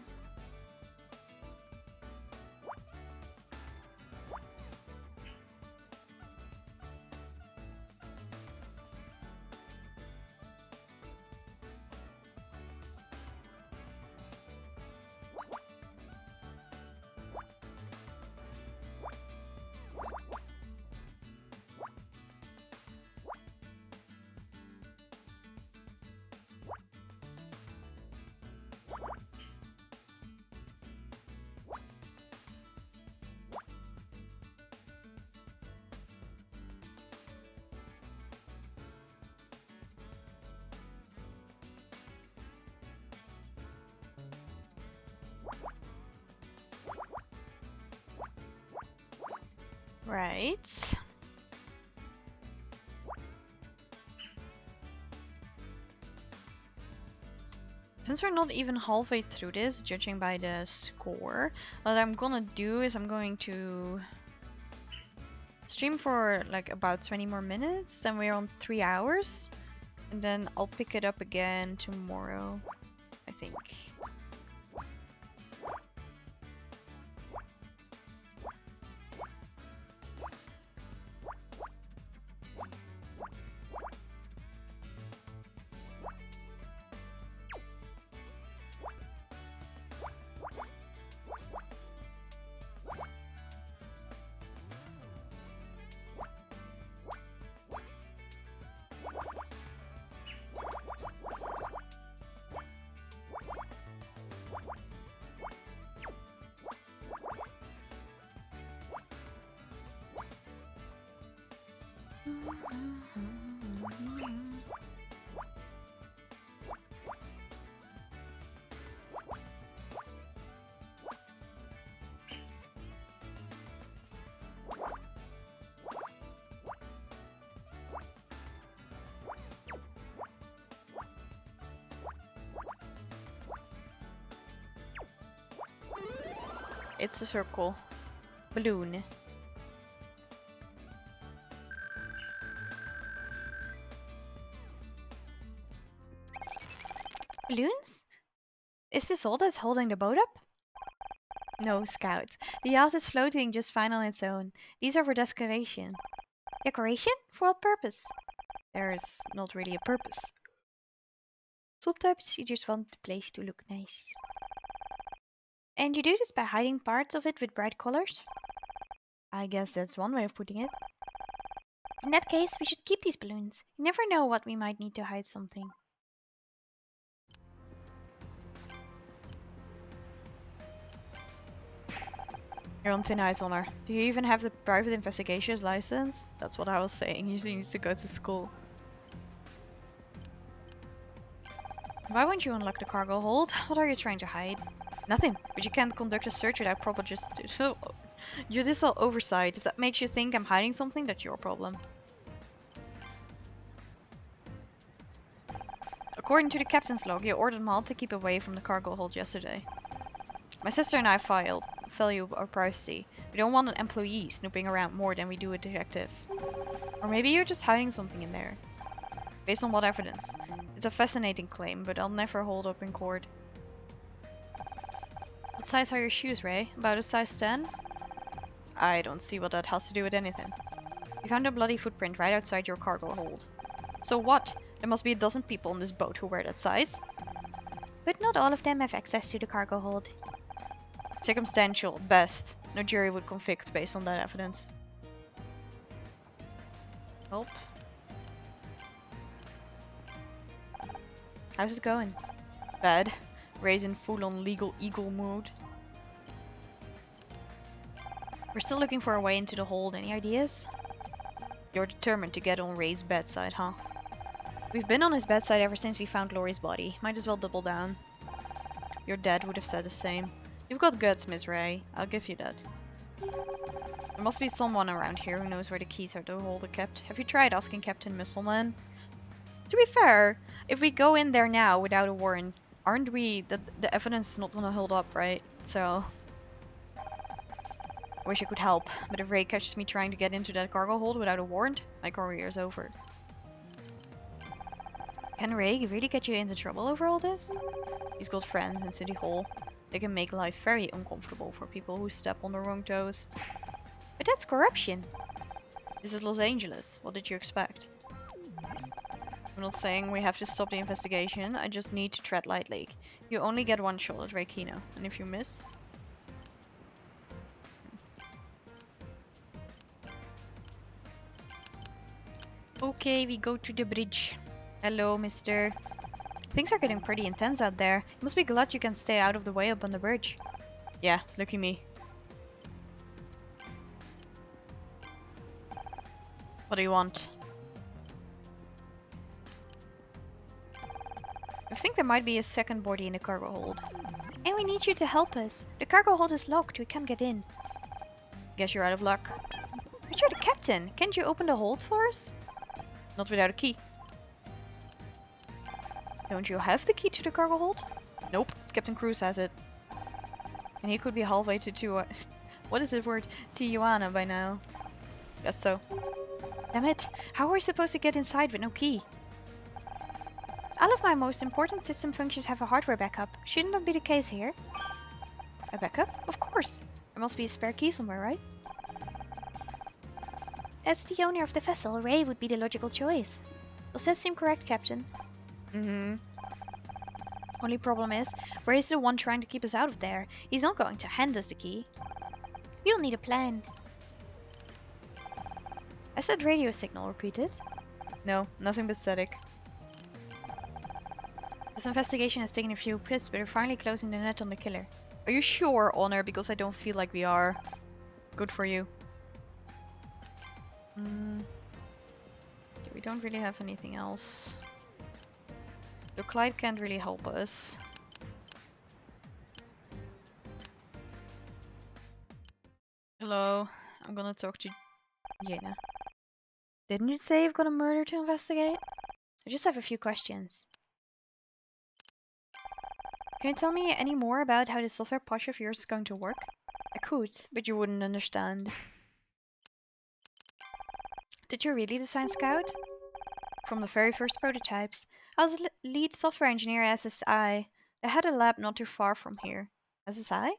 Speaker 1: Right. Since we're not even halfway through this, judging by the score, what I'm gonna do is I'm going to stream for like about 20 more minutes, then we're on 3 hours, and then I'll pick it up again tomorrow, I think. It's a circle. Balloon.
Speaker 2: Balloons? Is this all that's holding the boat up? No, Scout. The yacht is floating just fine on its own. These are for decoration. Decoration? For what purpose?
Speaker 1: There's not really a purpose.
Speaker 2: Sometimes you just want the place to look nice. And you do this by hiding parts of it with bright colors? I guess that's one way of putting it. In that case, we should keep these balloons. You never know what we might need to hide something.
Speaker 1: You're on thin ice, Honor. Do you even have the private investigator's license? That's what I was saying. He needs to go to school. Why won't you unlock the cargo hold? What are you trying to hide? Nothing. But you can't conduct a search without proper judicial oversight. If that makes you think I'm hiding something, that's your problem. According to the captain's log, you ordered Mal to keep away from the cargo hold yesterday. My sister and I value our privacy. We don't want an employee snooping around more than we do a detective. Or maybe you're just hiding something in there. Based on what evidence? It's a fascinating claim, but I'll never hold up in court. What size are your shoes, Ray? About a size 10? I don't see what that has to do with anything. We found a bloody footprint right outside your cargo hold. So what? There must be a dozen people on this boat who wear that size.
Speaker 2: But not all of them have access to the cargo hold.
Speaker 1: Circumstantial, at best. No jury would convict based on that evidence. Help. How's it going? Bad. Ray's in full-on legal eagle mood. We're still looking for a way into the hold. Any ideas? You're determined to get on Ray's bedside, huh? We've been on his bedside ever since we found Laurie's body. Might as well double down. Your dad would have said the same. You've got guts, Miss Ray. I'll give you that. There must be someone around here who knows where the keys are to the hold are kept. Have you tried asking Captain Musselman? To be fair, if we go in there now without a warrant, aren't we... the evidence is not gonna hold up, right? So... I wish I could help, but if Ray catches me trying to get into that cargo hold without a warrant, my career's over. Can Ray really get you into trouble over all this? He's got friends in City Hall. They can make life very uncomfortable for people who step on the wrong toes.
Speaker 2: But that's corruption.
Speaker 1: This is Los Angeles. What did you expect? I'm not saying we have to stop the investigation. I just need to tread lightly. You only get one shot at Ray Kino, and if you miss... Okay, we go to the bridge. Hello, mister. Things are getting pretty intense out there. You must be glad you can stay out of the way up on the bridge. Yeah, lucky me. What do you want? I think there might be a second body in the cargo hold.
Speaker 2: And we need you to help us. The cargo hold is locked. We can't get in.
Speaker 1: Guess you're out of luck.
Speaker 2: But you're the captain. Can't you open the hold for us?
Speaker 1: Not without a key. Don't you have the key to the cargo hold? Nope. Captain Cruz has it. And he could be halfway to what is the word? Tijuana by now. Guess so.
Speaker 2: Damn it. How are we supposed to get inside with no key? All of my most important system functions have a hardware backup. Shouldn't that be the case here?
Speaker 1: A backup?
Speaker 2: Of course. There must be a spare key somewhere, right? As the owner of the vessel, Ray would be the logical choice. Does that seem correct, Captain?
Speaker 1: Mm-hmm.
Speaker 2: Only problem is, Ray's the one trying to keep us out of there. He's not going to hand us the key. We'll need a plan. I said radio signal, repeated.
Speaker 1: No, nothing but static.
Speaker 2: This investigation has taken a few twists, but we're finally closing the net on the killer.
Speaker 1: Are you sure, Honor? Because I don't feel like we are. Good for you. We don't really have anything else. So Clyde can't really help us. Hello, I'm gonna talk to Jena.
Speaker 2: Didn't you say you've got a murder to investigate? I just have a few questions. Can you tell me any more about how the software push of yours is going to work?
Speaker 1: I could, but you wouldn't understand.
Speaker 2: Did you really design Scout?
Speaker 1: From the very first prototypes.
Speaker 2: I was lead software engineer at SSI.
Speaker 1: I had a lab not too far from here.
Speaker 2: SSI?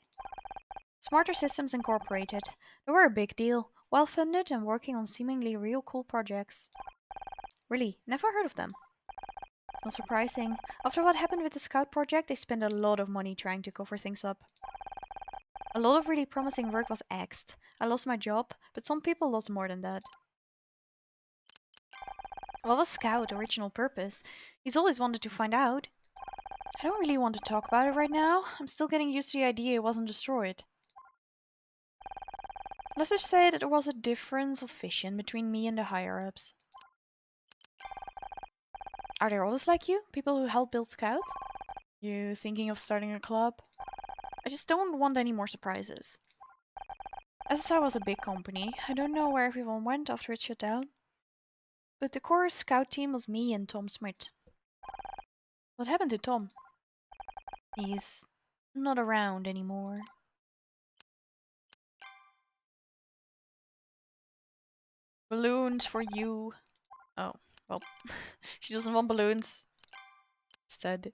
Speaker 1: Smarter Systems Incorporated. They were a big deal, well funded and working on seemingly real cool projects.
Speaker 2: Really? Never heard of them. Not surprising. After what happened with the scout project, they spent a lot of money trying to cover things up. A lot of really promising work was axed. I lost my job, but some people lost more than that. What was Scout's original purpose? He's always wanted to find out. I don't really want to talk about it right now. I'm still getting used to the idea it wasn't destroyed. Let's just say that there was a difference of vision between me and the higher-ups. Are there others like you? People who help build Scout? You thinking of starting a club? I just don't want any more surprises. SSI was a big company. I don't know where everyone went after it shut down. But the core Scout team was me and Tom Smith. What happened to Tom? He's not around anymore. Balloons for you. Oh, well, she doesn't want balloons. Sad.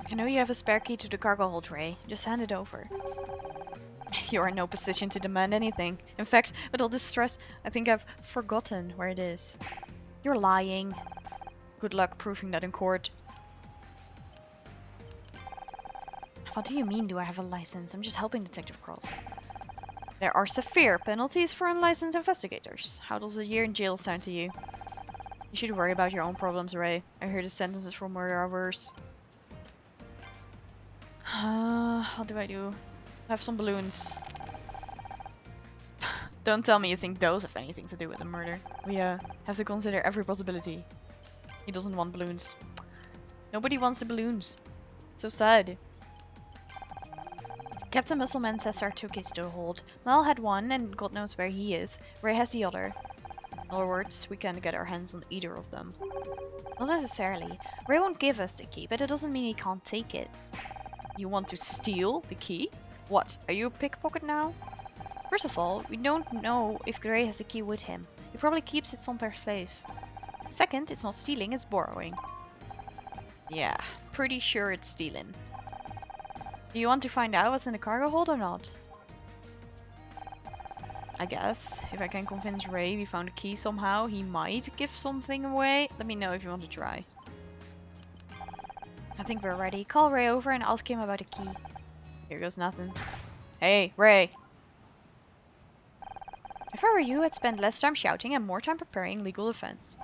Speaker 2: I know you have a spare key to the cargo hold, Ray. Just hand it over. You are in no position to demand anything. In fact, with all this stress, I think I've forgotten where it is. You're lying. Good luck proving that in court. What do you mean, do I have a license? I'm just helping Detective Cross. There are severe penalties for unlicensed investigators. How does a year in jail sound to you? You should worry about your own problems, Ray. I hear the sentences for murder are worse. What do I do? Have some balloons. Don't tell me you think those have anything to do with the murder. We have to consider every possibility. He doesn't want balloons. Nobody wants the balloons. So sad. Captain Musselman says our two keys to the hold. Mal had one, and God knows where he is. Ray has the other. In other words, we can't get our hands on either of them. Not necessarily. Ray won't give us the key, but it doesn't mean he can't take it. You want to steal the key? What, are you a pickpocket now? First of all, we don't know if Gray has the key with him. He probably keeps it someplace safe. Second, it's not stealing, it's borrowing. Yeah, pretty sure it's stealing. Do you want to find out what's in the cargo hold or not? I guess. If I can convince Ray we found a key somehow, he might give something away. Let me know if you want to try. I think we're ready. Call Ray over and ask him about the key. Here goes nothing. Hey, Ray! If I were you, I'd spend less time shouting and more time preparing legal defense.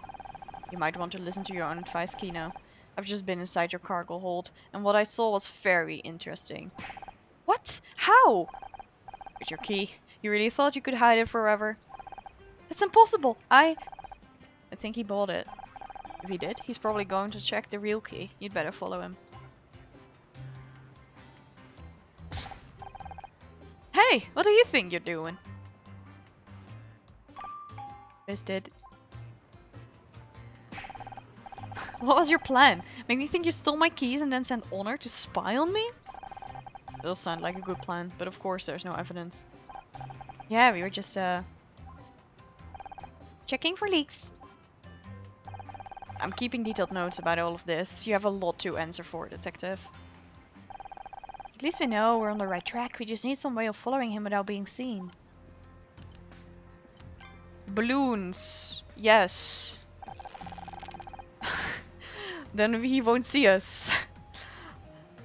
Speaker 2: You might want to listen to your own advice, Kino. I've just been inside your cargo hold, and what I saw was very interesting. What? How? With your key. You really thought you could hide it forever? That's impossible! I think he bought it. If he did, he's probably going to check the real key. You'd better follow him. Hey! What do you think you're doing? Did. What was your plan? Make me think you stole my keys and then send Honor to spy on me? It does sound like a good plan, but of course there's no evidence. Yeah, we were just checking for leaks. I'm keeping detailed notes about all of this. You have a lot to answer for, Detective. At least we know we're on the right track. We just need some way of following him without being seen. Balloons. Yes. Then he won't see us.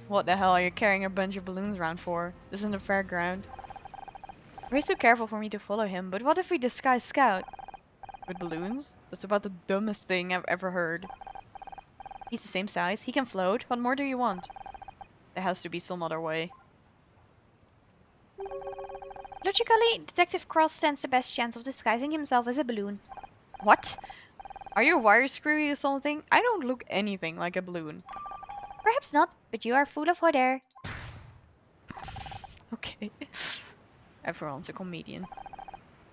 Speaker 2: What the hell are you carrying a bunch of balloons around for? This isn't a fairground. Ray's too careful for me to follow him, but what if we disguise Scout? With balloons? That's about the dumbest thing I've ever heard. He's the same size, he can float. What more do you want? There has to be some other way. Logically, Detective Cross stands the best chance of disguising himself as a balloon. What? Are you wire screwy or something? I don't look anything like a balloon. Perhaps not, but you are full of hot air. Okay. Everyone's a comedian.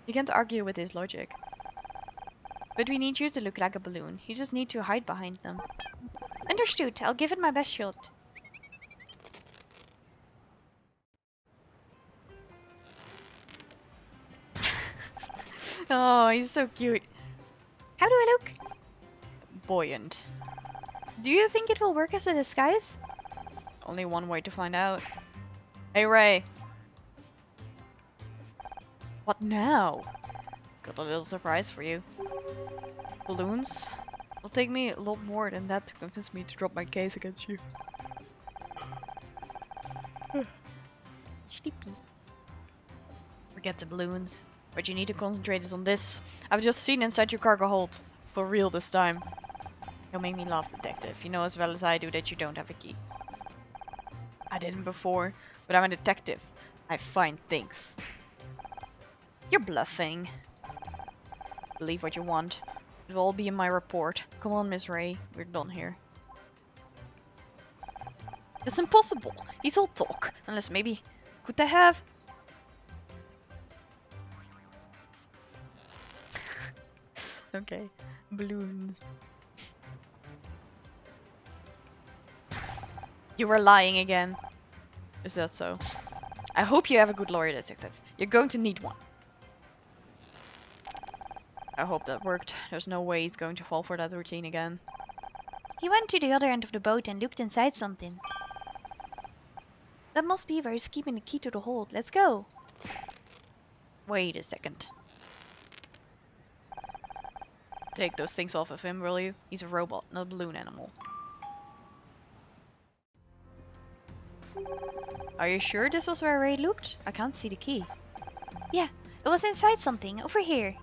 Speaker 2: You can't argue with his logic. But we need you to look like a balloon. You just need to hide behind them. Understood. I'll give it my best shot. Oh, he's so cute. How do I look? Buoyant. Do you think it will work as a disguise?
Speaker 1: only one way to find out. Hey Ray! What now? Got a little surprise for you. Balloons? It'll take me a lot more than that to convince me to drop my case against you.
Speaker 2: Sleepy.
Speaker 1: Forget the balloons. What you need to concentrate is on this. I've just seen inside your cargo hold. For real this time. Don't make me laugh, detective. You know as well as I do that you don't have a key. I didn't before, but I'm a detective. I find things. You're bluffing. Believe what you want. It will all be in my report. Come on, Miss Ray. We're done here. That's impossible. He's all talk. Unless maybe... Could they have... Okay. Balloons. You were lying again. Is that so? I hope you have a good lawyer, detective. You're going to need one. I hope that worked. There's no way he's going to fall for that routine again.
Speaker 2: He went to the other end of the boat and looked inside something. That must be where he's keeping the key to the hold. Let's go.
Speaker 1: Wait a second. Take those things off of him, will you? He's a robot, not a balloon animal. Are you sure this was where Ray looked? I can't see the key.
Speaker 2: Yeah, it was inside something. Over here.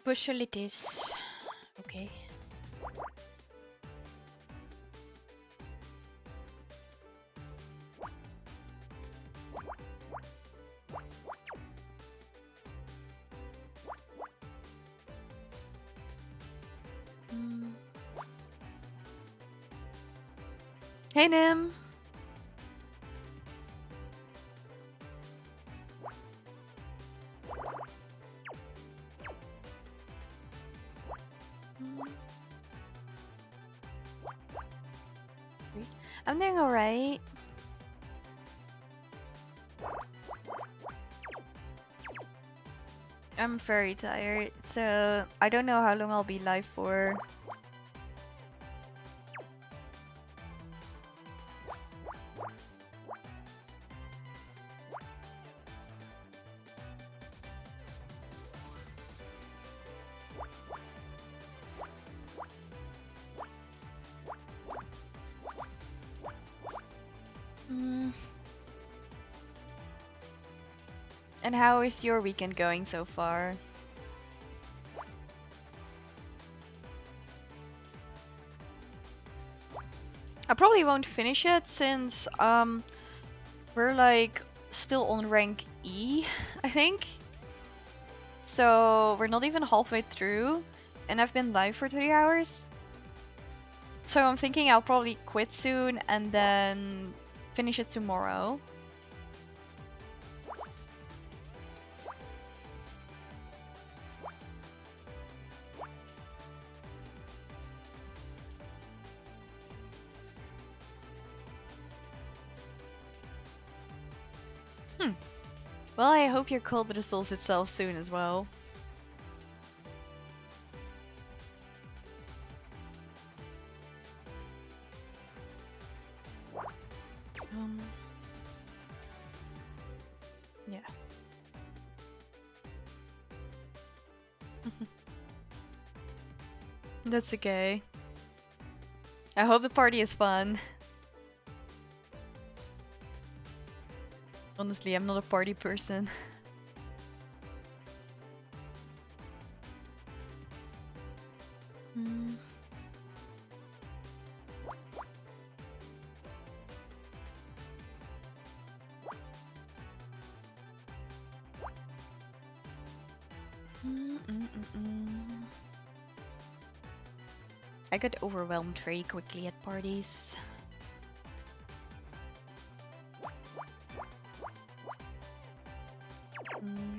Speaker 1: Facilities.
Speaker 2: Okay.
Speaker 1: Hey, Nim.
Speaker 2: I'm doing alright.
Speaker 1: I'm very tired, so I don't know how long I'll be live for. And how is your weekend going so far? I probably won't finish it since we're like still on rank E, I think. So we're not even halfway through and I've been live for 3 hours. So I'm thinking I'll probably quit soon and then finish it tomorrow. Well, I hope your cold resolves itself soon as well. Yeah. That's okay. I hope the party is fun. Honestly, I'm not a party person. I get overwhelmed very quickly at parties.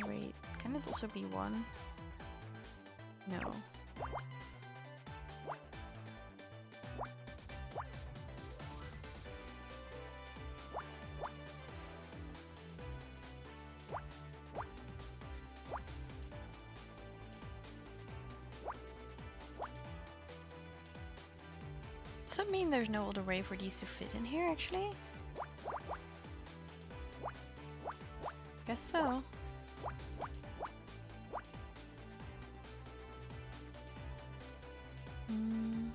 Speaker 1: Wait, can it also be one? No. Does that mean there's no other way for these to fit in here, actually? Guess so. Hmm.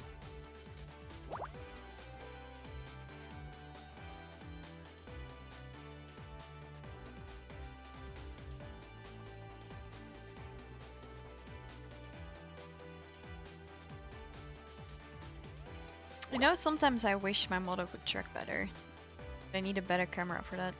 Speaker 1: You know, sometimes I wish my model could track better. But I need a better camera for that.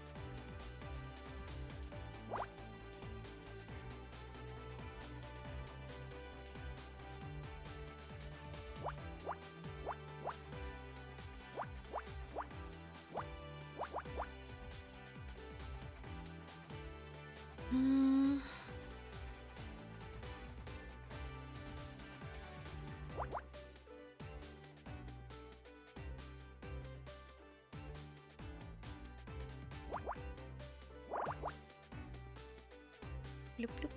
Speaker 1: Hmm. Bloop, bloop.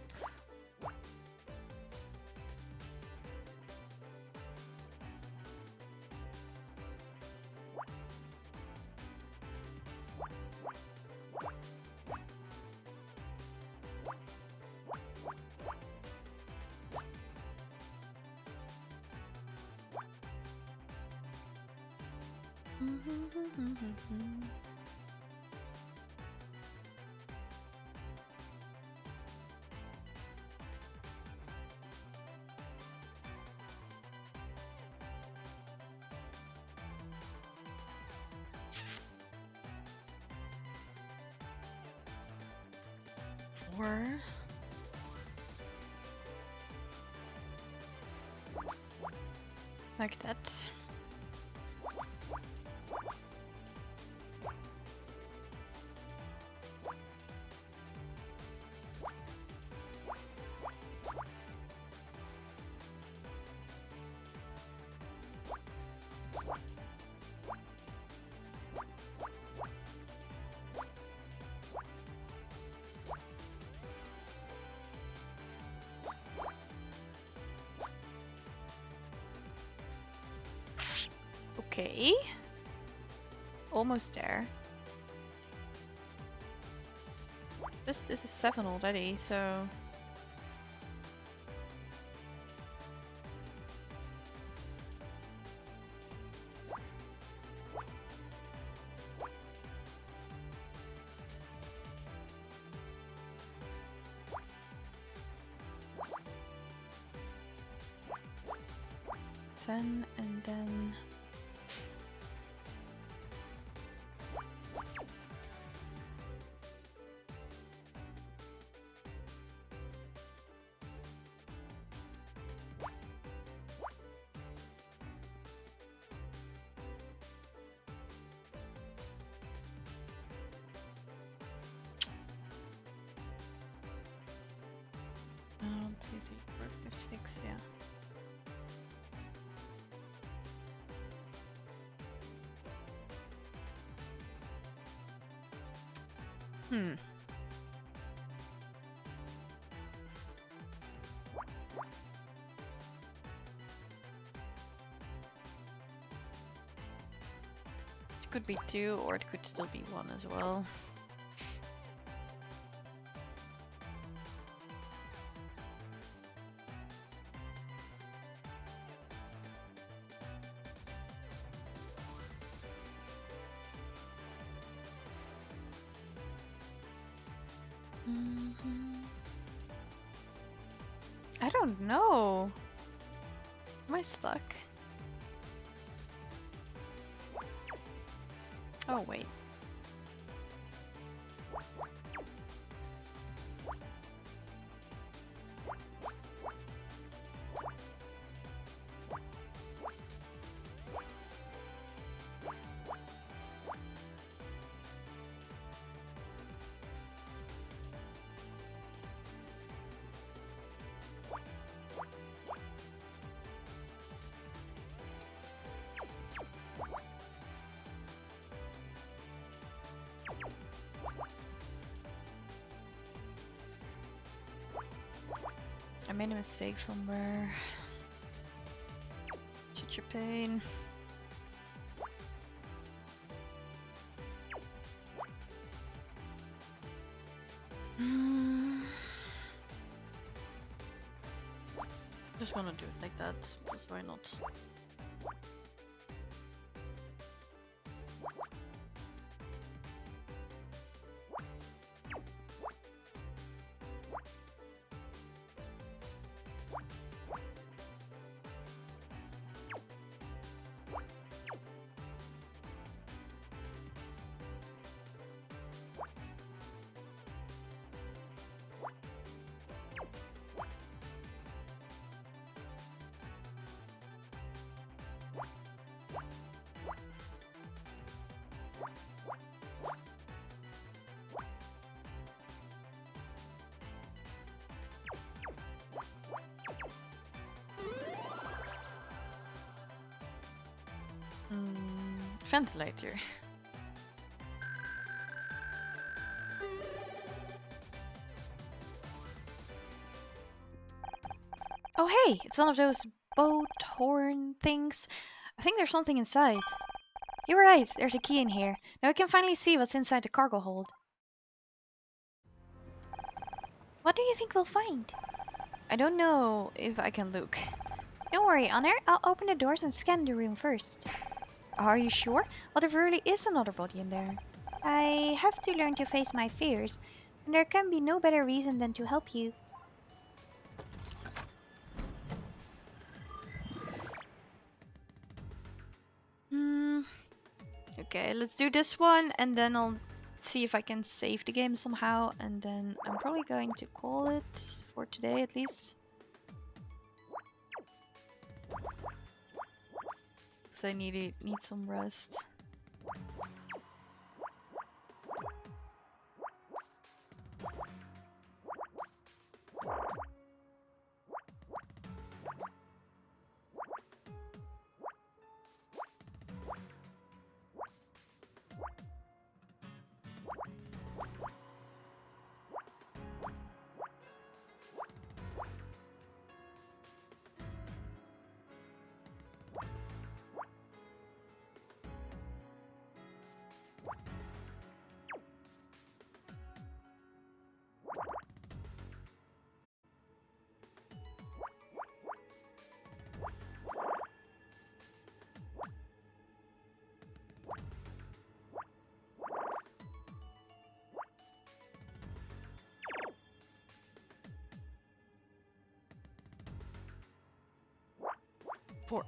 Speaker 1: Four. Like that. Okay. Almost there. This is 7 already, so... Ten, and then... One, two, three, four, five, six, yeah. Hmm. It could be 2, or it could still be 1 as well. I don't know. Am I stuck? Oh, wait. I made a mistake somewhere. Such a pain. just gonna do it like that, because why not? Ventilator.
Speaker 2: Oh hey, it's one of those boat horn things. I think there's something inside. You were right, there's a key in here. Now we can finally see what's inside the cargo hold. What do you think we'll find?
Speaker 1: I don't know if I can look.
Speaker 2: Don't worry, Honor. I'll open the doors and scan the room first. Are you sure? Well, there really is another body in there. I have to learn to face my fears, and there can be no better reason than to help you.
Speaker 1: Okay, let's do this one, and then I'll see if I can save the game somehow, and then I'm probably going to call it for today at least. Because I need some rest. Four.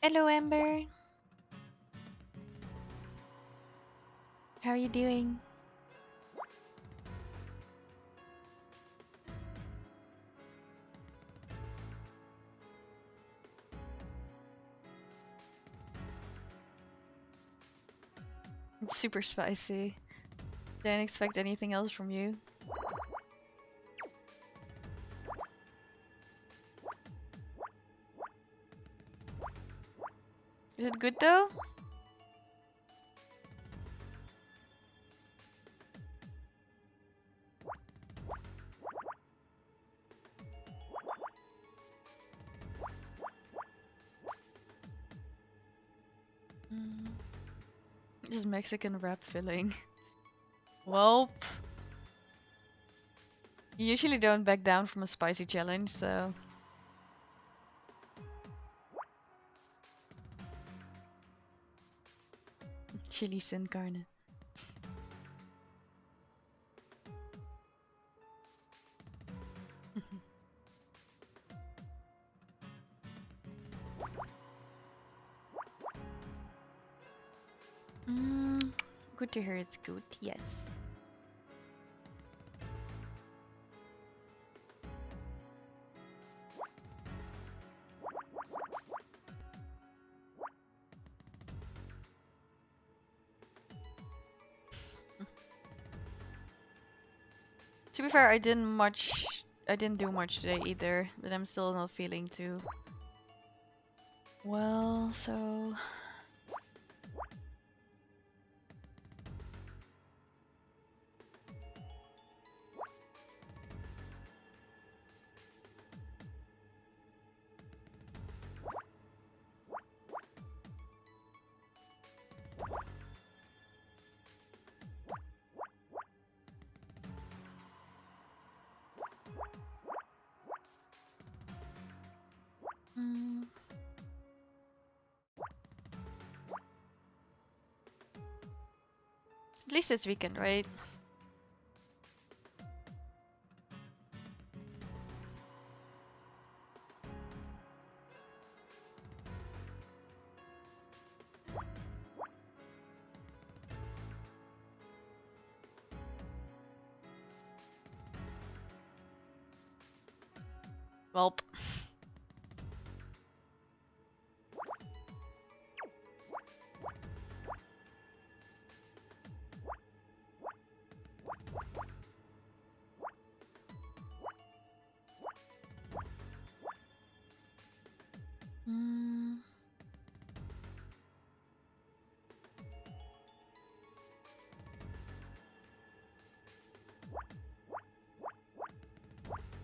Speaker 2: Hello, Amber. How are you doing?
Speaker 1: It's super spicy. Didn't expect anything else from you. Is it good though? Just Mexican wrap filling. Welp. You usually don't back down from a spicy challenge, so... Chili sin carne. Good to hear it's good, yes. To be fair, I didn't much I didn't do much today either, but I'm still not feeling too well, so... Mm. At least it's weekend, right? Welp. Mm.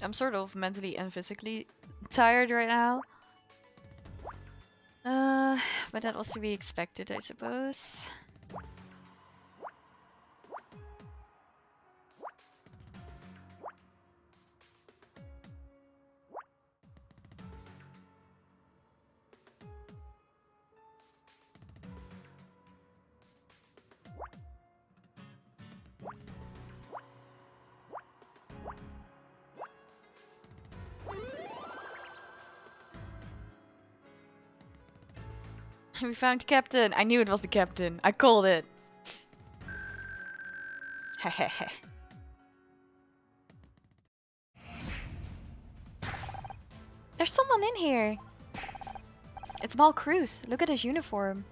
Speaker 1: I'm sort of mentally and physically tired right now. But that was to be expected, I suppose. We found Captain. I knew it was the Captain. I called it. Hehehe.
Speaker 2: There's someone in here. It's Mal Cruz. Look at his uniform.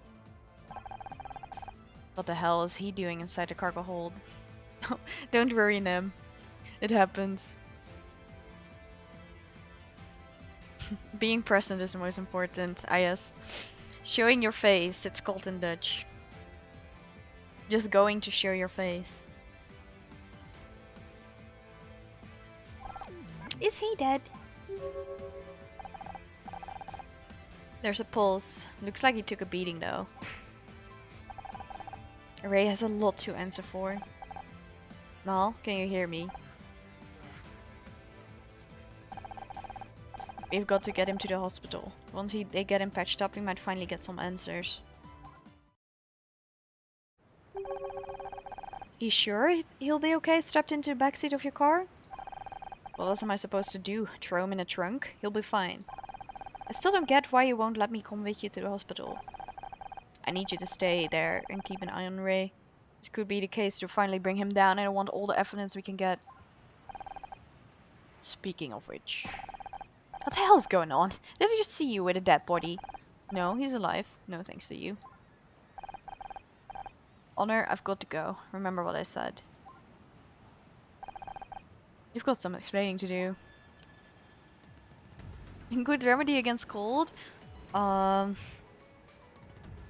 Speaker 1: What the hell is he doing inside the cargo hold? Don't worry, Nim. It happens. Being present is the most important, I guess. Showing your face, it's called in Dutch. Just going to show your face.
Speaker 2: Is he dead?
Speaker 1: There's a pulse. Looks like he took a beating though. Ray has a lot to answer for. Mal, can you hear me? We've got to get him to the hospital. Once they get him patched up, we might finally get some answers.
Speaker 2: You sure he'll be okay strapped into the backseat of your car?
Speaker 1: What else am I supposed to do? Throw him in a trunk? He'll be fine.
Speaker 2: I still don't get why you won't let me come with you to the hospital.
Speaker 1: I need you to stay there and keep an eye on Ray. This could be the case to finally bring him down, and I want all the evidence we can get. Speaking of which... What the hell is going on? Did I just see you with a dead body? No, he's alive. No thanks to you. Honor, I've got to go. Remember what I said. You've got some explaining to do. Good remedy against cold? I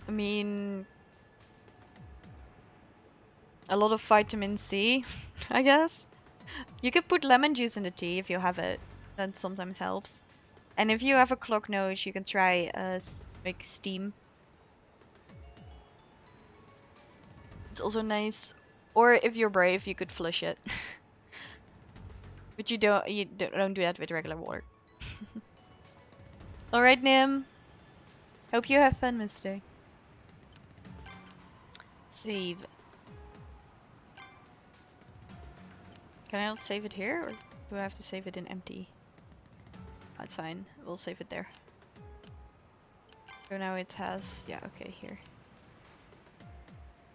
Speaker 1: mean... A lot of vitamin C, I guess. You could put lemon juice in the tea if you have it. That sometimes helps. And if you have a clogged nose, you can try like steam. It's also nice. Or if you're brave, you could flush it. But you don't do that with regular water. Alright, Nim. Hope you have fun, mister. Save. Can I not save it here, or do I have to save it in empty? That's fine. We'll save it there. So now it has... Yeah, okay, here.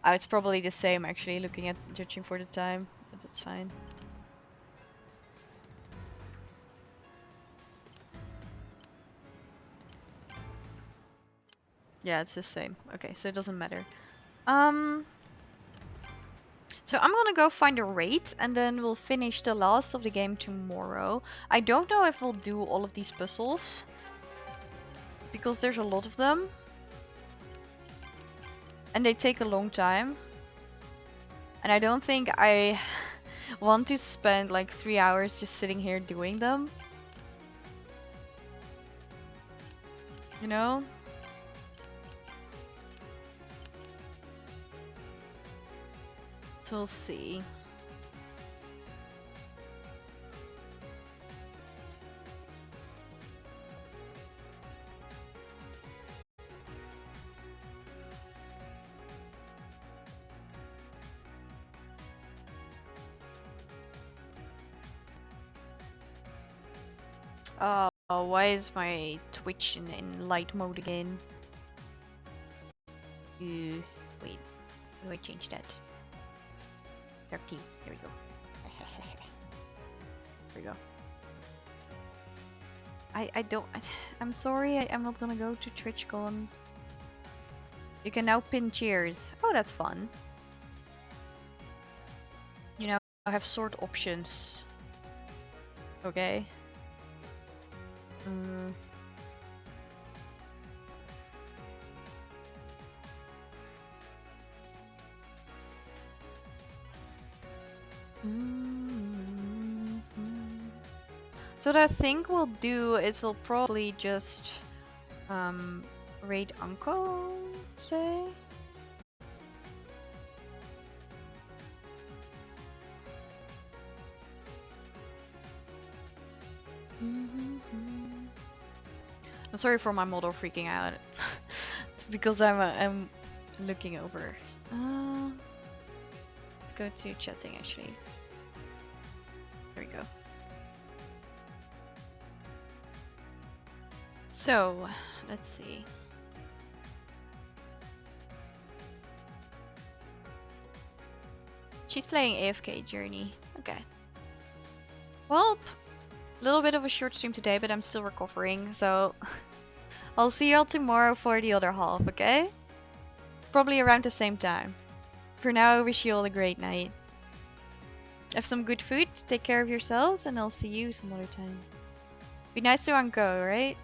Speaker 1: Oh, it's probably the same, actually, judging for the time. But that's fine. Yeah, it's the same. Okay, so it doesn't matter. So So I'm gonna go find a raid and then we'll finish the last of the game tomorrow. I don't know if we'll do all of these puzzles because there's a lot of them and they take a long time. And I don't think I want to spend like 3 hours just sitting here doing them. You know? So we'll see. Oh, why is my Twitch in light mode again? Wait, how do I change that? 13. Here we go. Here we go. I don't. I'm sorry. I'm not gonna go to TwitchCon. You can now pin cheers. Oh, that's fun. You know, I have sort options. Okay. So what I think we'll do is we'll probably just raid Uncle today. I'm sorry for my model freaking out. It's because I'm looking over. Let's go to chatting actually. There we go. So, let's see. She's playing AFK Journey. Okay. Well, a little bit of a short stream today, but I'm still recovering, so I'll see y'all tomorrow for the other half, okay? Probably around the same time. For now, I wish you all a great night. Have some good food, take care of yourselves, and I'll see you some other time. Be nice to Anko, right?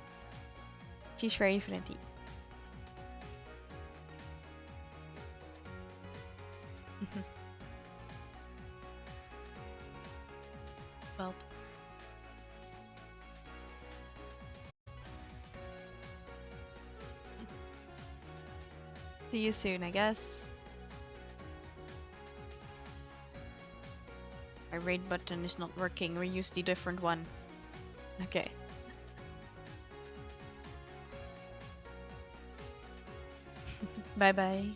Speaker 1: She's very friendly. Well. See you soon, I guess. My raid button is not working. We use the different one. Okay. Bye bye.